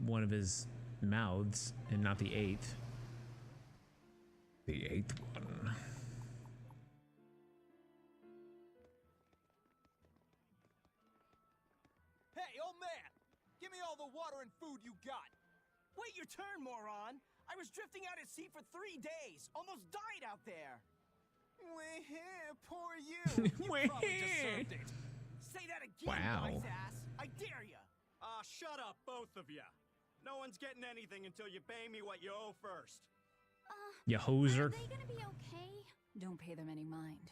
one of his mouths and not the 8th. The 8th one. Hey, old man! Give me all the water and food you got! Wait your turn, moron! I was drifting out at sea for 3 days! Almost died out there! Poor you! You probably deserved it! Say that again, Wow. nice ass! I dare ya! Shut up, both of ya! No one's getting anything until you pay me what you owe first. You hoser. Are they gonna be okay? Don't pay them any mind.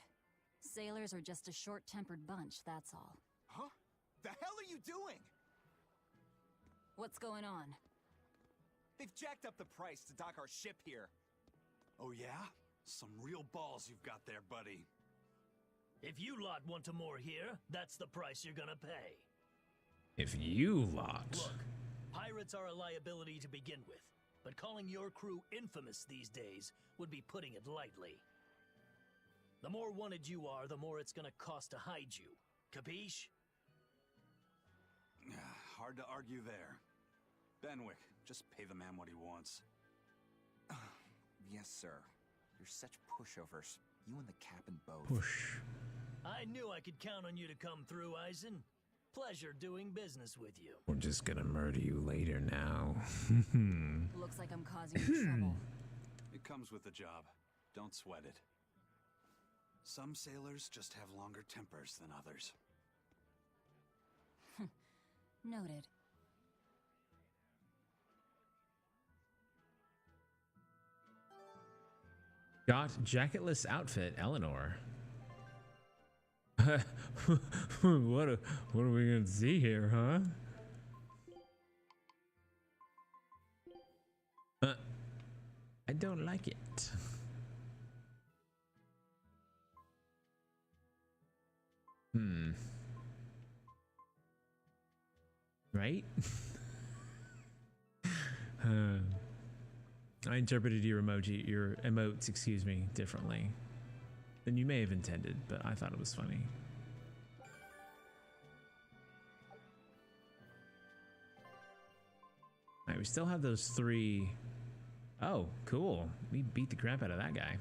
Sailors are just a short-tempered bunch, that's all. Huh? The hell are you doing? What's going on? They've jacked up the price to dock our ship here. Oh yeah? Some real balls you've got there, buddy. If you lot want to moor here, that's the price you're gonna pay. If you lot. Look, pirates are a liability to begin with, but calling your crew infamous these days would be putting it lightly. The more wanted you are, the more it's gonna cost to hide you. Capiche? Hard to argue there. Benwick, just pay the man what he wants. Yes, sir. You're such pushovers. You and the Cap and both. Push. I knew I could count on you to come through, Eisen. pleasure doing business with you. We're just gonna murder you later now. Looks like I'm causing you trouble. It comes with the job. Don't sweat it. Some sailors just have longer tempers than others. Noted. Got jacketless outfit, Eleanor. What are we gonna see here, huh? I don't like it. Right? I interpreted your emotes, excuse me, differently than you may have intended, but I thought it was funny. All right, we still have those 3. Oh, cool. We beat the crap out of that guy.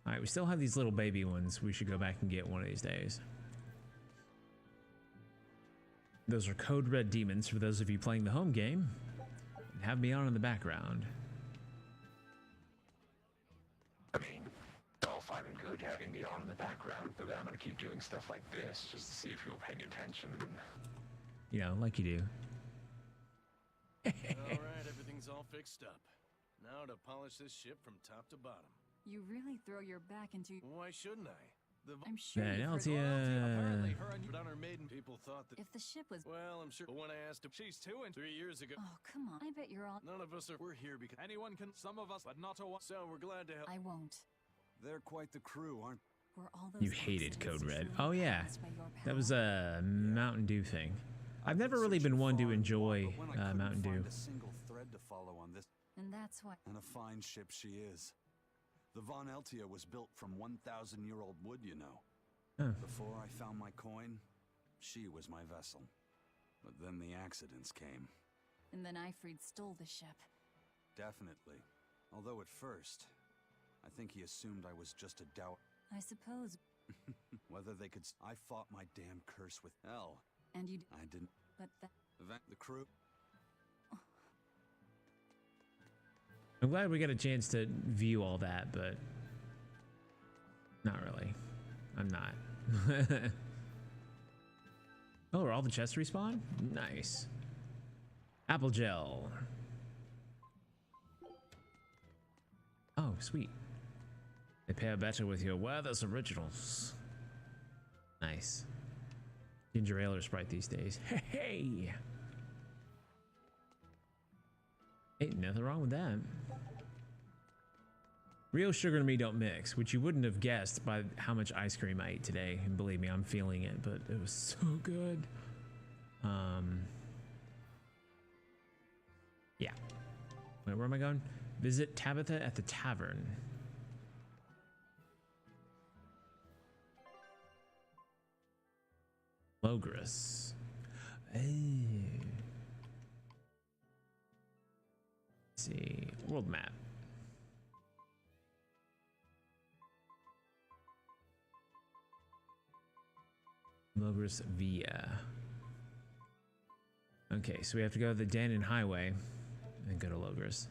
All right, we still have these little baby ones we should go back and get one of these days. Those are Code Red demons for those of you playing the home game. And have me on in the background. I mean, it's all fine and good having me on in the background, but I'm gonna keep doing stuff like this just to see if you're paying attention. You know, like you do. Alright, everything's all fixed up. Now to polish this ship from top to bottom. You really throw your back into... Why shouldn't I? I'm sure Apparently her and her maiden people thought that... If the ship was... Well, I'm sure... But when I asked her, she's 2 and 3 years ago... Oh, come on. I bet you're all... None of us are... We're here because anyone can... Some of us, but not a one. So we're glad to help. I won't. They're quite the crew, aren't Were all those You hated Code Red. accidents Oh yeah, caused by your that was a Mountain Dew thing. I've never really been one to enjoy Mountain Dew. a single thread to follow on this. And that's why... And a fine ship she is. The Von Eltia was built from 1,000-year-old wood, you know. Huh. Before I found my coin, she was my vessel. But then the accidents came. And then Ifrid stole the ship. Definitely. Although at first, I think he assumed I was just a doubt. I suppose... Whether they could... I fought my damn curse with hell. And you... I didn't... But the crew... I'm glad we got a chance to view all that, but not really. I'm not. Oh, are all the chests respawn? Nice. Apple gel. Oh, sweet. They pair better with your Werther's originals. Nice. Ginger ale or Sprite these days. Hey! Ain't nothing wrong with that. Real sugar and me don't mix, which you wouldn't have guessed by how much ice cream I ate today. And believe me, I'm feeling it, but it was so good. Yeah. Wait, where am I going? Visit Tabitha at the tavern. Logris. Oh. Let's see. World map. Logris Via. Okay, so we have to go to the Danon Highway and go to Logris.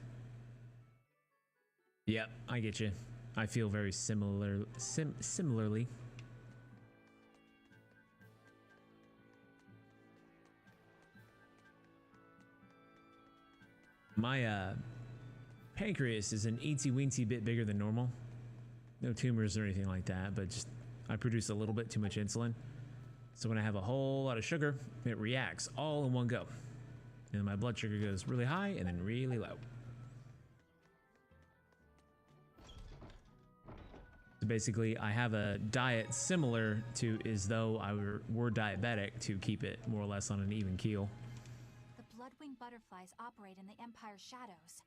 Yep, I get you. I feel very similarly. My pancreas is an eensy-weensy bit bigger than normal. No tumors or anything like that, but just I produce a little bit too much insulin. So when I have a whole lot of sugar, it reacts all in one go. And my blood sugar goes really high and then really low. So basically, I have a diet similar to as though I were diabetic to keep it more or less on an even keel. The blood-winged butterflies operate in the Empire's shadows.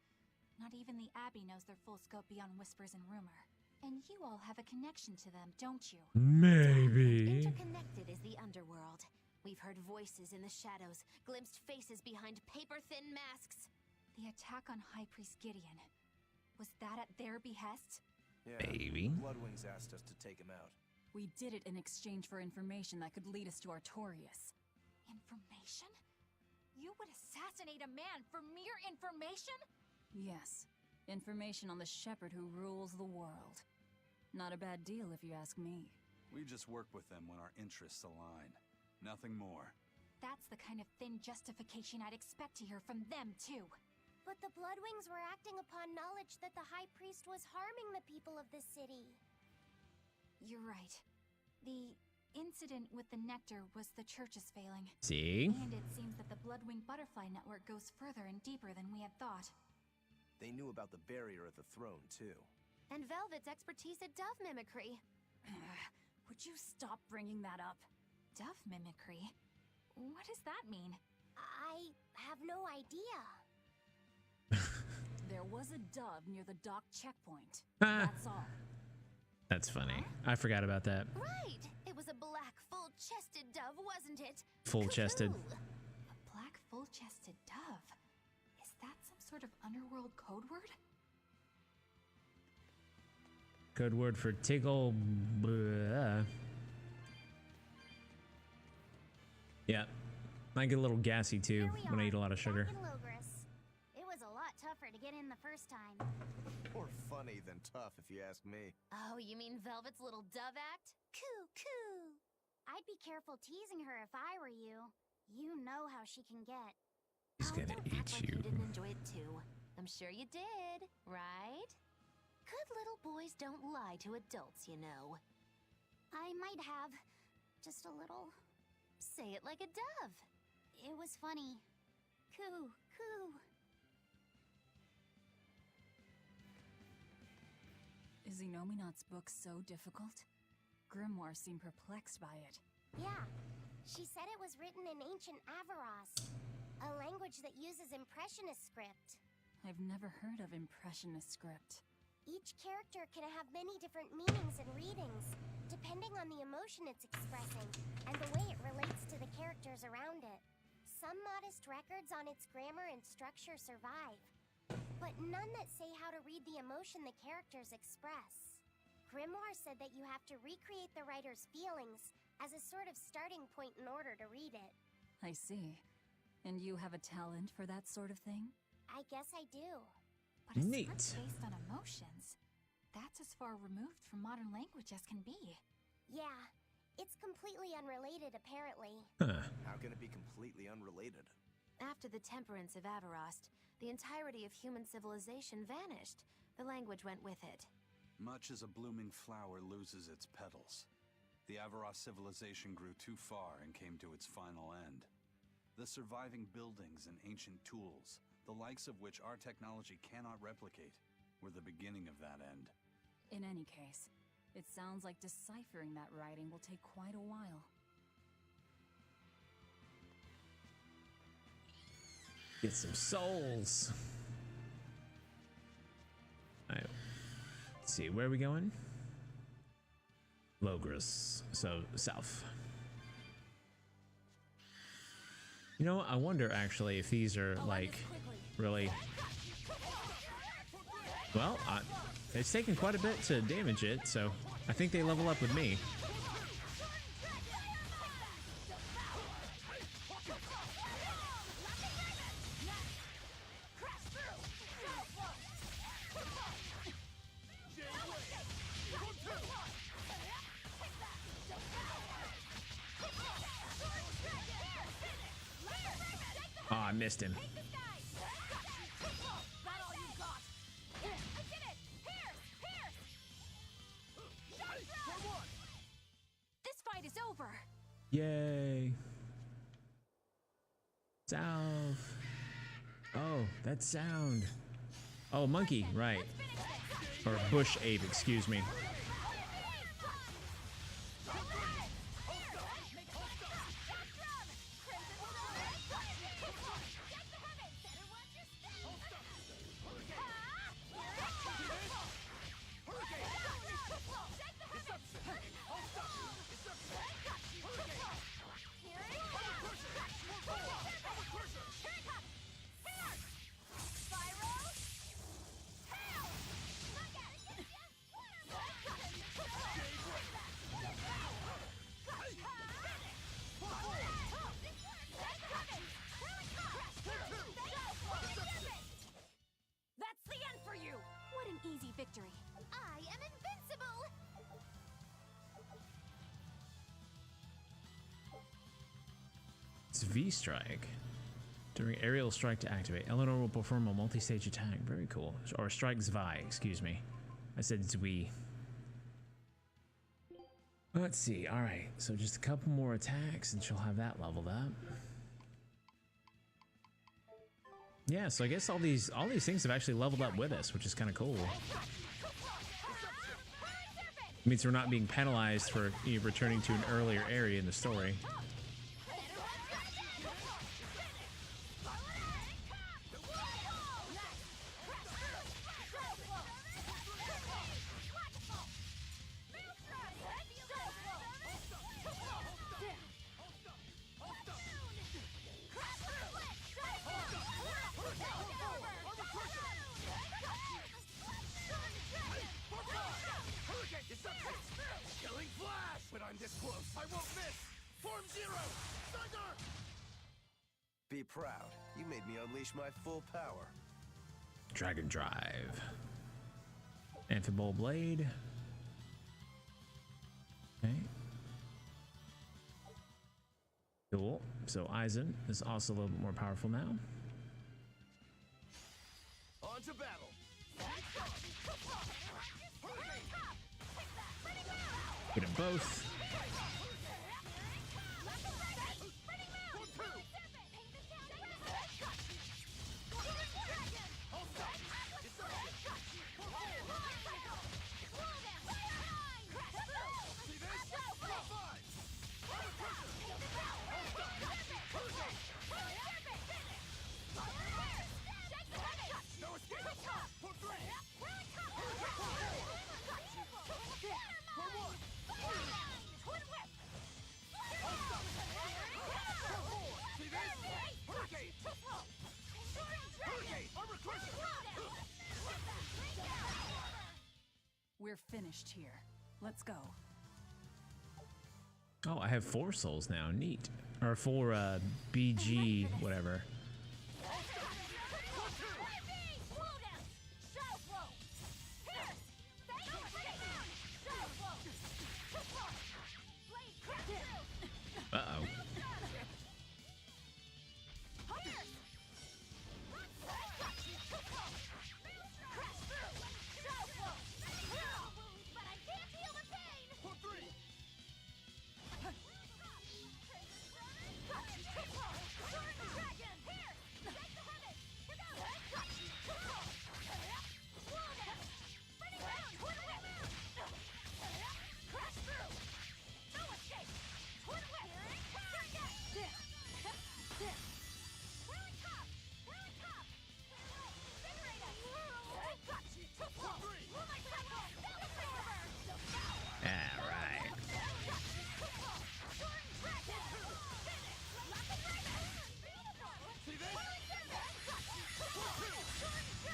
Not even the Abbey knows their full scope beyond whispers and rumor. And you all have a connection to them, don't you? Maybe. Interconnected is the underworld. We've heard voices in the shadows, glimpsed faces behind paper-thin masks. The attack on High Priest Gideon. Was that at their behest? Yeah, Maybe. Bloodwings asked us to take him out. We did it in exchange for information that could lead us to Artorias. Information? You would assassinate a man for mere information? Yes. Information on the shepherd who rules the world. Not a bad deal if you ask me. We just work with them when our interests align. Nothing more. That's the kind of thin justification I'd expect to hear from them, too. But the Bloodwings were acting upon knowledge that the High Priest was harming the people of the city. You're right. The incident with the nectar was the church's failing. See? And it seems that the Bloodwing Butterfly Network goes further and deeper than we had thought. They knew about the barrier at the throne, too. And Velvet's expertise at dove mimicry. Would you stop bringing that up? Dove mimicry? What does that mean? I have no idea. There was a dove near the dock checkpoint. Ah. That's all. That's funny. I forgot about that. Right! It was a black, full-chested dove, wasn't it? Full-chested. A black, full-chested dove? Is that some sort of underworld code word? Code word for tickle. Blah. Yeah. I get a little gassy too when I eat a lot of sugar. It was a lot tougher to get in the first time. More funny than tough, if you ask me. Oh, you mean Velvet's little dove act? Coo, coo. I'd be careful teasing her if I were you. You know how she can get. He's gonna eat Like you. you didn't enjoy it too. I'm sure you did, right? Good little boys don't lie to adults, you know. I might have. Just a little. Say it like a dove. It was funny. Coo, coo. Is Inominat's book so difficult? Grimoire seemed perplexed by it. Yeah. She said it was written in ancient Avaros, a language that uses Impressionist script. I've never heard of Impressionist script. Each character can have many different meanings and readings, depending on the emotion it's expressing, and the way it relates to the characters around it. Some modest records on its grammar and structure survive, but none that say how to read the emotion the characters express. Grimoire said that you have to recreate the writer's feelings as a sort of starting point in order to read it. I see. And you have a talent for that sort of thing? I guess I do. But a Neat. script based on emotions? That's as far removed from modern language as can be. Yeah, it's completely unrelated apparently. Huh. How can it be completely unrelated? After the temperance of Avarost, the entirety of human civilization vanished. The language went with it. Much as a blooming flower loses its petals, the Avaros civilization grew too far and came to its final end. The surviving buildings and ancient tools, the likes of which our technology cannot replicate, were the beginning of that end. In any case, it sounds like deciphering that writing will take quite a while. Get some souls. Alright. Let's see, where are we going? Logris. So, south. You know, I wonder actually if these are like really. Well, it's taken quite a bit to damage it, so I think they level up with me. Oh, I missed him. This fight is over. Yay. South. Oh, that sound. Oh, monkey, right. Or bush ape, excuse me. easy victory. I am invincible! It's V-Strike. During aerial strike to activate, Eleanor will perform a multi-stage attack. Very cool. Or strike Zwei, excuse me. I said Zwi. Let's see. All right, so just a couple more attacks and she'll have that leveled up. Yeah, so I guess all these things have actually leveled up with us, which is kind of cool. It means we're not being penalized for returning to an earlier area in the story. Be proud. You made me unleash my full power. Dragon Drive. Amphibole Blade. Okay. Cool. So Aizen is also a little bit more powerful now. On to battle. Get them both. We're finished here. Let's go. Oh, I have 4 souls now. Neat. Or 4 BG whatever. Uh-oh.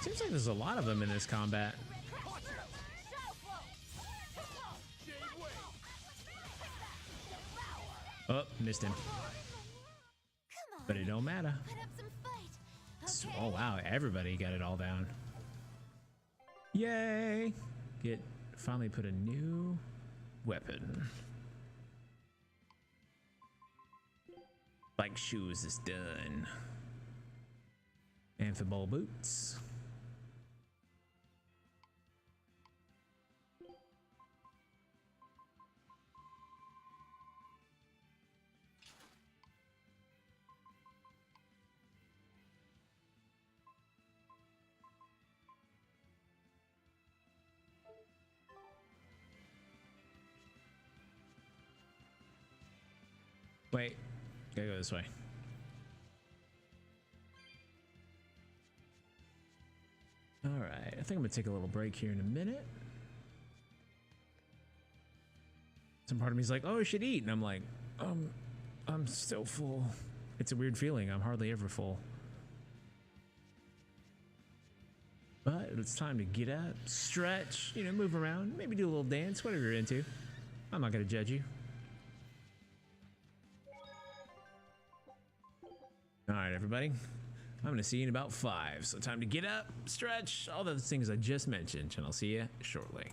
Seems like there's a lot of them in this combat. Oh, missed him. But it don't matter. Oh wow, everybody got it all down. Yay! Finally put a new weapon. Like shoes is done. Amphibole boots. Wait, gotta go this way. All right, I think I'm gonna take a little break here in a minute. Some part of me's like, oh, I should eat. And I'm like, I'm still full. It's a weird feeling. I'm hardly ever full. But it's time to get up, stretch, move around, maybe do a little dance, whatever you're into. I'm not gonna judge you. All right, everybody. I'm gonna see you in about 5. So time to get up, stretch, all those things I just mentioned, and I'll see you shortly.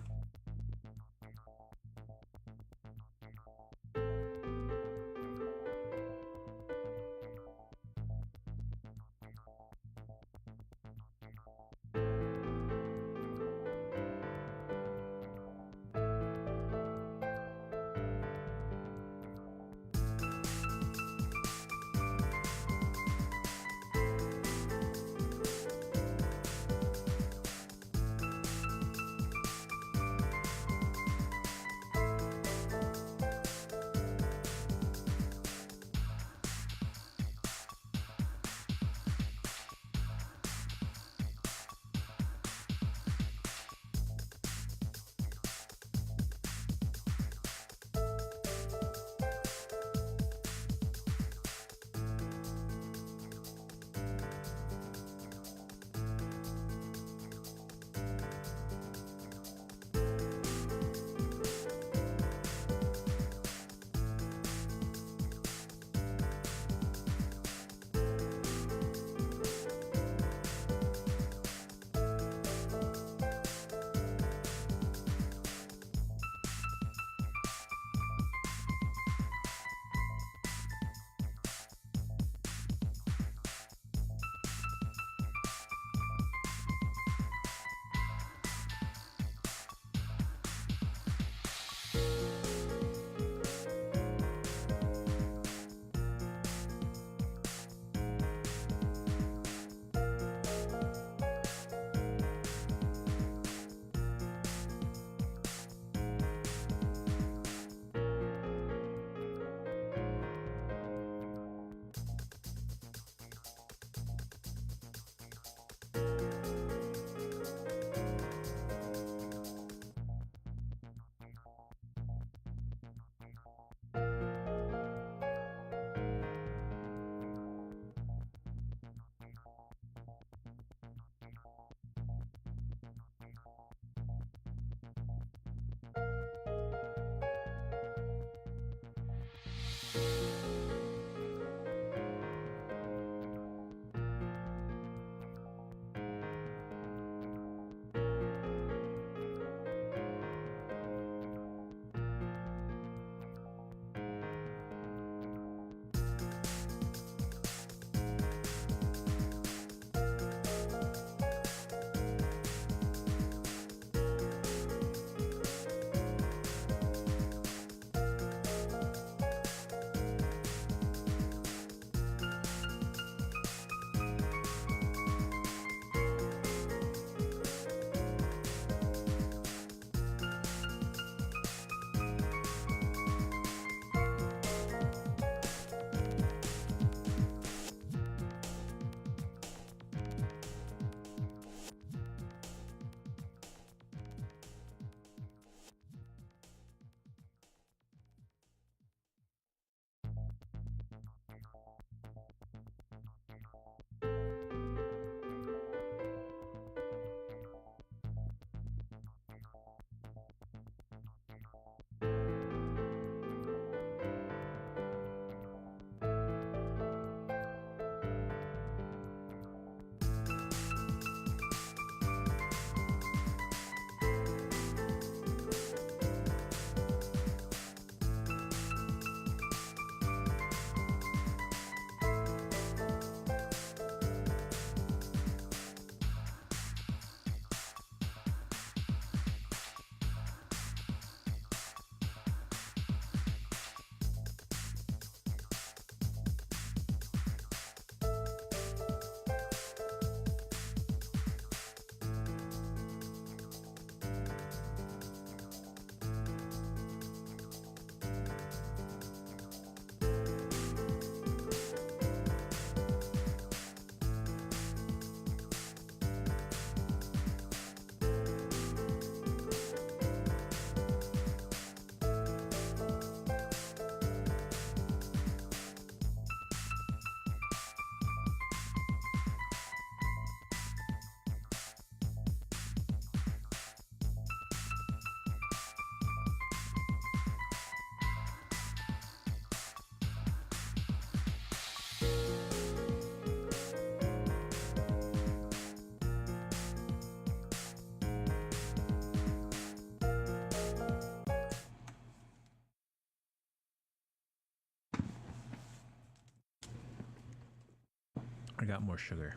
I got more sugar.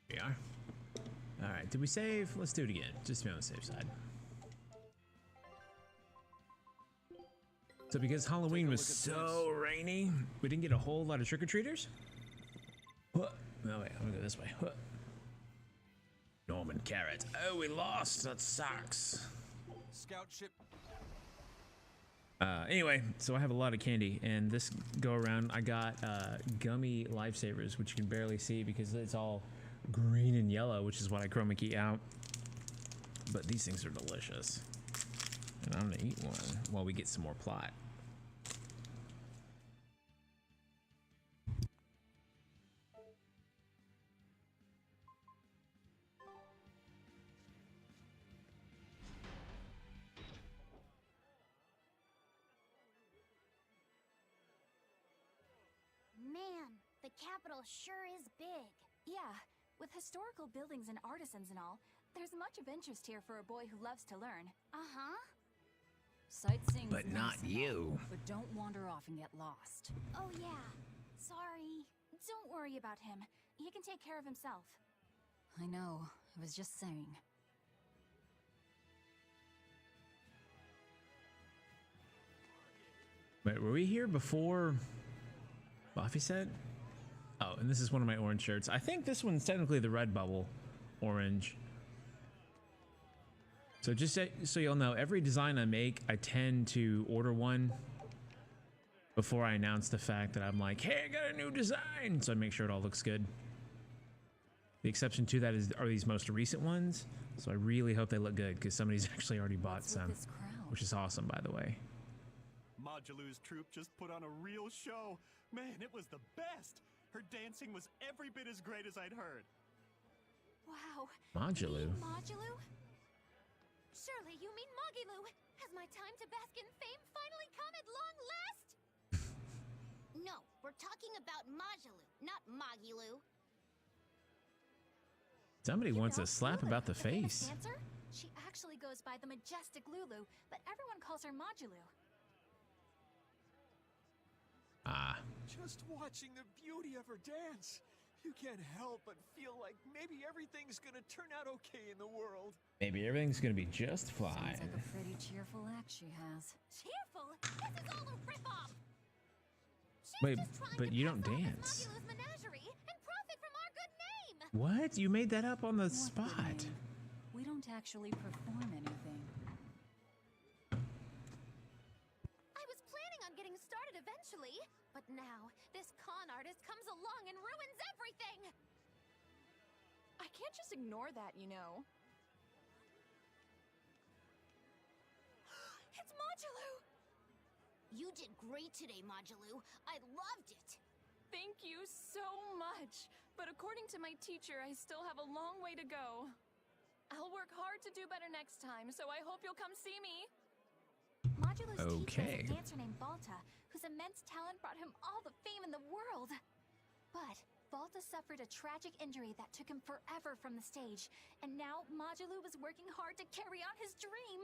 Here we are. All right, did we save? Let's do it again, just to be on the safe side. So because Halloween was so rainy, we didn't get a whole lot of trick-or-treaters? No, wait, I'm gonna go this way. Norman Carrot. Oh, we lost. That sucks. Scout ship. Anyway, so I have a lot of candy, and this go around I got gummy lifesavers, which you can barely see because it's all green and yellow, which is what I chroma key out. But these things are delicious, and I'm gonna eat one while we get some more plot. Man, the capital sure is big. Yeah, with historical buildings and artisans and all, there's much of interest here for a boy who loves to learn. Uh-huh. Sightseeing's But not nice and you. all, but don't wander off and get lost. Oh yeah, sorry. Don't worry about him. He can take care of himself. I know, I was just saying. Wait, were we here before Buffy said? Oh, and this is one of my orange shirts. I think this one's technically the red bubble orange. So just so you'll know, every design I make, I tend to order one before I announce the fact that I'm like, hey, I got a new design. So I make sure it all looks good. The exception to that are these most recent ones. So I really hope they look good because somebody's actually already bought some, which is awesome, by the way. Modulu's troupe just put on a real show. Man, it was the best. Her dancing was every bit as great as I'd heard. Wow. Modulu? Modulu? Surely you mean Mogilu. Has my time to bask in fame finally come at long last? No, we're talking about Majulu, not Mogilu. Somebody wants a slap about the face. Dancer? She actually goes by the majestic Lulu, but everyone calls her Modulu. Ah. Just watching the beauty of her dance. You can't help but feel like maybe everything's gonna turn out okay in the world. Maybe everything's gonna be just fine. Sounds like a pretty cheerful act she has. Cheerful? This is all a ripoff! Wait, but you don't dance. Mogilu's menagerie and profit from our good name! What? You made that up on the spot. We don't actually perform anything. I was planning on getting started eventually, but now this con artist comes along and ruins everything! I can't just ignore that, you know. It's Modulu! You did great today, Modulu. I loved it. Thank you so much. But according to my teacher, I still have a long way to go. I'll work hard to do better next time, so I hope you'll come see me. Modulu's teacher Okay. is a dancer named Balta, whose immense talent brought him all the fame in the world. But Balta suffered a tragic injury that took him forever from the stage, and now Modulu was working hard to carry on his dream.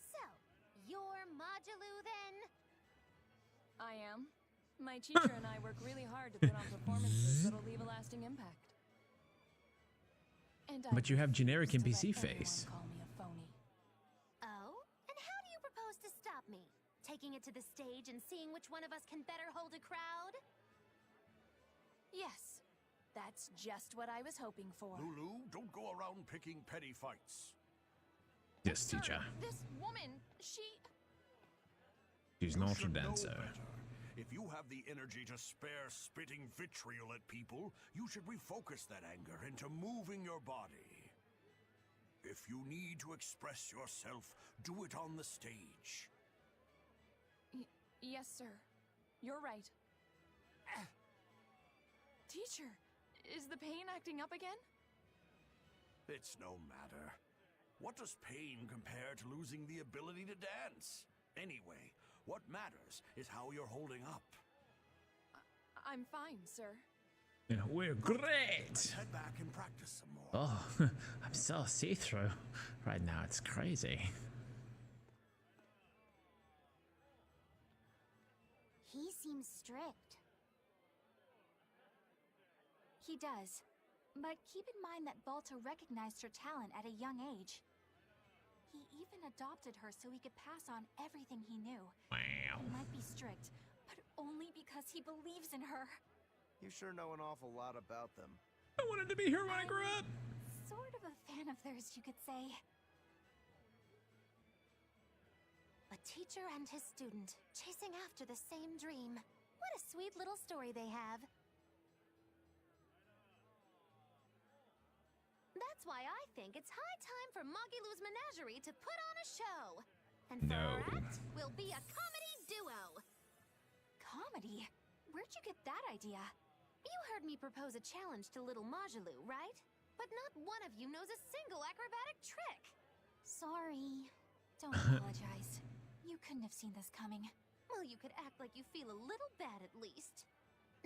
So, you're Modulu then? I am. My teacher and I work really hard to put on performances that'll leave a lasting impact. And I But you have generic refuse to NPC let anyone face. call me a phony. Oh? And how do you propose to stop me? Taking it to the stage and seeing which one of us can better hold a crowd? Yes, that's just what I was hoping for. Lulu, don't go around picking petty fights. Yes, teacher. This woman, She's You not a should know dancer. better. If you have the energy to spare spitting vitriol at people, you should refocus that anger into moving your body. If you need to express yourself, do it on the stage. Yes, sir. You're right. Teacher, is the pain acting up again? It's no matter. What does pain compare to losing the ability to dance? Anyway, what matters is how you're holding up. I'm fine, sir. Yeah, we're great. Let's head back and practice some more. Oh, I'm so see-through right now. It's crazy. seems strict. He does. But keep in mind that Balta recognized her talent at a young age. He even adopted her so he could pass on everything he knew. Wow. He might be strict, but only because he believes in her. You sure know an awful lot about them. I wanted to be here when I grew up. Sort of a fan of theirs, you could say. A teacher and his student, chasing after the same dream. What a sweet little story they have. That's why I think it's high time for Magilou's Menagerie to put on a show. And for our act, will be a comedy duo. Comedy? Where'd you get that idea? You heard me propose a challenge to little Magilou, right? But not one of you knows a single acrobatic trick. Sorry. Don't apologize. You couldn't have seen this coming. Well, you could act like you feel a little bad at least.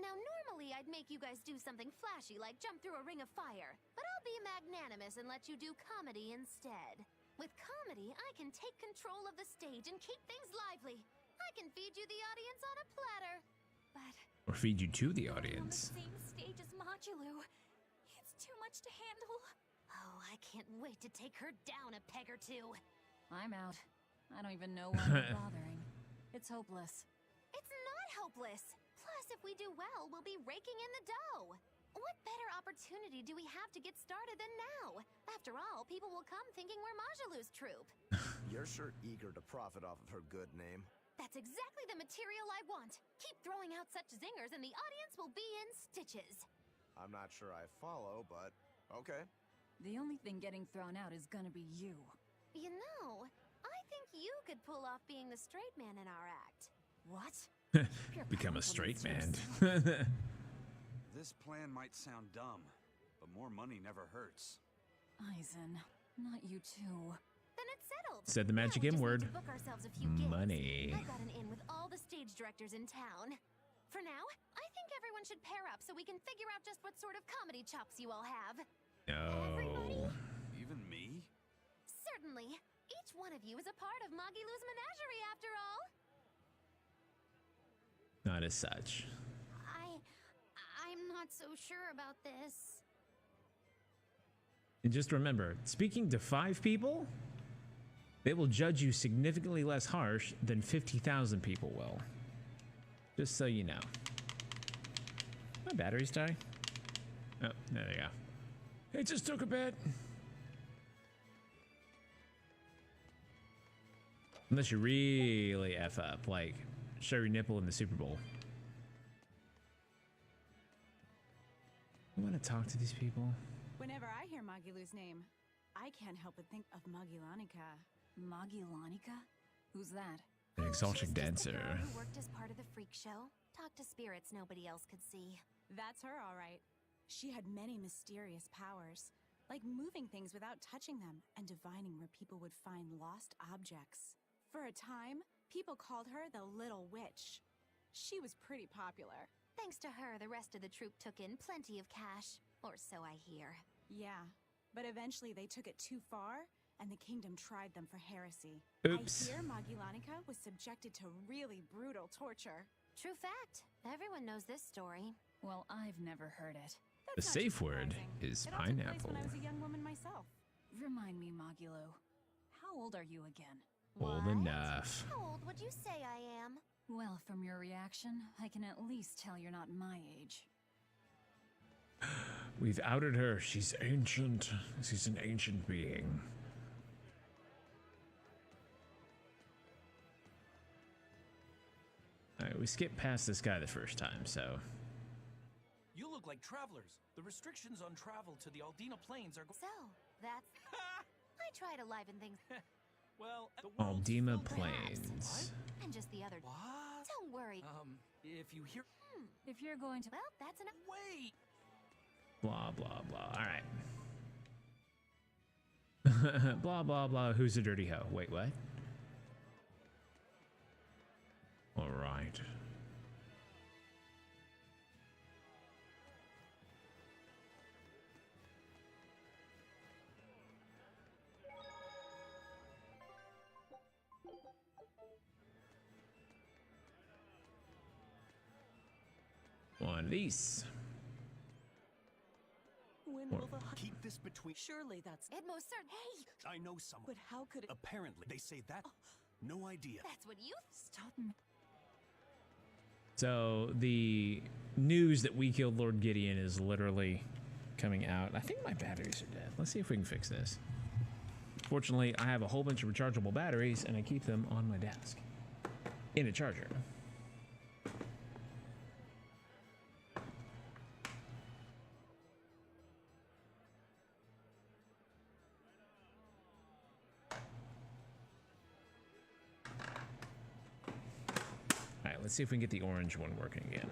Now, normally I'd make you guys do something flashy like jump through a ring of fire, but I'll be magnanimous and let you do comedy instead. With comedy, I can take control of the stage and keep things lively. I can feed you the audience on a platter. But Or feed you to the on the audience. same stage as Magilou. It's too much to handle. Oh, I can't wait to take her down a peg or two. I'm out. I don't even know why I'm bothering. It's hopeless. It's not hopeless. Plus, if we do well, we'll be raking in the dough. What better opportunity do we have to get started than now? After all, people will come thinking we're Majilou's troupe. You're sure eager to profit off of her good name. That's exactly the material I want. Keep throwing out such zingers and the audience will be in stitches. I'm not sure I follow, but okay. The only thing getting thrown out is gonna be you. You know, I think you could pull off being the straight man in our act. What? Become a straight man. This plan might sound dumb, but more money never hurts. Eisen, not you too. Then it's settled. Said the magic Now we M just word. need to book ourselves a few gigs. Money. I've got an in with all the stage directors in town. For now, I think everyone should pair up so we can figure out just what sort of comedy chops you all have. No. Even me? Certainly. Each one of you is a part of Magilou's Menagerie, after all. Not as such. I'm not so sure about this. And just remember, speaking to 5 people, they will judge you significantly less harsh than 50,000 people will. Just so you know. My batteries die? Oh, there they go. It just took a bit. Unless you really F up, like show your nipple in the Super Bowl. I want to talk to these people. Whenever I hear Magilou's name, I can't help but think of Magilanica. Magilanica? Who's that? An exotic She's just the dancer. girl who worked as part of the freak show. Talked to spirits nobody else could see. That's her, all right. She had many mysterious powers, like moving things without touching them and divining where people would find lost objects. For a time, people called her the Little Witch. She was pretty popular. Thanks to her, the rest of the troupe took in plenty of cash. Or so I hear. Yeah, but eventually they took it too far, and the kingdom tried them for heresy. Oops. I hear Magilanica was subjected to really brutal torture. True fact. Everyone knows this story. Well, I've never heard it. The safe word is It all took place pineapple. when I was a young woman myself. Remind me, Magilou. How old are you again? Old enough. How old would you say I am? Well, from your reaction, I can at least tell you're not my age. We've outed her. She's ancient. She's an ancient being. Alright, we skipped past this guy the first time, so. You look like travelers. The restrictions on travel to the Aldina Plains are... So, that's... I try to liven things. Well, the Aldima Perhaps. Plains. And just the other... What? Don't worry. If you hear... If you're going to... Well, that's enough. Wait! Blah, blah, blah. Alright. Blah, blah, blah. Who's a dirty hoe? Wait, what? Alright. One of these. When will the keep this between? Surely that's It most certainly. Hey! I know someone. But how could it? Apparently, they say that. No idea. That's what you. Stop me. So the news that we killed Lord Gideon is literally coming out. I think my batteries are dead. Let's see if we can fix this. Fortunately, I have a whole bunch of rechargeable batteries and I keep them on my desk in a charger. All right, let's see if we can get the orange one working again.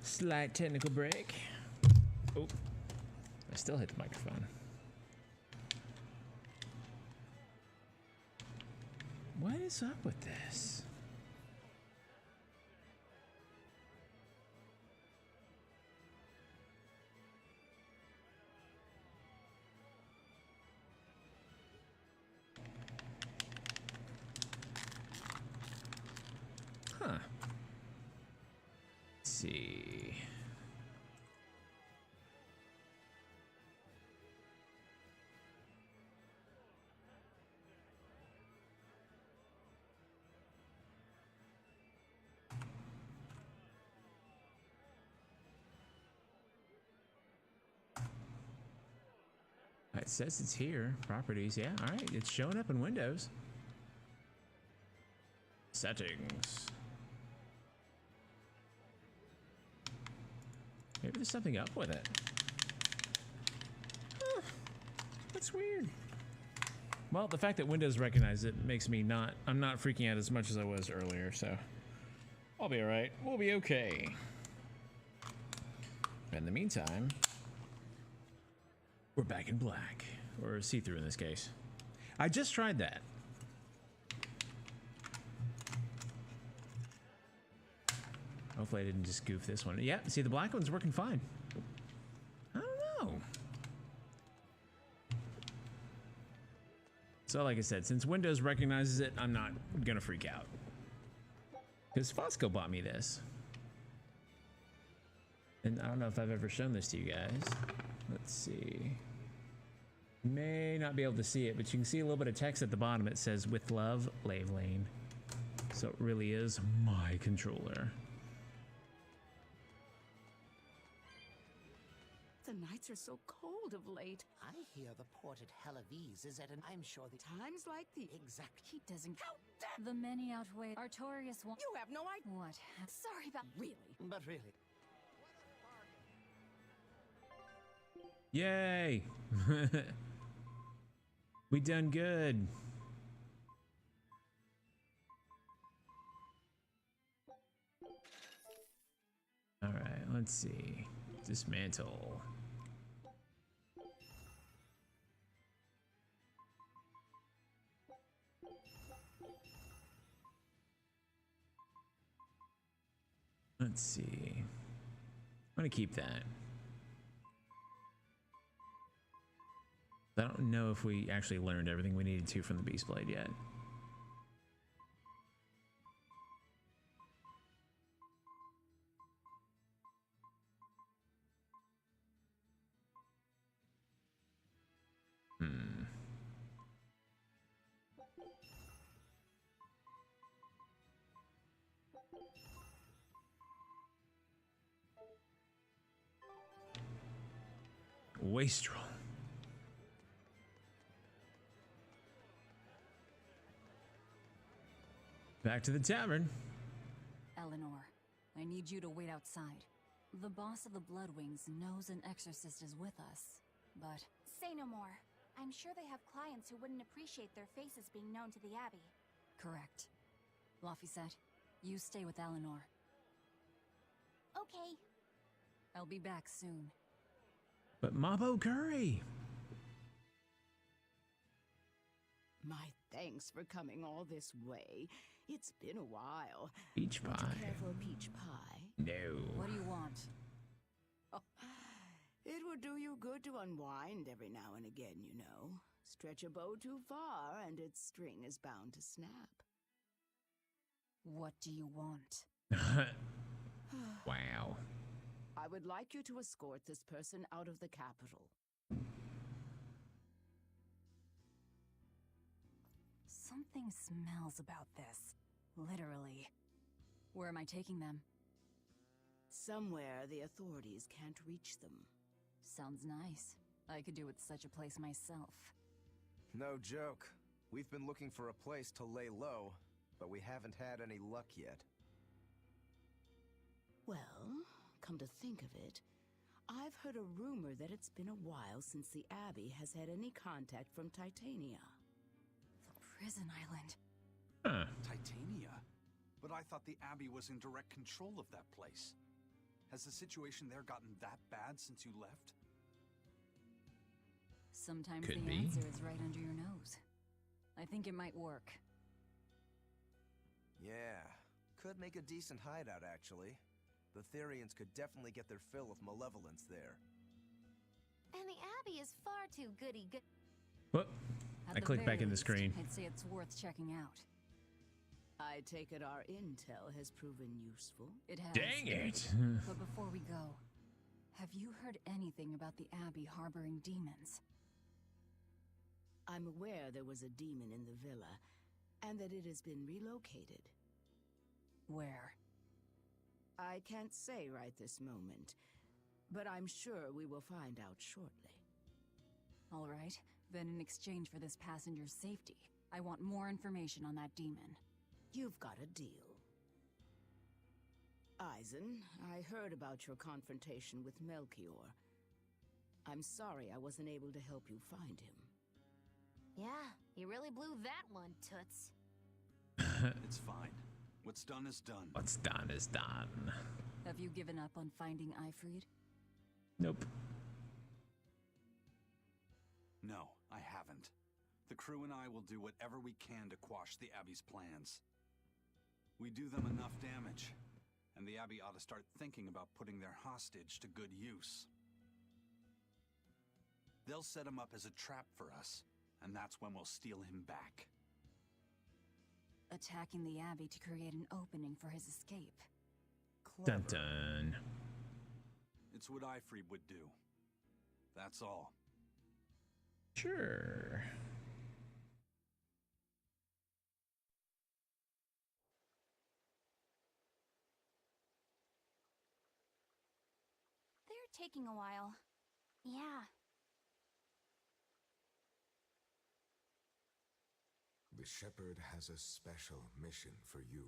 Slight technical break. Oh, I still hit the microphone. What is up with this? Huh. Let's see. It says it's here. Properties, yeah. All right, it's showing up in Windows. Settings. Maybe there's something up with it. Huh, that's weird. Well, the fact that Windows recognizes it makes me I'm not freaking out as much as I was earlier, so I'll be all right. We'll be okay. In the meantime, we're back in black, or see-through in this case. I just tried that. Hopefully I didn't just goof this one. Yeah, see, the black one's working fine. I don't know. So like I said, since Windows recognizes it, I'm not gonna freak out. Because Fosco bought me this. And I don't know if I've ever shown this to you guys. Let's see. You may not be able to see it, but you can see a little bit of text at the bottom. It says, "With love, Lavelane." So it really is my controller. The nights are so cold of late. I hear the port at Halaviz is at an... I'm sure the... Times like the... Exactly. He doesn't... The many outweigh Artorias one. You have no idea. What? Sorry about... Really? But really... Yay! We done good. All right, let's see. Dismantle. Let's see. I'm gonna keep that. I don't know if we actually learned everything we needed to from the Beast Blade yet. Wastrel. Back to the tavern. Eleanor, I need you to wait outside. The boss of the Bloodwings knows an exorcist is with us, but... Say no more. I'm sure they have clients who wouldn't appreciate their faces being known to the Abbey. Correct. Laphicet, you stay with Eleanor. Okay. I'll be back soon. But Mabo Curry! My thanks for coming all this way. It's been a while. Peach pie. Want to care for a peach pie? No. What do you want? Oh, It would do you good to unwind every now and again, you know. Stretch a bow too far, and its string is bound to snap. What do you want? Wow. I would like you to escort this person out of the capital. Something smells about this. Literally. Where am I taking them? Somewhere the authorities can't reach them. Sounds nice. I could do with such a place myself. No joke. We've been looking for a place to lay low, but we haven't had any luck yet. Well, come to think of it, I've heard a rumor that it's been a while since the Abbey has had any contact from Titania. The prison island. Huh. Titania? But I thought the Abbey was in direct control of that place. Has the situation there gotten that bad since you left? Sometimes Could the be. answer is right under your nose. I think it might work. Yeah, could make a decent hideout, actually. The Therians could definitely get their fill of malevolence there. And the Abbey is far too goody-good. Whoop. At I the clicked back very in the least, screen. I'd say it's worth checking out. I take it our intel has proven useful. It has. Dang it. But before we go, have you heard anything about the Abbey harboring demons? I'm aware there was a demon in the villa, and that it has been relocated. Where? I can't say right this moment, but I'm sure we will find out shortly. All right, then in exchange for this passenger's safety, I want more information on that demon. You've got a deal. Eisen, I heard about your confrontation with Melchior. I'm sorry I wasn't able to help you find him. Yeah, you really blew that one, Toots. It's fine. What's done is done. What's done is done. Have you given up on finding Eifried? Nope. No, I haven't. The crew and I will do whatever we can to quash the Abbey's plans. We do them enough damage, and the Abbey ought to start thinking about putting their hostage to good use. They'll set him up as a trap for us, and that's when we'll steal him back. Attacking the Abbey to create an opening for his escape. Dun dun. It's what Eifried would do. That's all. Sure. They're taking a while. Yeah. The Shepherd has a special mission for you.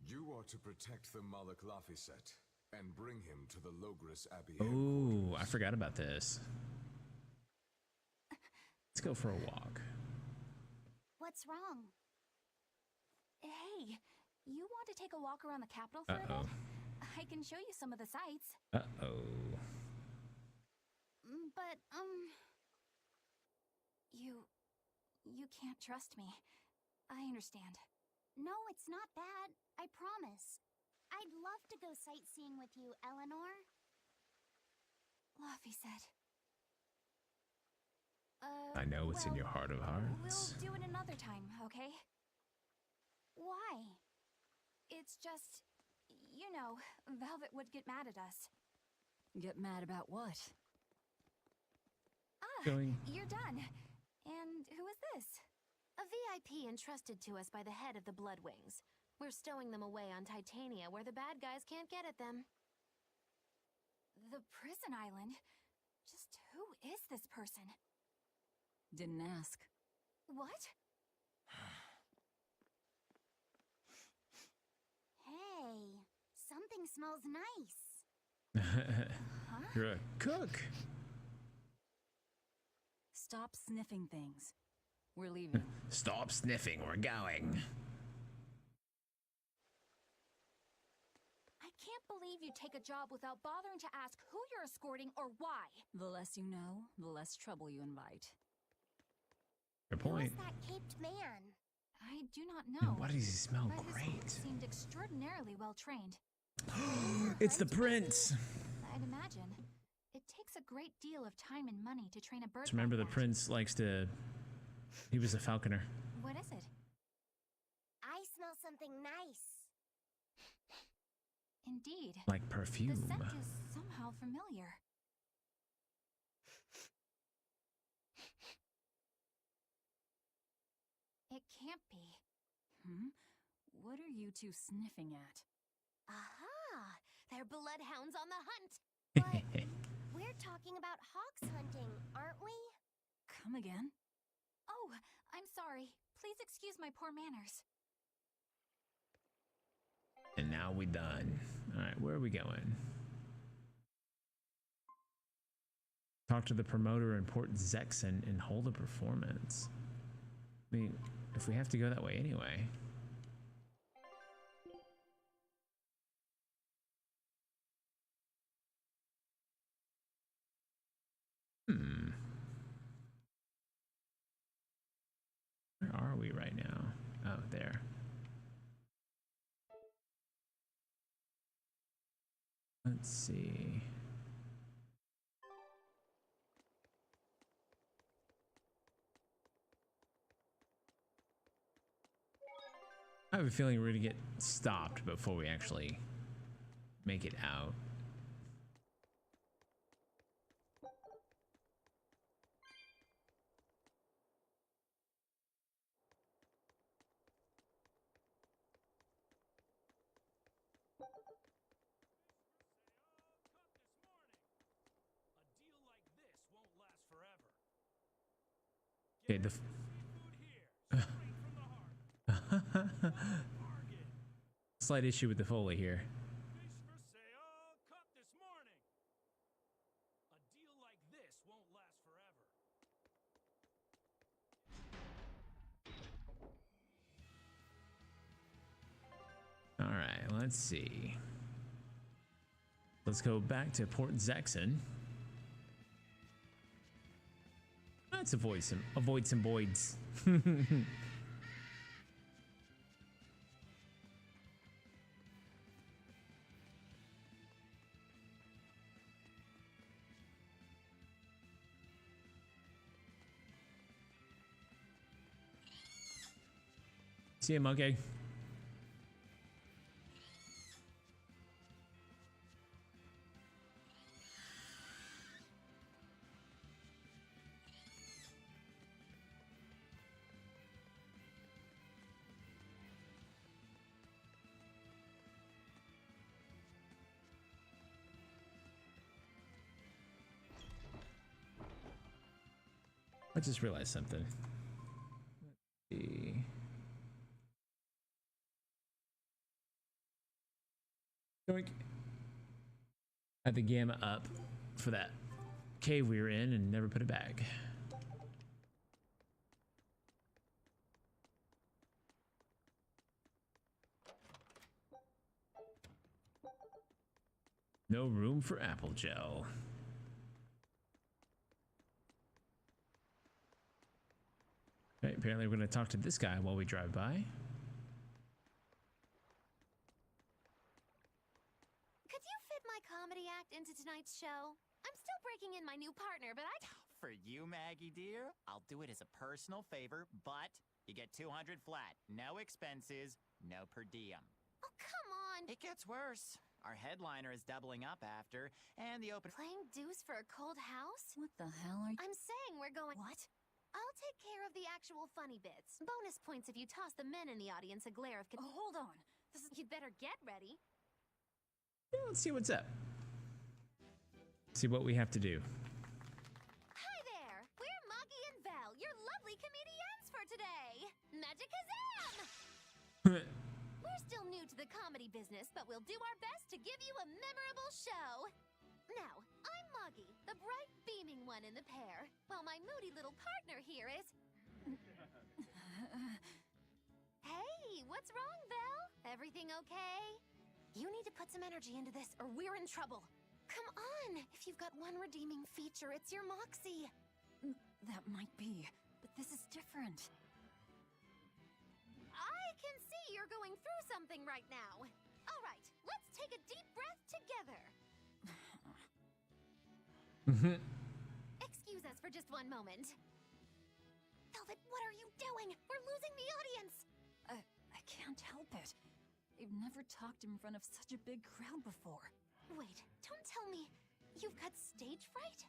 You are to protect the Malak Lafiset and bring him to the Logris Abbey. Oh, I forgot about this. Let's go for a walk. What's wrong? Hey, you want to take a walk around the capital for a bit? I can show you some of the sights. Uh-oh. But, You can't trust me. I understand. No, it's not that. I promise. I'd love to go sightseeing with you, Eleanor. Lafiset. I know it's in your heart of hearts. We'll do it another time, okay? Why? It's just, you know, Velvet would get mad at us. Get mad about what? You're done. And who is this? A VIP entrusted to us by the head of the Bloodwings. We're stowing them away on Titania where the bad guys can't get at them. The prison island? Just who is this person? Didn't ask. What? Hey, something smells nice. You're a cook. Stop sniffing things. We're leaving. Stop sniffing, we're going. I can't believe you take a job without bothering to ask who you're escorting or why. The less you know, the less trouble you invite. Good point. Who's that caped man? I do not know. Why does he smell but great? His horse seemed extraordinarily well trained. It's the prince. I'd imagine. It takes a great deal of time and money to train a bird. Just remember, the prince likes to. He was a falconer. What is it? I smell something nice. Indeed. Like perfume. The scent is somehow familiar. It can't be. What are you two sniffing at? Aha! They're bloodhounds on the hunt! But we're talking about hawks hunting, aren't we? Come again? Oh, I'm sorry. Please excuse my poor manners. And now we done. All right, where are we going? Talk to the promoter in Port Zexon and hold a performance. I mean, if we have to go that way anyway. Where are we right now? Oh, there. Let's see. I have a feeling we're gonna get stopped before we actually make it out. Okay, the slight issue with the Foley here. All right, let's see. Let's go back to Port Zexon. Let's avoid some voids. See you, monkey. I just realized something. Let's see. Doink. Had the gamma up for that cave we were in and never put it back. No room for apple gel. Okay, apparently we're going to talk to this guy while we drive by. Could you fit my comedy act into tonight's show? I'm still breaking in my new partner, but I... For you, Maggie dear, I'll do it as a personal favor, but you get 200 flat. No expenses, no per diem. Oh, come on! It gets worse. Our headliner is doubling up after, and the open... Playing deuce for a cold house? What the hell are you... I'm saying we're going... What? I'll take care of the actual funny bits. Bonus points if you toss the men in the audience a glare of... Oh, hold on. You'd better get ready. Yeah, let's see what's up. See what we have to do. Hi there! We're Moggy and Val, your lovely comedians for today! Magicazam! We're still new to the comedy business, but we'll do our best to give you a memorable show. Now, I'm Moggy, the bright, beaming one in the pair, while my moody little partner here is... Hey, what's wrong, Val? Everything okay? You need to put some energy into this, or we're in trouble. Come on! If you've got one redeeming feature, it's your moxie. That might be, but this is different. I can see you're going through something right now. All right, let's take a deep breath together. Excuse us for just one moment. Velvet, what are you doing? We're losing the audience! I can't help it. I've never talked in front of such a big crowd before. Wait, don't tell me you've got stage fright?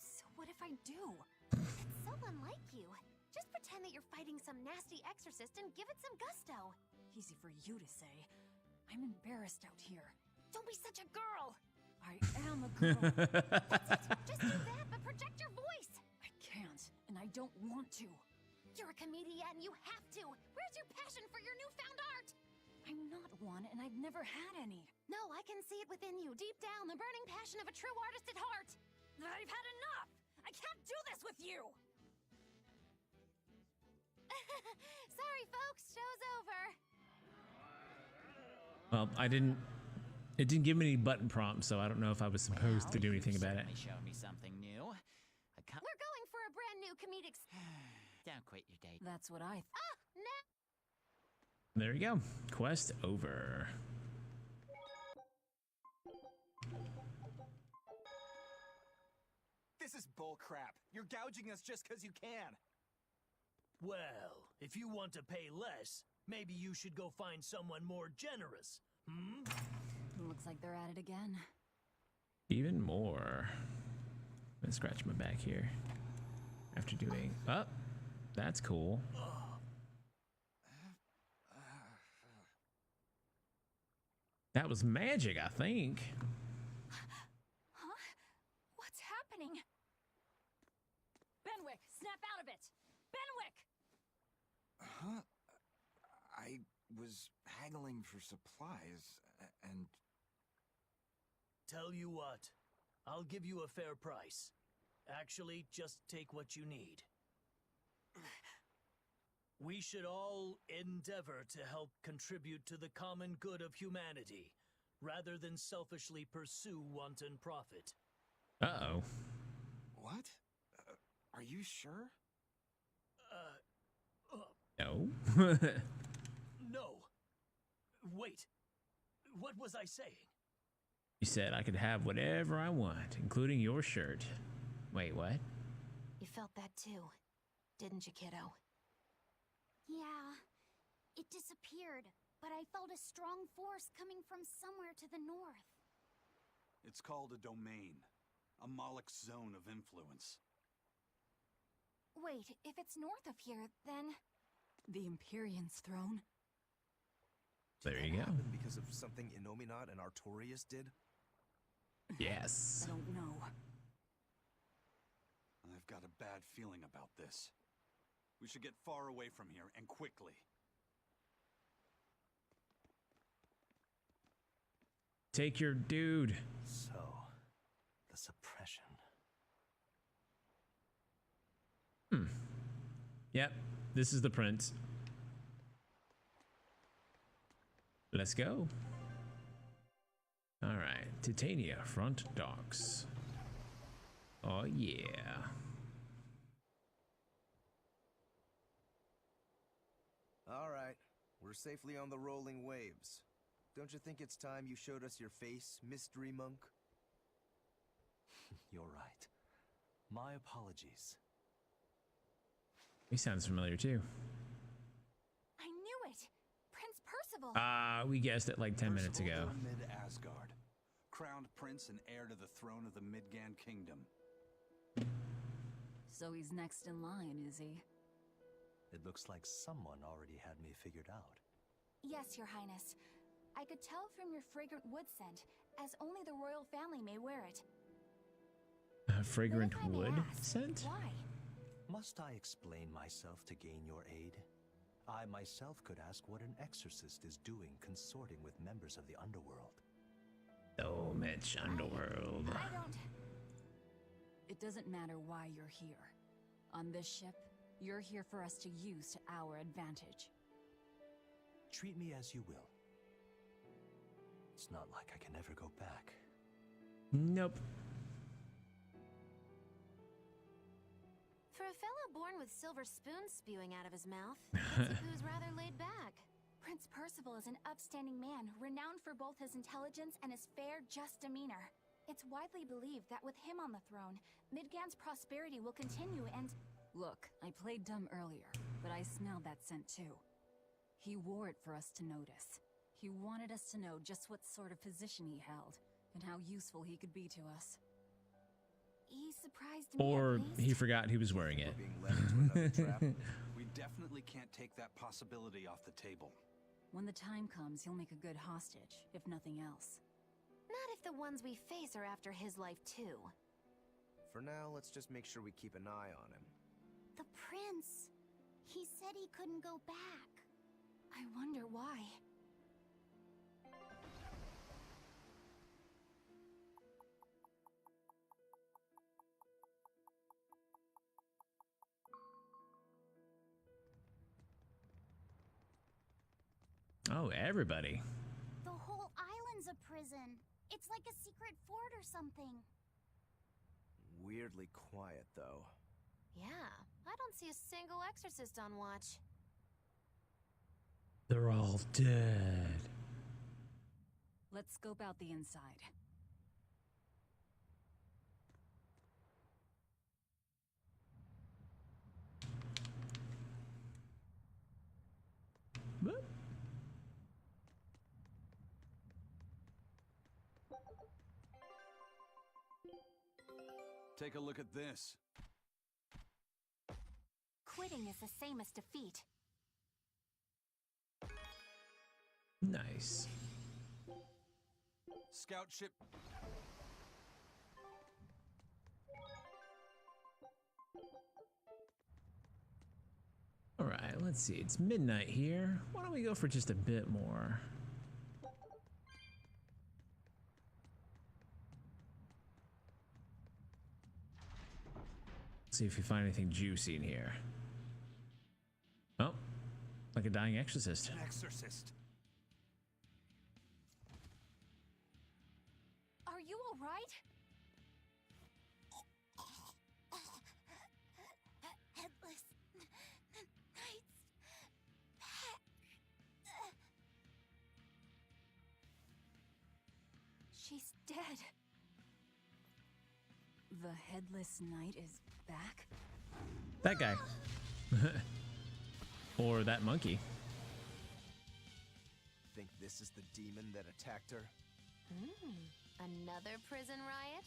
So what if I do? It's so unlike you. Just pretend that you're fighting some nasty exorcist and give it some gusto. Easy for you to say. I'm embarrassed out here. Don't be such a girl! I am a girl. That's it! Just do that, but project your voice! I can't, and I don't want to. You're a comedian, you have to! Where's your passion for your newfound art? I'm not one, and I've never had any. No, I can see it within you, deep down, the burning passion of a true artist at heart! I've had enough! I can't do this with you! Sorry, folks, show's over. Well, it didn't give me any button prompts, so I don't know if I was supposed to do anything about it. Show me something new. We're going for a brand new comedic... Don't quit your date. That's what I... There you go. Quest over. This is bullcrap. You're gouging us just because you can. Well, if you want to pay less, maybe you should go find someone more generous. Hmm? Looks like they're at it again. Even more. Let's scratch my back here. After doing... Oh, that's cool. That was magic, I think. Huh? What's happening? Benwick, snap out of it! Benwick! Huh? I was haggling for supplies, and... Tell you what, I'll give you a fair price. Actually, just take what you need. We should all endeavor to help contribute to the common good of humanity, rather than selfishly pursue wanton profit. Uh-oh. What? Are you sure? No. No. Wait. What was I saying? You said I could have whatever I want, including your shirt. Wait, what? You felt that too, didn't you, kiddo? Yeah, it disappeared, but I felt a strong force coming from somewhere to the north. It's called a domain, a Moloch zone of influence. Wait, if it's north of here, then... The Empyrean's throne? There you go. Because of something Innominat and Artorias did? Yes. I don't know. I've got a bad feeling about this. We should get far away from here, and quickly. Take your dude. So, the suppression. Yep, this is the prince. Let's go. All right, Titania front docks. Oh yeah. All right, we're safely on the rolling waves. Don't you think it's time you showed us your face, Mystery Monk? You're right. My apologies. He sounds familiar too. I knew it! Prince Percival! We guessed it like 10 minutes ago. Mid-Asgard, crowned prince and heir to the throne of the Midgand Kingdom. So he's next in line, is he? It looks like someone already had me figured out. Yes, Your Highness. I could tell from your fragrant wood scent, as only the royal family may wear it. Fragrant wood scent? Why? Must I explain myself to gain your aid? I myself could ask what an exorcist is doing consorting with members of the underworld. Oh, Mitch, underworld. I don't... It doesn't matter why you're here. On this ship, you're here for us to use to our advantage. Treat me as you will. It's not like I can ever go back. Nope. For a fellow born with silver spoons spewing out of his mouth, Prince rather laid back. Prince Percival is an upstanding man, renowned for both his intelligence and his fair, just demeanor. It's widely believed that with him on the throne, Midgand's prosperity will continue and... Look, I played dumb earlier, but I smelled that scent too. He wore it for us to notice. He wanted us to know just what sort of position he held, and how useful he could be to us. He surprised me, Or at least. he forgot he was wearing it. Being led into another trap. We definitely can't take that possibility off the table. When the time comes, he'll make a good hostage, if nothing else. Not if the ones we face are after his life too. For now, let's just make sure we keep an eye on him. The prince. He said he couldn't go back. I wonder why. Oh, everybody. The whole island's a prison. It's like a secret fort or something. Weirdly quiet, though. Yeah, I don't see a single exorcist on watch. They're all dead. Let's scope out the inside. Whoop. Take a look at this. Quitting is the same as defeat. Nice. Scout ship. All right, let's see. It's midnight here. Why don't we go for just a bit more? See if you find anything juicy in here. Oh, like a dying exorcist. An exorcist. Are you all right? Headless Knight's back. She's dead. The Headless Knight is back? That guy. Or that monkey. Think this is the demon that attacked her? Another prison riot?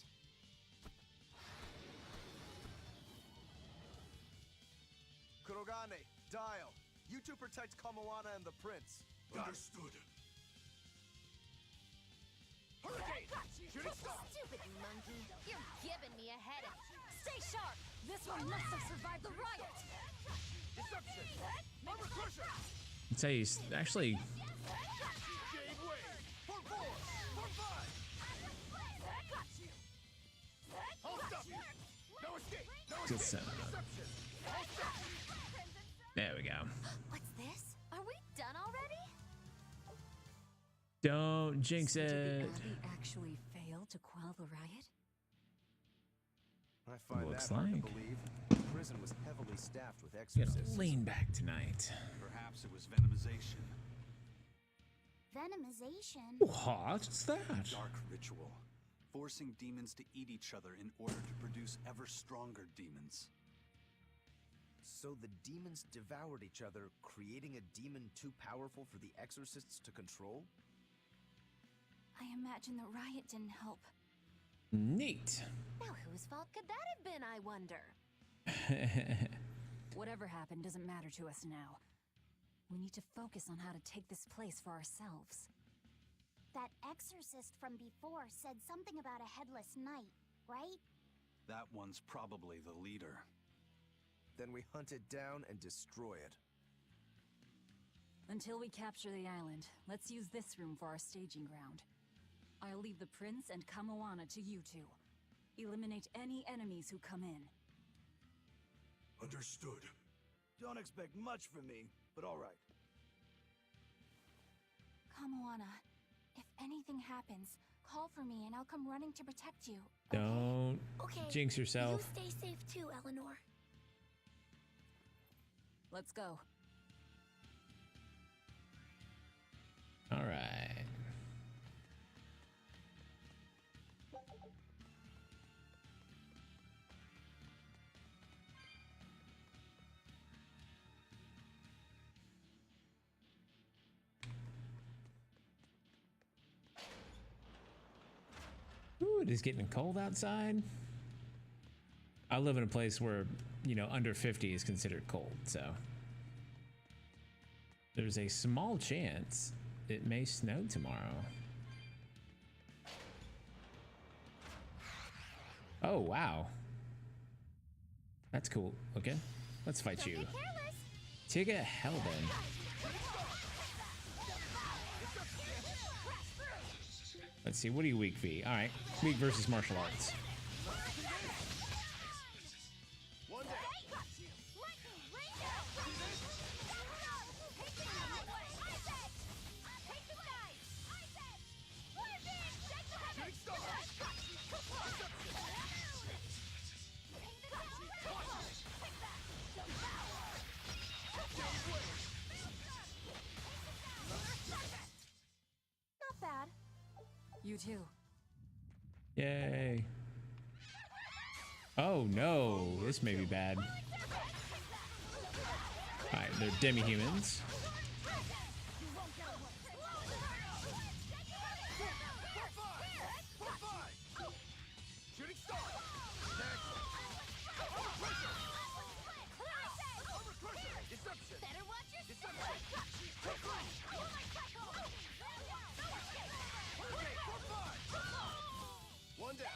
Kurogane, Dial. You two protect Kamoana and the prince. Understood. Hurricane! Shooting star! Stupid monkey! You're giving me a headache! Stay sharp! This one must have survived the riot! Deception! Armor crusher! I'd say he's actually Jade wave! For 4! For 5! Hold up! No escape! No good escape! setup. Deception! Hold up! There we go. What's this? Are we done already? Don't jinx Did it. the Abbey actually fail to quell the riot? I find Looks that hard like. to believe. The prison was heavily staffed with Gonna exorcists. lean back tonight. Perhaps it was venomization. Venomization? What's that? Dark ritual. Forcing demons to eat each other in order to produce ever stronger demons. So the demons devoured each other, creating a demon too powerful for the exorcists to control? I imagine the riot didn't help. Neat. Now whose fault could that have been, I wonder? Whatever happened doesn't matter to us now. We need to focus on how to take this place for ourselves. That exorcist from before said something about a headless knight, right? That one's probably the leader. Then we hunt it down and destroy it. Until we capture the island, let's use this room for our staging ground. I'll leave the prince and Kamoana to you two. Eliminate any enemies who come in. Understood. Don't expect much from me, but all right. Kamoana, if anything happens, call for me and I'll come running to protect you. Don't Okay. jinx yourself. You stay safe too, Eleanor. Let's go. All right. Ooh, it is getting cold outside. I live in a place where, you know, under 50 is considered cold, so there's a small chance it may snow tomorrow. Oh, wow. That's cool. Okay, let's fight you. Take a hell then. Let's see, what are you weak v? All right, weak versus martial arts. Not bad. You too. Yay. Oh no, this may be bad. Alright, they're demi-humans. One down.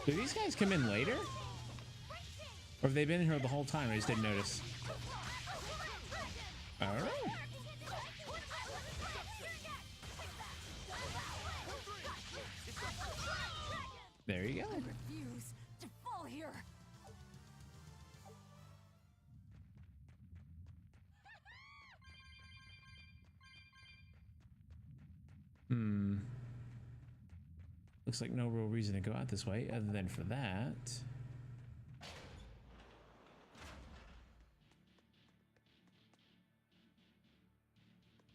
Do these guys come in later? Or have they been here the whole time? I just didn't notice. All right. There you go. I refuse to fall here. Looks like no real reason to go out this way other than for that.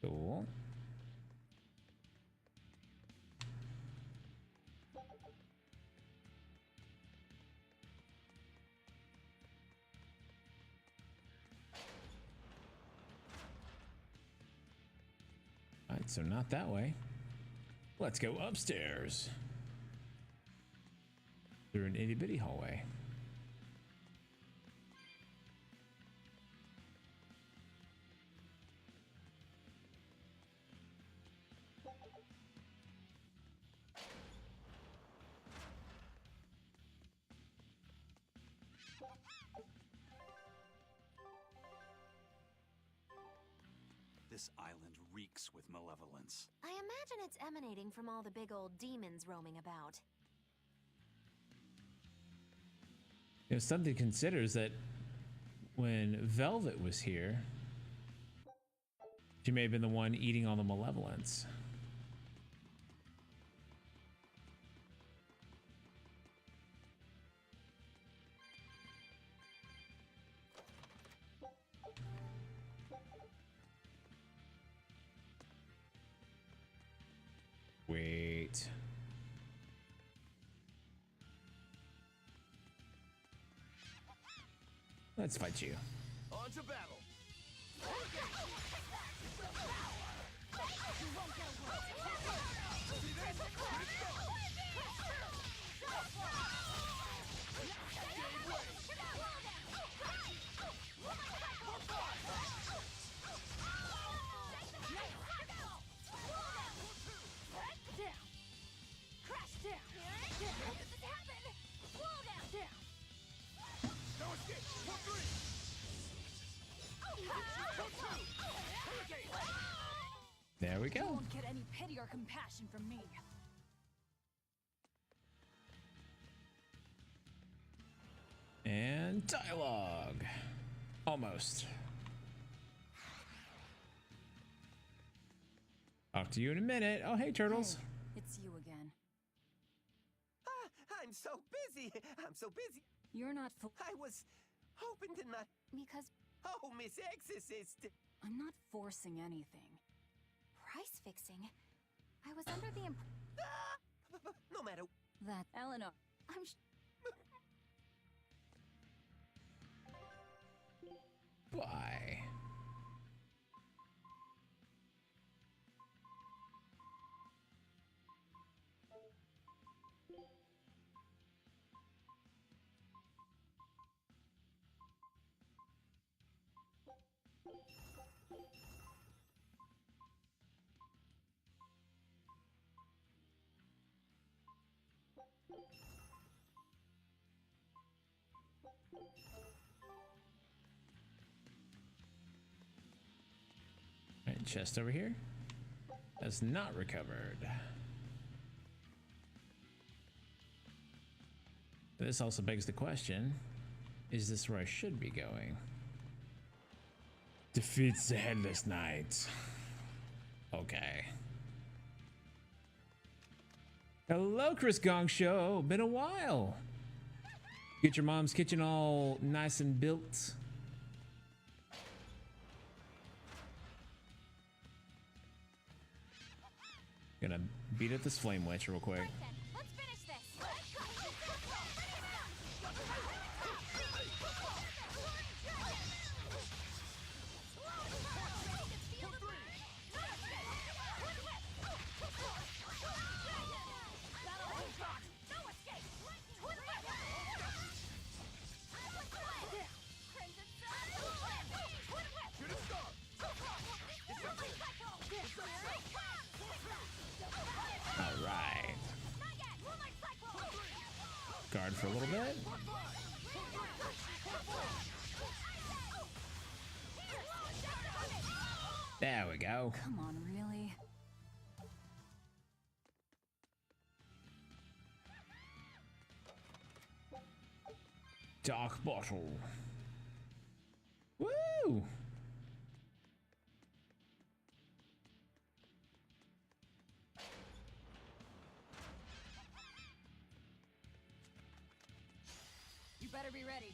Cool. All right, so not that way. Let's go upstairs. Through an itty bitty hallway. This island reeks with malevolence. I imagine it's emanating from all the big old demons roaming about. You know, something to consider is that when Velvet was here, she may have been the one eating all the malevolence. Wait. Let's fight you. On to battle. There we go. You won't get any pity or compassion from me. And dialogue. Almost. Talk to you in a minute. Oh, hey, turtles. Hey, it's you again. I'm so busy. I'm so busy. You're not I was hoping to not... Because... Oh, Miss Exorcist. I'm not forcing anything. Price fixing? I was under the No matter... That... Eleanor, I'm... Why? Right, chest over here. That's not recovered. This also begs the question, is this where I should be going? Defeats the Headless Knight. Okay. Hello, Chris Gong Show. Been a while. Get your mom's kitchen all nice and built. Gonna beat up this flame witch real quick. Let's finish this. All right. Guard for a little bit. There we go. Come on, really? Dark bottle. Woo! You better be ready.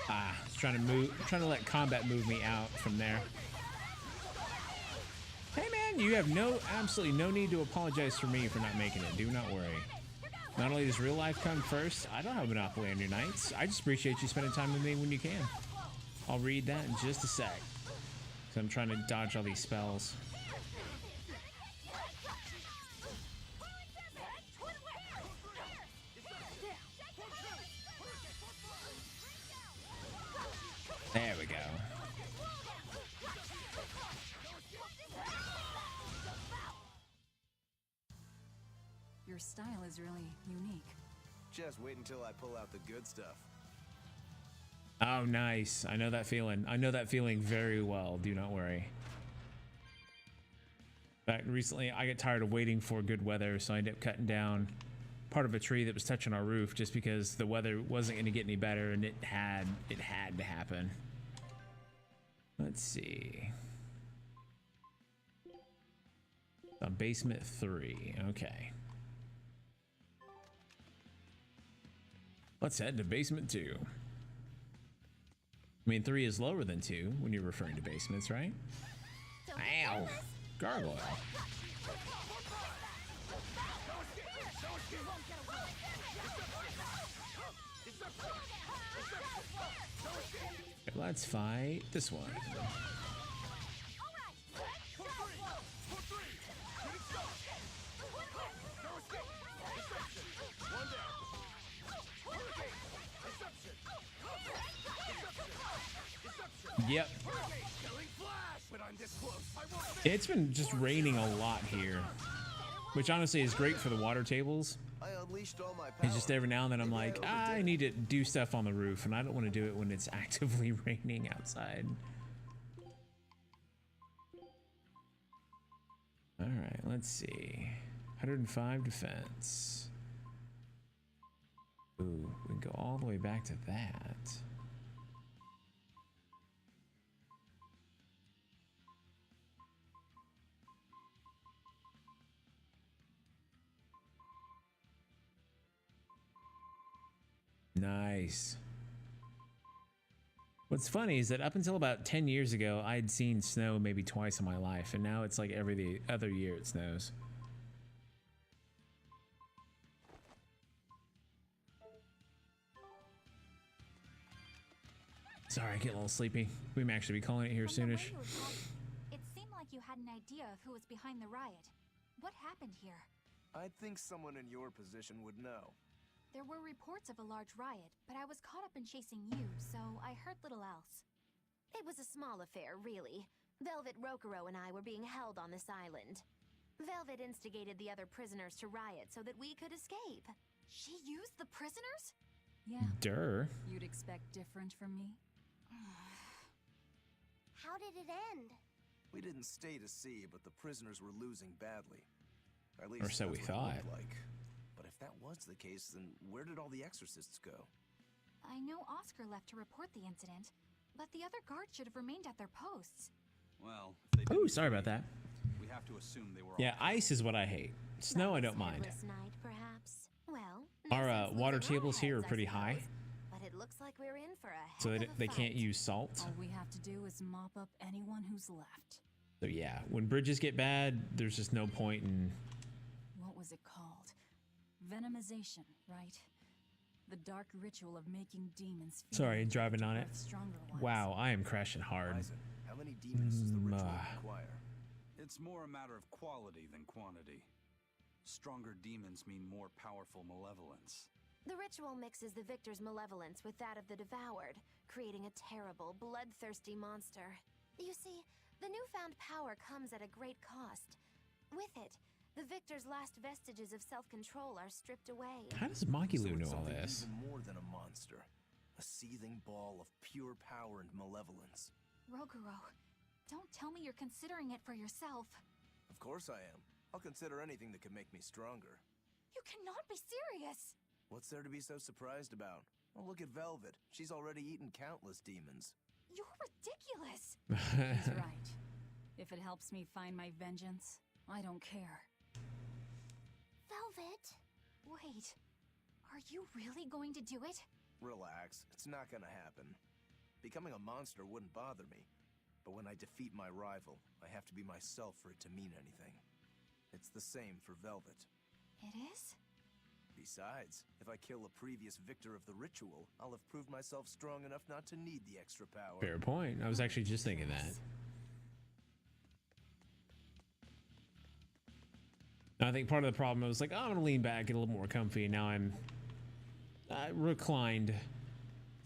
Ah, trying to let combat move me out from there. Hey man, you have absolutely no need to apologize for me for not making it. Do not worry. Not only does real life come first, I don't have a monopoly on your nights. I just appreciate you spending time with me when you can. I'll read that in just a sec. Cause I'm trying to dodge all these spells. There we go. Your style is really unique. Just wait until I pull out the good stuff. Oh, nice. I know that feeling. I know that feeling very well. Do not worry. In fact, recently I get tired of waiting for good weather, so I ended up cutting down part of a tree that was touching our roof just because the weather wasn't going to get any better, and it had to happen. Let's see. On basement 3. Okay. Let's head to basement 2. I mean, 3 is lower than 2 when you're referring to basements, right? Ow! Gargoyle. Okay, let's fight this one. Yep. It's been just raining a lot here, which honestly is great for the water tables. It's just every now and then I'm like, I need to do stuff on the roof, and I don't want to do it when it's actively raining outside. All right, let's see. 105 defense. Ooh, we can go all the way back to that. Nice. What's funny is that up until about 10 years ago, I'd seen snow maybe twice in my life, and now it's like every other year it snows. Sorry, I get a little sleepy. We may actually be calling it here soonish. It seemed like you had an idea of who was behind the riot. What happened here? I'd think someone in your position would know. There were reports of a large riot, but I was caught up in chasing you, so I heard little else. It was a small affair, really. Velvet Rokuro and I were being held on this island. Velvet instigated the other prisoners to riot so that we could escape. She used the prisoners? Yeah. Durr. You'd expect different from me? How did it end? We didn't stay to see, but the prisoners were losing badly. At least Or so we that's what it thought. looked like. But if that was the case, then where did all the exorcists go? I know Oscar left to report the incident, but the other guards should have remained at their posts. Well, if they Oh, didn't sorry about that. we have to assume they were Yeah, ice is what I hate. Snow I don't mind. Sleepless night, perhaps. Well, Our water tables here are pretty high, but it looks like we're in for a heck so of they a can't fight. use salt. All we have to do is mop up anyone who's left. So yeah, when bridges get bad, there's just no point in... What was it called? Venomization, right? The dark ritual of making demons feel Sorry, driving on it. stronger ones. Wow, I am crashing hard. How many demons does the ritual ah. require? It's more a matter of quality than quantity. Stronger demons mean more powerful malevolence. The ritual mixes the victor's malevolence with that of the devoured, creating a terrible, bloodthirsty monster. You see, the newfound power comes at a great cost. With it, the victor's last vestiges of self-control are stripped away. How does Makilu So know it's all something this? even more than a monster. A seething ball of pure power and malevolence. Roguro, don't tell me you're considering it for yourself. Of course I am. I'll consider anything that could make me stronger. You cannot be serious! What's there to be so surprised about? Well, look at Velvet. She's already eaten countless demons. You're ridiculous! He's right. If it helps me find my vengeance, I don't care. Velvet! Wait, are you really going to do it? Relax. It's not gonna happen. Becoming a monster wouldn't bother me. But when I defeat my rival, I have to be myself for it to mean anything. It's the same for Velvet. It is? Besides, if I kill a previous victor of the ritual, I'll have proved myself strong enough not to need the extra power. Fair point. I was actually just thinking that. I think part of the problem, I was like, oh, I'm gonna lean back, get a little more comfy, and now I'm reclined.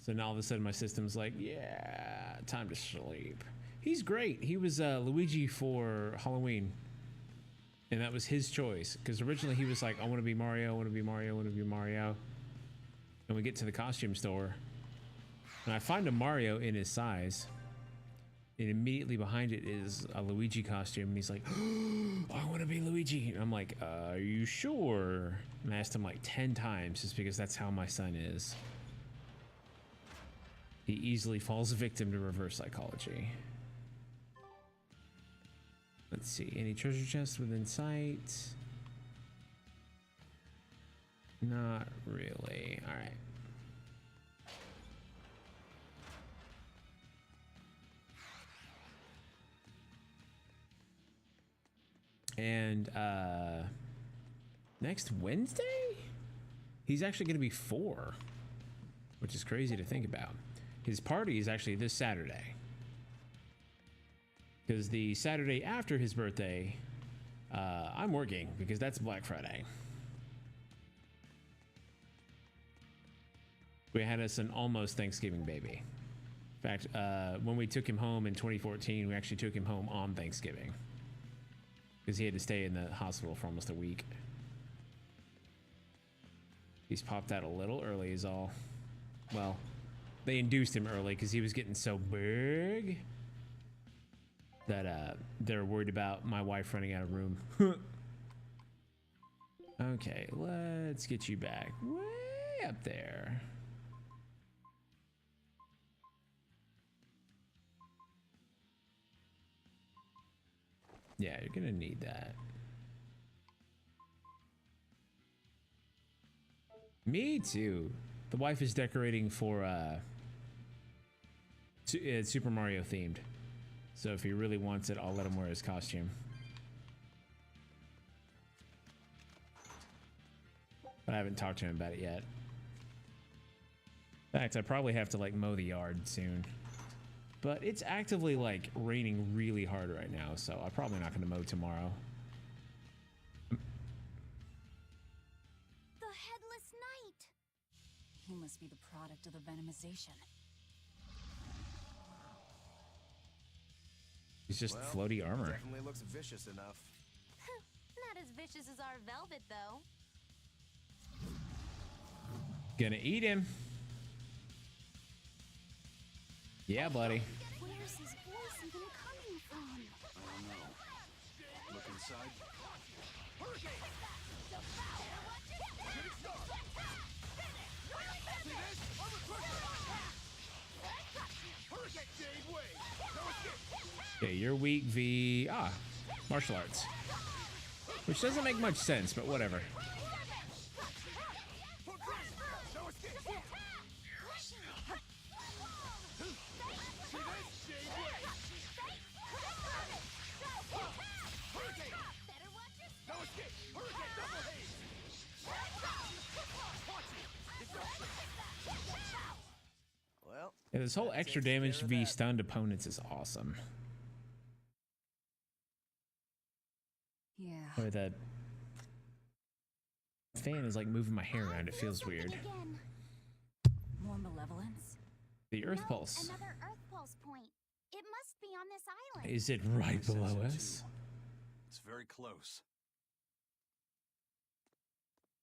So now all of a sudden my system's like, yeah, time to sleep. He's great. He was Luigi for Halloween. And that was his choice. Because originally he was like, I want to be Mario, I want to be Mario, I want to be Mario. And we get to the costume store. And I find a Mario in his size. And immediately behind it is a Luigi costume. And he's like, oh, I want to be Luigi. And I'm like, are you sure? And I asked him like 10 times just because that's how my son is. He easily falls victim to reverse psychology. Let's see, any treasure chests within sight? Not really. All right. And next Wednesday, he's actually going to be 4, which is crazy to think about. His party is actually this Saturday. Because the Saturday after his birthday, I'm working because that's Black Friday. We had us an almost Thanksgiving baby. In fact, when we took him home in 2014, we actually took him home on Thanksgiving. Because he had to stay in the hospital for almost a week. He's popped out a little early is all. Well, they induced him early because he was getting so big that they're worried about my wife running out of room. Okay, let's get you back way up there. Yeah, you're gonna need that. Me too. The wife is decorating for it's Super Mario themed. So if he really wants it, I'll let him wear his costume. But I haven't talked to him about it yet. In fact, I probably have to like mow the yard soon. But it's actively like raining really hard right now, so I'm probably not going to mow tomorrow. The Headless Knight! He must be the product of the venomization. He's just floaty armor. Definitely looks vicious enough. Not as vicious as our Velvet, though. Gonna eat him. Yeah, buddy. Where's his voice even coming from? I don't know. Look inside. Okay, you're weak v martial arts, which doesn't make much sense, but whatever. Well, Yeah, this whole extra damage v stunned opponents is awesome. Yeah. Or that fan is like moving my hair around. It feels weird. More malevolence? The Earth Pulse. Another Earth Pulse point. It must be on this island. Is it right below us? It's very close.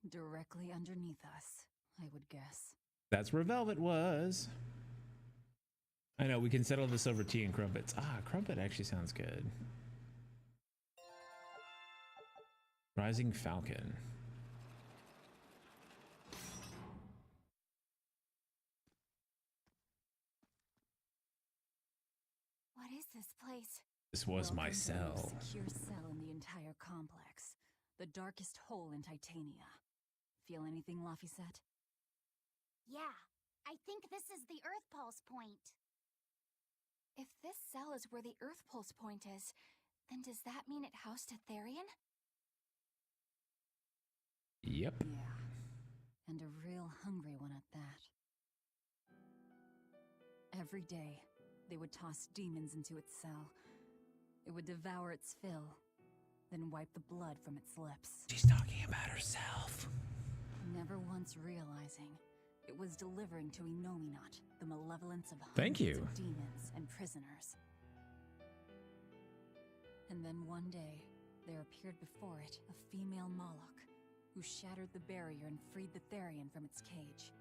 Directly underneath us, I would guess. That's where Velvet was. I know, we can settle this over tea and crumpets. Crumpet actually sounds good. Rising Falcon. What is this place? This was my Welcome to the cell. most secure cell in the entire complex. The darkest hole in Titania. Feel anything, Laphicet? Yeah, I think this is the Earth Pulse point. If this cell is where the Earth Pulse point is, then does that mean it housed a Therian? Yep. Yeah. And a real hungry one at that. Every day, they would toss demons into its cell. It would devour its fill, then wipe the blood from its lips. She's talking about herself. Never once realizing it was delivering to Inominat the malevolence of Thank hundreds you. of demons and prisoners. And then one day, there appeared before it a female Moloch, who shattered the barrier and freed the Therian from its cage.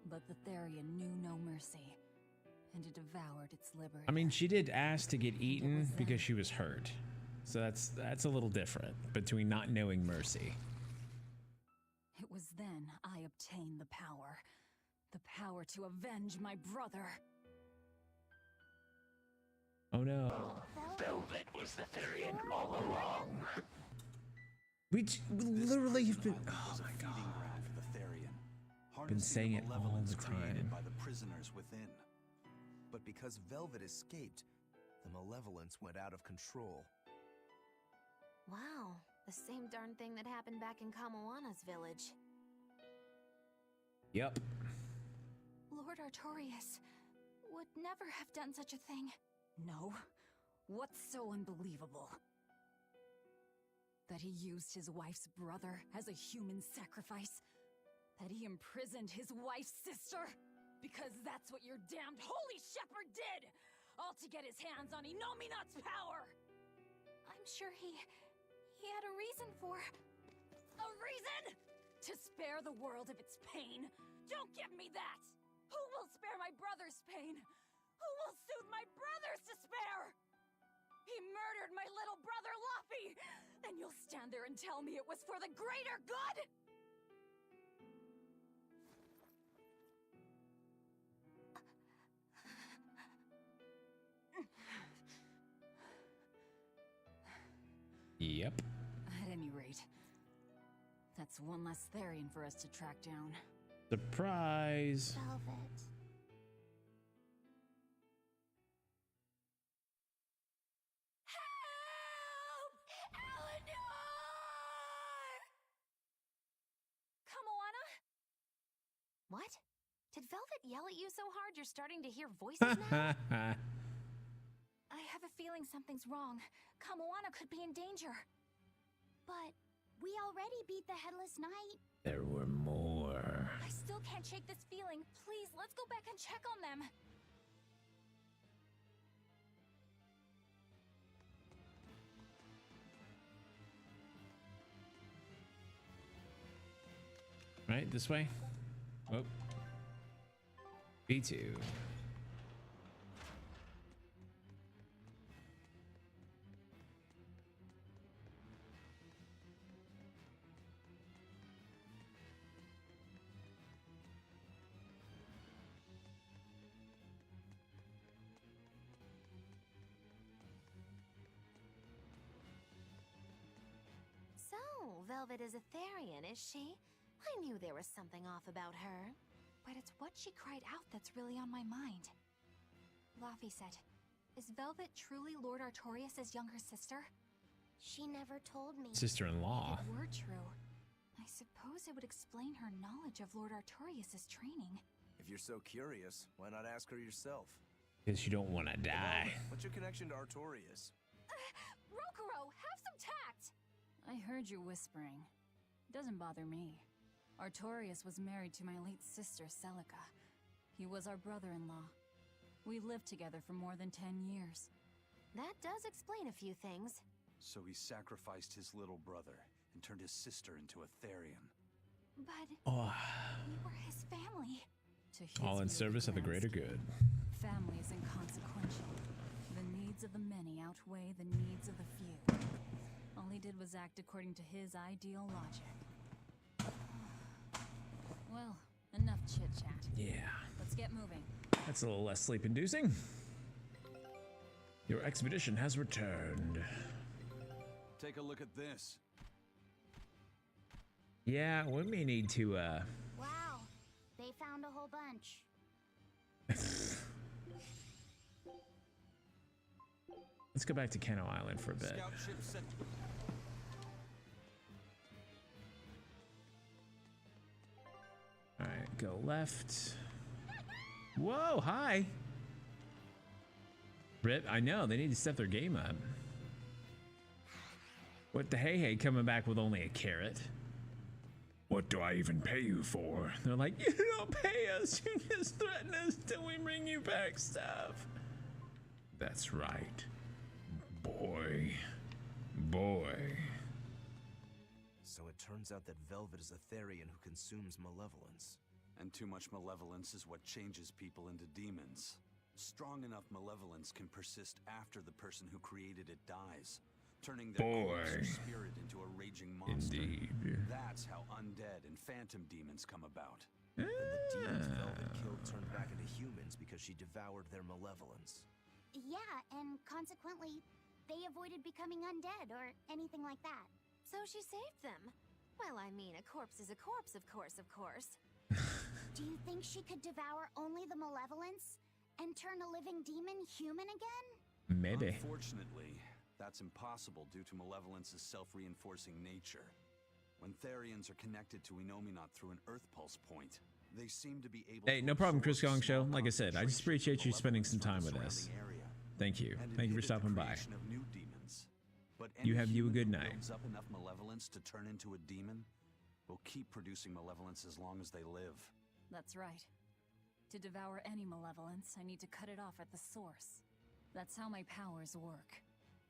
But the Therian knew no mercy, and it devoured its liberty. I mean, she did ask to get eaten because she was hurt. So that's a little different between not knowing mercy. It was then I obtained the power to avenge my brother. Oh no. Velvet was the Therian all along. We literally have been. Oh my Feeding ground for the Therian. Been saying it all Malevolence the time. created by the prisoners within. But because Velvet escaped, the malevolence went out of control. Wow, the same darn thing that happened back in Kamawana's village. Yep. Lord Artorias would never have done such a thing. No? What's so unbelievable? That he used his wife's brother as a human sacrifice? That he imprisoned his wife's sister? Because that's what your damned holy shepherd did! All to get his hands on Inominat's power! I'm sure he had a reason for... A reason? To spare the world of its pain? Don't give me that! Who will spare my brother's pain? Who will soothe my brother's despair? He murdered my little brother Laffy! And you'll stand there and tell me it was for the greater good? Yep. At any rate, that's one less Therian for us to track down. Surprise. Velvet. Come, Moana! What? Did Velvet yell at you so hard you're starting to hear voices now? I have a feeling something's wrong. Kamoana could be in danger. But we already beat the Headless Knight. There were more. I still can't shake this feeling. Please, let's go back and check on them. Right, this way? Oh. B2. So, Velvet is Etherian, is she? I knew there was something off about her. But it's what she cried out that's really on my mind. Laphicet, is Velvet truly Lord Artorias' younger sister? She never told me. Sister-in-law. If it were true, I suppose it would explain her knowledge of Lord Artorias' training. If you're so curious, why not ask her yourself? Because you don't want to die. What's your connection to Artorias? Rokuro, have some tact! I heard you whispering. Doesn't bother me. Artorias was married to my late sister, Celica. He was our brother-in-law. We lived together for more than 10 years. That does explain a few things. So he sacrificed his little brother and turned his sister into a Therian. But Oh. we were his family. To his All in view of service of the greater grand good. Family is inconsequential. The needs of the many outweigh the needs of the few. All he did was act according to his ideal logic. Well, enough chit-chat. Yeah. Let's get moving. That's a little less sleep-inducing. Your expedition has returned. Take a look at this. Yeah, we may need to, Wow, they found a whole bunch. Let's go back to Kano Island for a bit. Scout ship set. Alright, go left. Whoa, hi! Rip, I know, they need to step their game up. What the hey coming back with only a carrot? What do I even pay you for? They're like, you don't pay us, you just threaten us till we bring you back stuff. That's right. Boy. So it turns out that Velvet is a Therian who consumes malevolence. And too much malevolence is what changes people into demons. Strong enough malevolence can persist after the person who created it dies, turning their corpse or spirit into a raging monster. Indeed. That's how undead and phantom demons come about. And the demons Velvet killed turned back into humans because she devoured their malevolence. Yeah, and consequently, they avoided becoming undead or anything like that. So she saved them. Well, I mean, a corpse is a corpse, of course, of course. Do you think she could devour only the malevolence and turn a living demon human again? Maybe. Unfortunately, that's impossible due to malevolence's self-reinforcing nature. When Therians are connected to Enominat through an Earth Pulse point, they seem to be able Hey, no problem, Chris Gong Show. Like I said, I just appreciate you spending some time with us. Thank you. Thank you for stopping by. Of new demons. But You have you a human good who night. builds up enough malevolence to turn into a demon will keep producing malevolence as long as they live. That's right. To devour any malevolence, I need to cut it off at the source. That's how my powers work.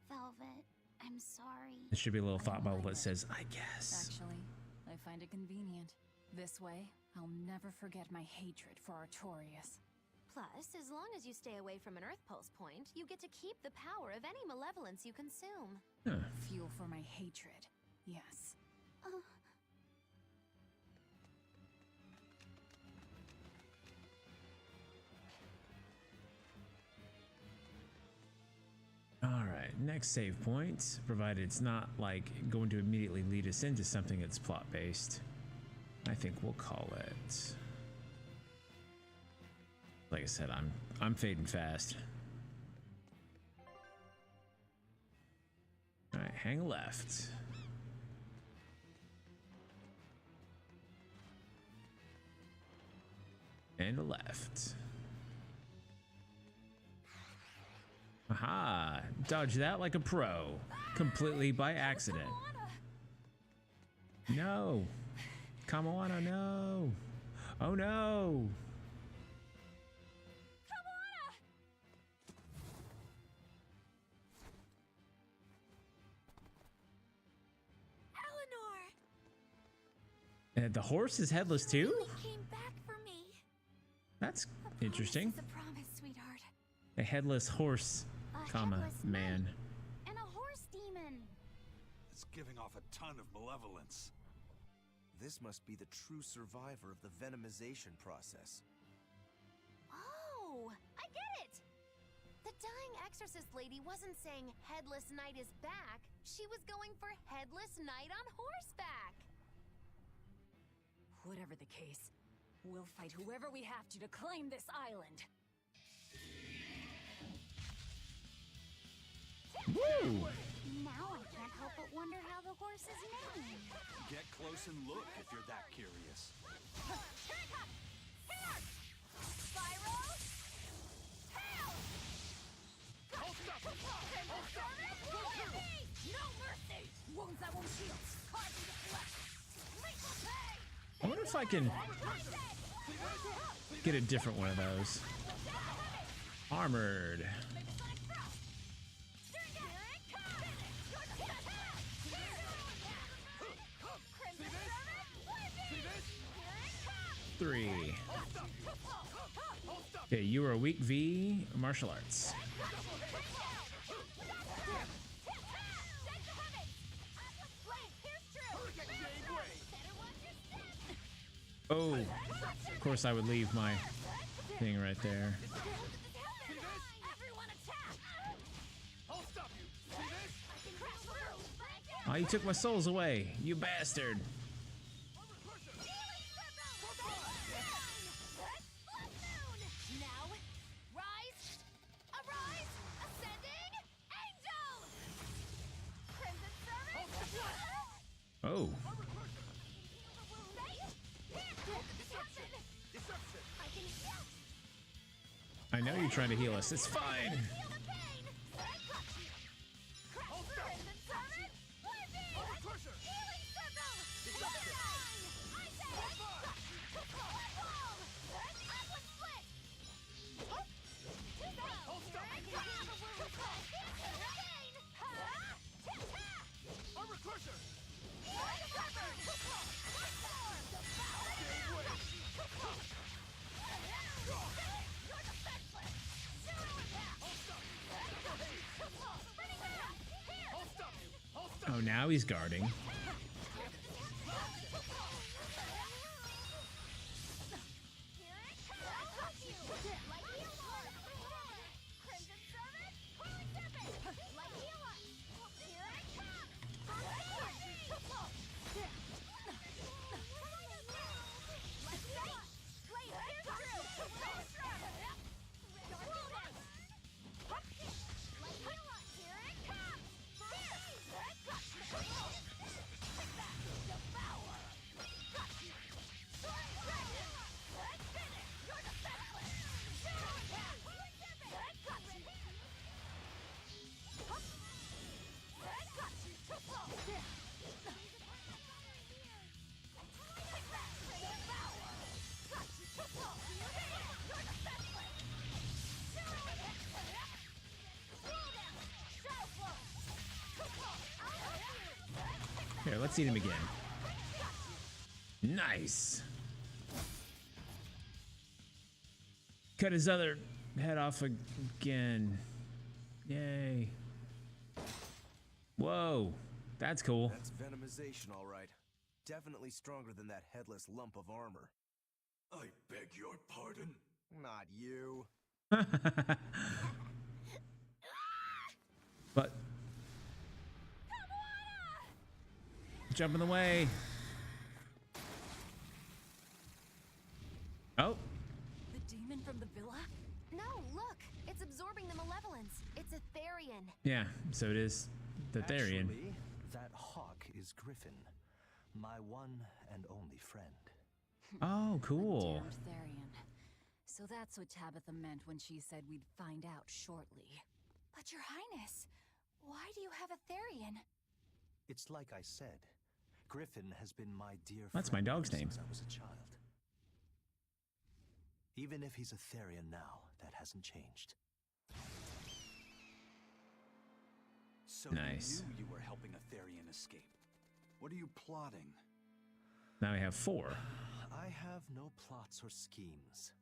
Velvet, I'm sorry. There should be a little thought bubble that says, I guess. Actually, I find it convenient. This way, I'll never forget my hatred for Artorias. Plus, as long as you stay away from an Earth Pulse point, you get to keep the power of any malevolence you consume. Fuel for my hatred, yes. Alright, next save point, provided it's not like going to immediately lead us into something that's plot based. I think we'll call it Like I said, I'm fading fast. All right, hang left. And left. Aha! Dodge that like a pro. Completely by accident. No! Kamawano, no! Oh no! Eleanor! The horse is headless too? Came back for me. That's interesting. It's a promise, sweetheart. A headless horse, comma, headless man. And a horse demon. It's giving off a ton of malevolence. This must be the true survivor of the venomization process. Oh, I get it! The dying exorcist lady wasn't saying Headless Knight is back. She was going for Headless Knight on horseback. Whatever the case, we'll fight whoever we have to claim this island. Woo! Now I can't help but wonder how the horse is named. Get close and look if you're that curious. Wounds that won't heal. Carving the flesh. I wonder if I can get a different one of those. Armored. Three. Okay, you are a weak V martial arts. Oh, of course I would leave my thing right there. Oh, you took my souls away, you bastard. Oh. I know you're trying to heal us. It's fine. Oh, now he's guarding. Here, let's eat him again. Nice. Cut his other head off again. Yay. Whoa, that's cool. That's venomization, all right. Definitely stronger than that headless lump of armor. I beg your pardon? Not you. But jump in the way. Oh. The demon from the villa? Therian. Yeah, so it is the Therian. Actually, that hawk is Griffin, my one and only friend. Oh, cool. Damned Therian. So that's what Tabitha meant when she said we'd find out shortly. But Your Highness, why do you have a Therian? It's like I said, Griffin has been my dear That's friend my dog's ever name. since I was a child. Even if he's a Therian now, that hasn't changed. So Nice. you knew you were helping a Therian escape. What are you plotting? Now we have 4. I have no plots or schemes.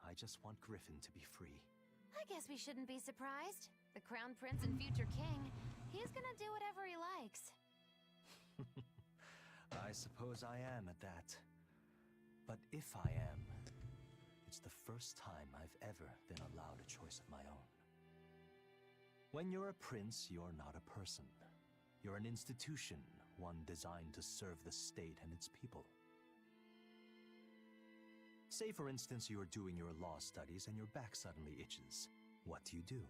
I just want Griffin to be free. I guess we shouldn't be surprised. The Crown Prince and future king, he's gonna do whatever he likes. I suppose I am at that. But if I am, it's the first time I've ever been allowed a choice of my own. When you're a prince, you're not a person. You're an institution, one designed to serve the state and its people. Say, for instance, you're doing your law studies and your back suddenly itches. What do?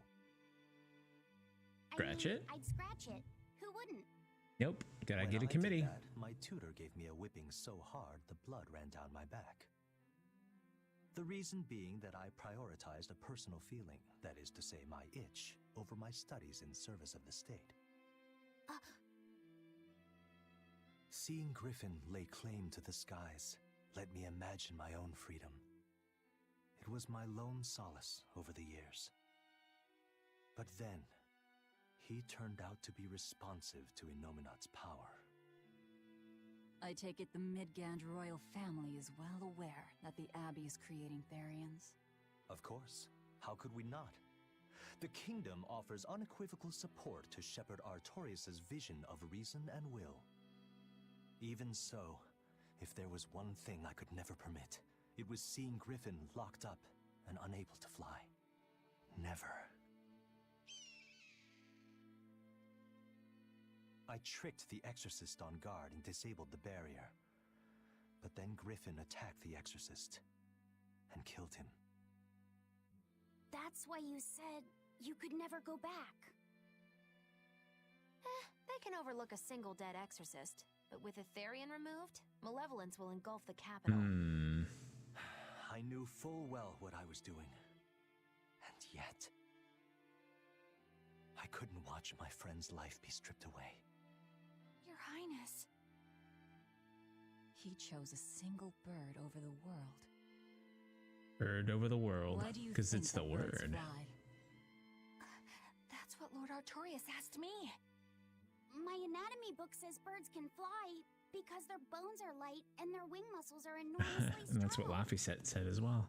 Scratch it? I'd scratch it. Who wouldn't? Nope, gotta When get a I did committee. that, my tutor gave me a whipping so hard the blood ran down my back. The reason being that I prioritized a personal feeling, that is to say my itch, over my studies in service of the state. Seeing Griffin lay claim to the skies let me imagine my own freedom. It was my lone solace over the years. But then, he turned out to be responsive to Innominat's power. I take it the Midgand royal family is well aware that the Abbey is creating Therians. Of course. How could we not? The kingdom offers unequivocal support to Shepherd Artorius' vision of reason and will. Even so, if there was one thing I could never permit, it was seeing Griffin locked up and unable to fly. Never. I tricked the Exorcist on guard and disabled the barrier. But then Griffin attacked the Exorcist and killed him. That's why you said you could never go back. They can overlook a single dead exorcist, but with a Therian removed, malevolence will engulf the capital. I knew full well what I was doing. And yet, I couldn't watch my friend's life be stripped away. Your Highness. He chose a single bird over the world. Bird over the world, Why do you because think it's the that birds word. fly? That's what Lord Artorius asked me. My anatomy book says birds can fly because their bones are light and their wing muscles are enormously And that's what Laffy said as well.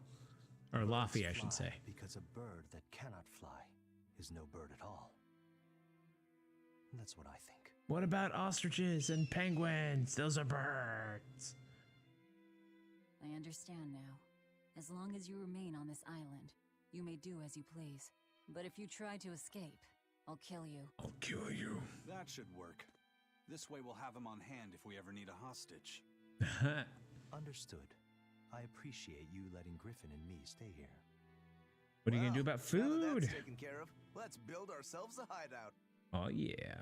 Or Laffy, I should say. Because a bird that cannot fly is no bird at all. That's what I think. What about ostriches and penguins? Those are birds. I understand now. As long as you remain on this island, you may do as you please. But if you try to escape, I'll kill you. I'll kill you. That should work. This way we'll have him on hand if we ever need a hostage. Understood. I appreciate you letting Griffin and me stay here. What are you gonna do about Now that food? that's taken care of, let's build ourselves a hideout. Oh yeah.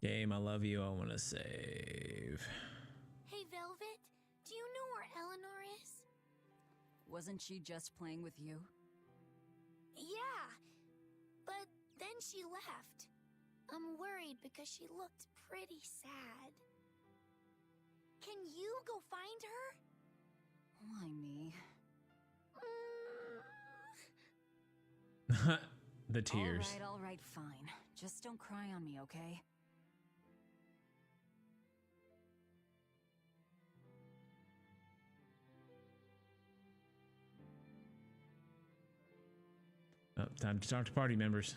Game, I love you. I want to save. Hey, Velvet, do you know where Eleanor is? Wasn't she just playing with you? Yeah, but then she left. I'm worried because she looked pretty sad. Can you go find her? Why me? The tears. All right, fine. Just don't cry on me, okay? Oh, time to talk to party members.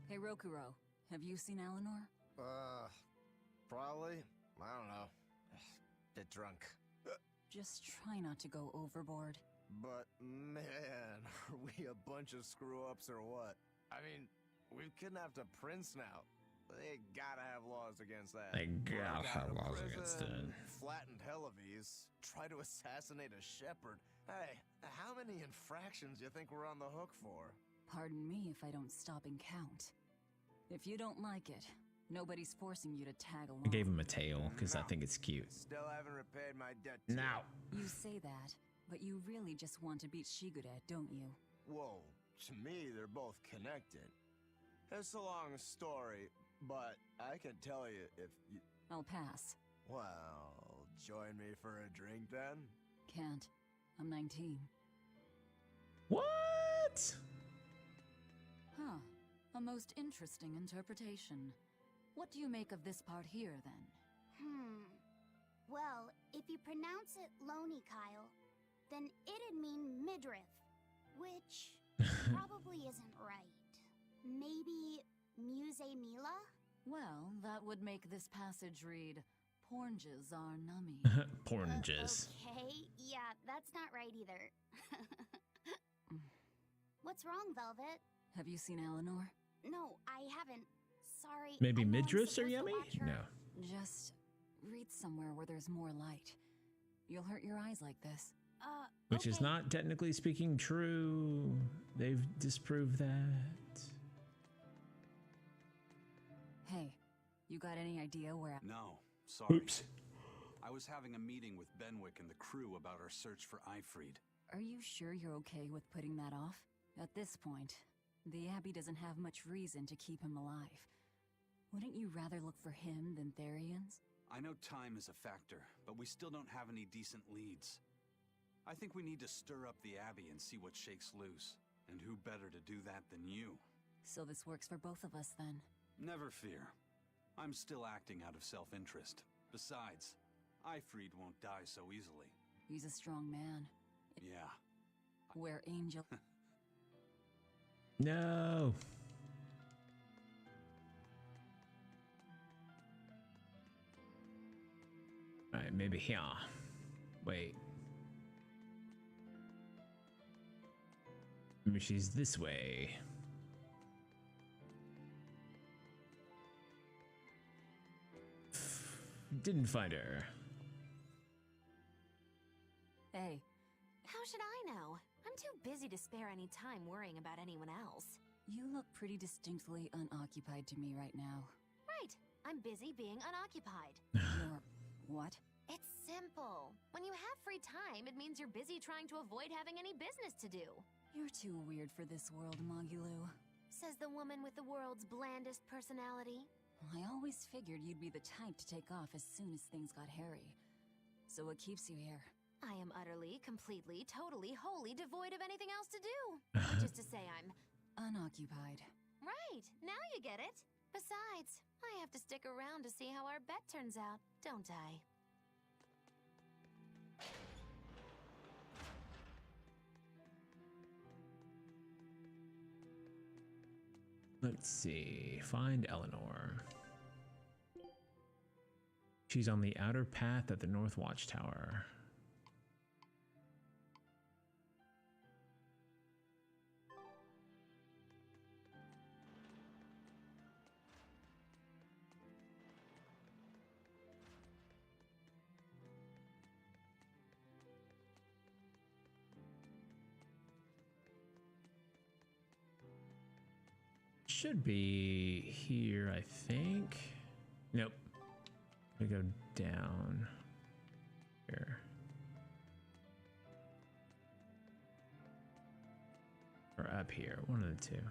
Hey, Rokuro, have you seen Eleanor? Probably. I don't know. Bit drunk. Just try not to go overboard. But man, are we a bunch of screw-ups or what? I mean, we've kidnapped a prince now. They gotta have laws against that. They gotta Broke have out of laws against prison, it. Flattened Helavies, try to assassinate a shepherd. Hey, how many infractions you think we're on the hook for? Pardon me if I don't stop and count. If you don't like it, nobody's forcing you to tag along. I gave him a tail because I think it's cute. Still haven't repaid my debt to No. You say that, but you really just want to beat Shigude, don't you? Whoa, to me, they're both connected. It's a long story, but I can tell you if you... I'll pass. Well, join me for a drink then? Can't. I'm 19. What? Huh. A most interesting interpretation. What do you make of this part here, then? Well, if you pronounce it Loney Kyle, then it'd mean midriff, which probably isn't right. Maybe Muse Mila? Well, that would make this passage read, Pornges are nummy. Pornges. Okay, yeah, that's not right either. What's wrong, Velvet? Have you seen Eleanor? No, I haven't. Sorry. Maybe I know I'm midriffs are supposed to yummy? watch her. No. Just read somewhere where there's more light. You'll hurt your eyes like this. Which is okay. not technically speaking true. They've disproved that. Hey, you got any idea where... No, sorry. Oops. I was having a meeting with Benwick and the crew about our search for Ifried. Are you sure you're okay with putting that off? At this point, the Abbey doesn't have much reason to keep him alive. Wouldn't you rather look for him than Therians? I know time is a factor, but we still don't have any decent leads. I think we need to stir up the Abbey and see what shakes loose. And who better to do that than you? So this works for both of us, then? Never fear. I'm still acting out of self-interest. Besides, Ifried won't die so easily. He's a strong man. Yeah. Where Angel... No. Alright, maybe here. Wait. Maybe she's this way. Didn't find her. Hey. How should I know? I'm too busy to spare any time worrying about anyone else. You look pretty distinctly unoccupied to me right now. Right. I'm busy being unoccupied. You're... what? It's simple. When you have free time, it means you're busy trying to avoid having any business to do. You're too weird for this world, Magulu. Says the woman with the world's blandest personality. I always figured you'd be the type to take off as soon as things got hairy. So what keeps you here? I am utterly, completely, totally, wholly devoid of anything else to do. Which is to say I'm... unoccupied. Right, now you get it. Besides, I have to stick around to see how our bet turns out, don't I? Let's see. Find Eleanor. She's on the outer path at the North Watchtower. Should be here, I think. Nope. We go down here. Or up here, one of the two.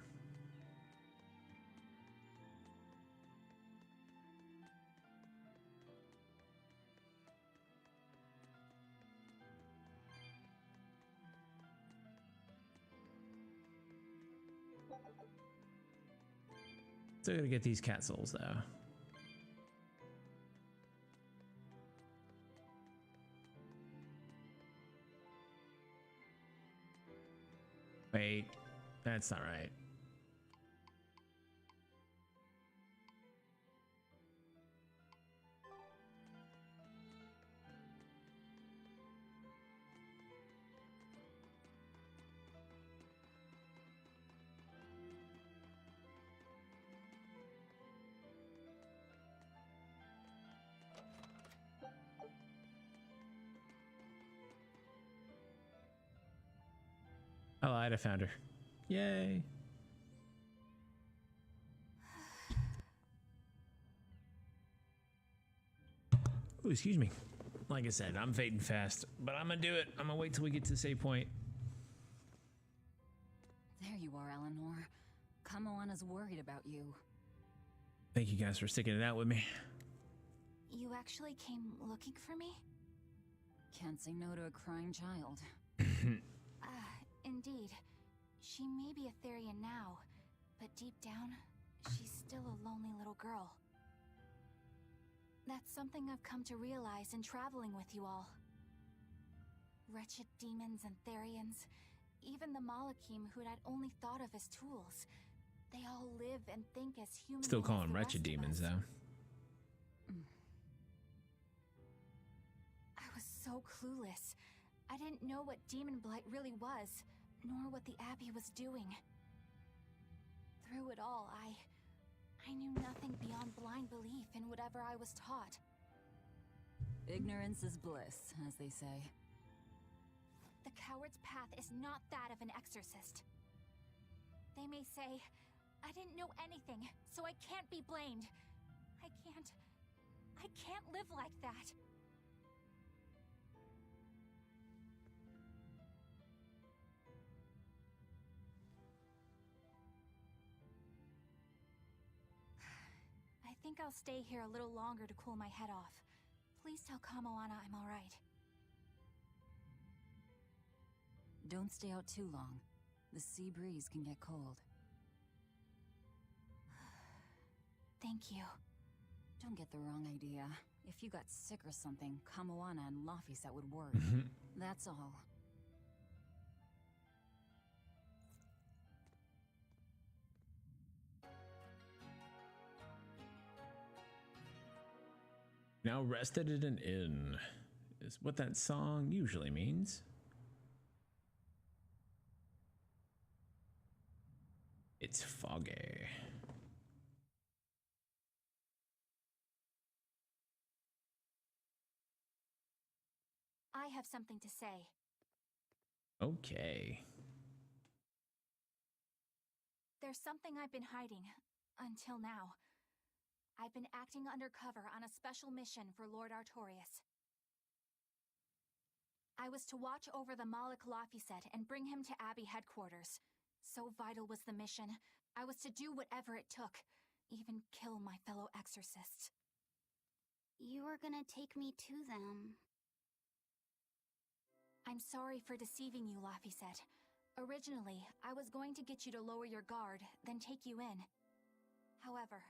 Still gotta get these cat souls though. Wait, that's not right. I lied, I found her. Yay. Oh, excuse me. Like I said, I'm fading fast, but I'm gonna do it. I'm gonna wait till we get to the save point. There you are, Eleanor. Kamoana's worried about you. Thank you guys for sticking it out with me. You actually came looking for me? Can't say no to a crying child. Indeed. She may be a Therian now, but deep down, she's still a lonely little girl. That's something I've come to realize in traveling with you all. Wretched demons and Therians, even the Malakim who I'd only thought of as tools, they all live and think as human. Still call them wretched demons, though. I was so clueless. I didn't know what demon blight really was, nor what the Abbey was doing. Through it all, I knew nothing beyond blind belief in whatever I was taught. Ignorance is bliss, as they say. The coward's path is not that of an exorcist. They may say, I didn't know anything, so I can't be blamed. I can't live like that. I think I'll stay here a little longer to cool my head off. Please tell Kamoana I'm alright. Don't stay out too long. The sea breeze can get cold. Thank you. Don't get the wrong idea. If you got sick or something, Kamoana and Laphicet would worry. That's all. Now rested at an inn is what that song usually means. It's foggy. I have something to say. Okay. There's something I've been hiding, until now. I've been acting undercover on a special mission for Lord Artorias. I was to watch over the Malik Laphicet and bring him to Abbey headquarters. So vital was the mission, I was to do whatever it took, even kill my fellow exorcists. You were gonna take me to them. I'm sorry for deceiving you, Laphicet. Originally, I was going to get you to lower your guard, then take you in. However,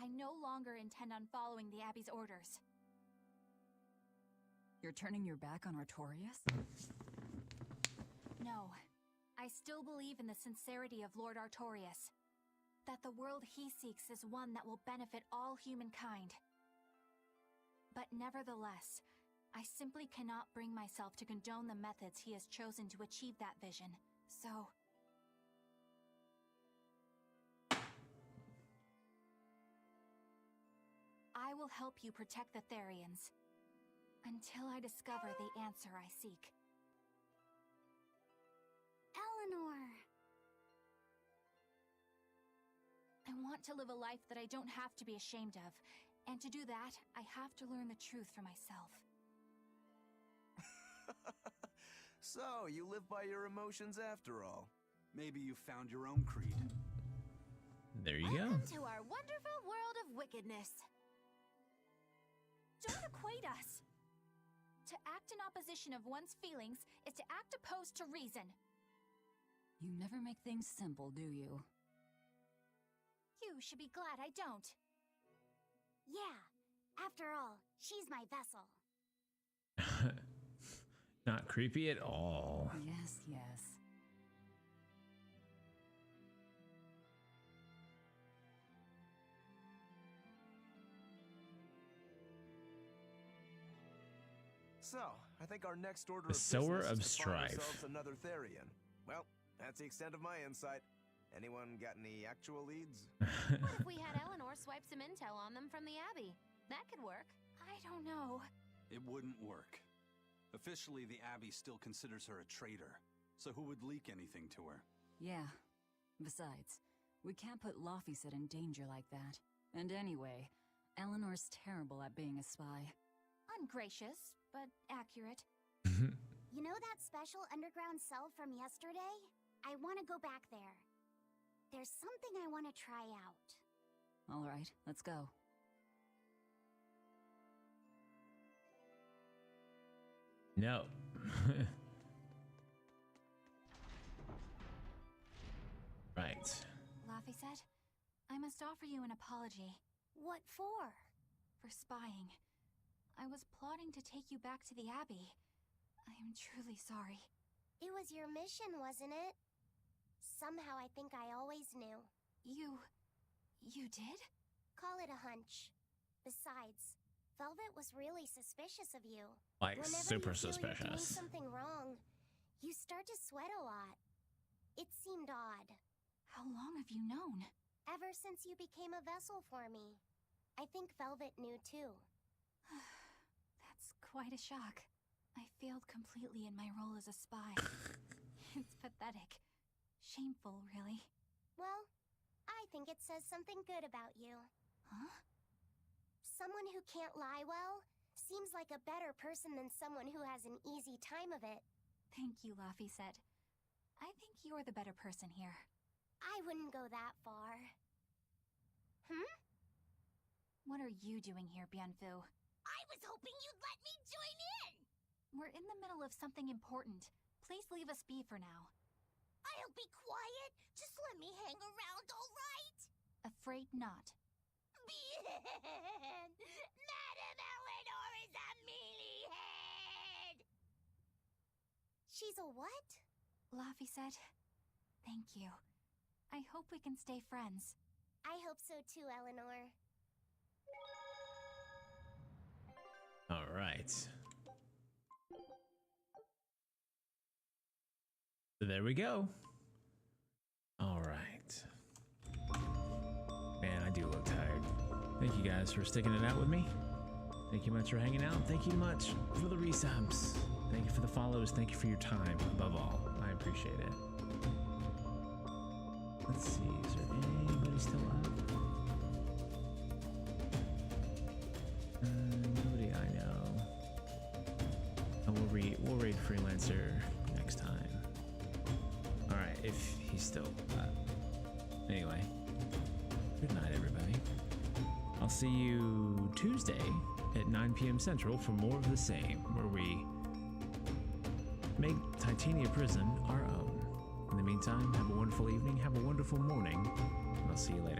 I no longer intend on following the Abbey's orders. You're turning your back on Artorias? No. I still believe in the sincerity of Lord Artorias. That the world he seeks is one that will benefit all humankind. But nevertheless, I simply cannot bring myself to condone the methods he has chosen to achieve that vision. So... I will help you protect the Therians. Until I discover the answer I seek. Eleanor! I want to live a life that I don't have to be ashamed of. And to do that, I have to learn the truth for myself. So, you live by your emotions after all. Maybe you found your own creed. There you go. Welcome to our wonderful world of wickedness. Don't equate us! To act in opposition of one's feelings is to act opposed to reason. You never make things simple, do you? You should be glad I don't. Yeah, after all, she's my vessel. Not creepy at all. Yes, yes. So, I think our next order The of Sower business of is to find Strife. ourselves another Therian. Well, that's the extent of my insight. Anyone got any actual leads? What if we had Eleanor swipe some intel on them from the Abbey? That could work. I don't know. It wouldn't work. Officially, the Abbey still considers her a traitor, So who would leak anything to her? Yeah. Besides, we can't put Laphicet in danger like that. And anyway, Eleanor's terrible at being a spy. Ungracious, but accurate. You know that special underground cell from yesterday? I want to go back there. There's something I want to try out. All right, let's go. No. Right. Laphicet, I must offer you an apology. What for? For spying. I was plotting to take you back to the Abbey. I am truly sorry. It was your mission, wasn't it? Somehow I think I always knew. You did? Call it a hunch. Besides, Velvet was really suspicious of you. Like, Whenever super you feel you're doing suspicious. something wrong, you start to sweat a lot. It seemed odd. How long have you known? Ever since you became a vessel for me. I think Velvet knew too. That's quite a shock. I failed completely in my role as a spy. It's pathetic. Shameful, really. Well, I think it says something good about you. Huh? Someone who can't lie well seems like a better person than someone who has an easy time of it. Thank you, Laphicet. I think you're the better person here. I wouldn't go that far. What are you doing here, Bienfu? I was hoping you'd let me join in! We're in the middle of something important. Please leave us be for now. I'll be quiet. Just let me hang around, all right? Afraid not. Bien! Madame Eleanor is a mealyhead! She's a what? Laphicet, thank you. I hope we can stay friends. I hope so too, Eleanor. All right. So there we go. All right. Man, I do look tired. Thank you guys for sticking it out with me. Thank you much for hanging out. Thank you much for the resubs. Thank you for the follows. Thank you for your time. Above all, I appreciate it. Let's see. Is there anybody still up? Nobody I know. And we'll raid Freelancer next time. All right, if he's still up. Anyway, good night, everybody. I'll see you Tuesday at 9 p.m. Central for more of the same, where we make Titania Prison our own. In the meantime, have a wonderful evening, have a wonderful morning, and I'll see you later.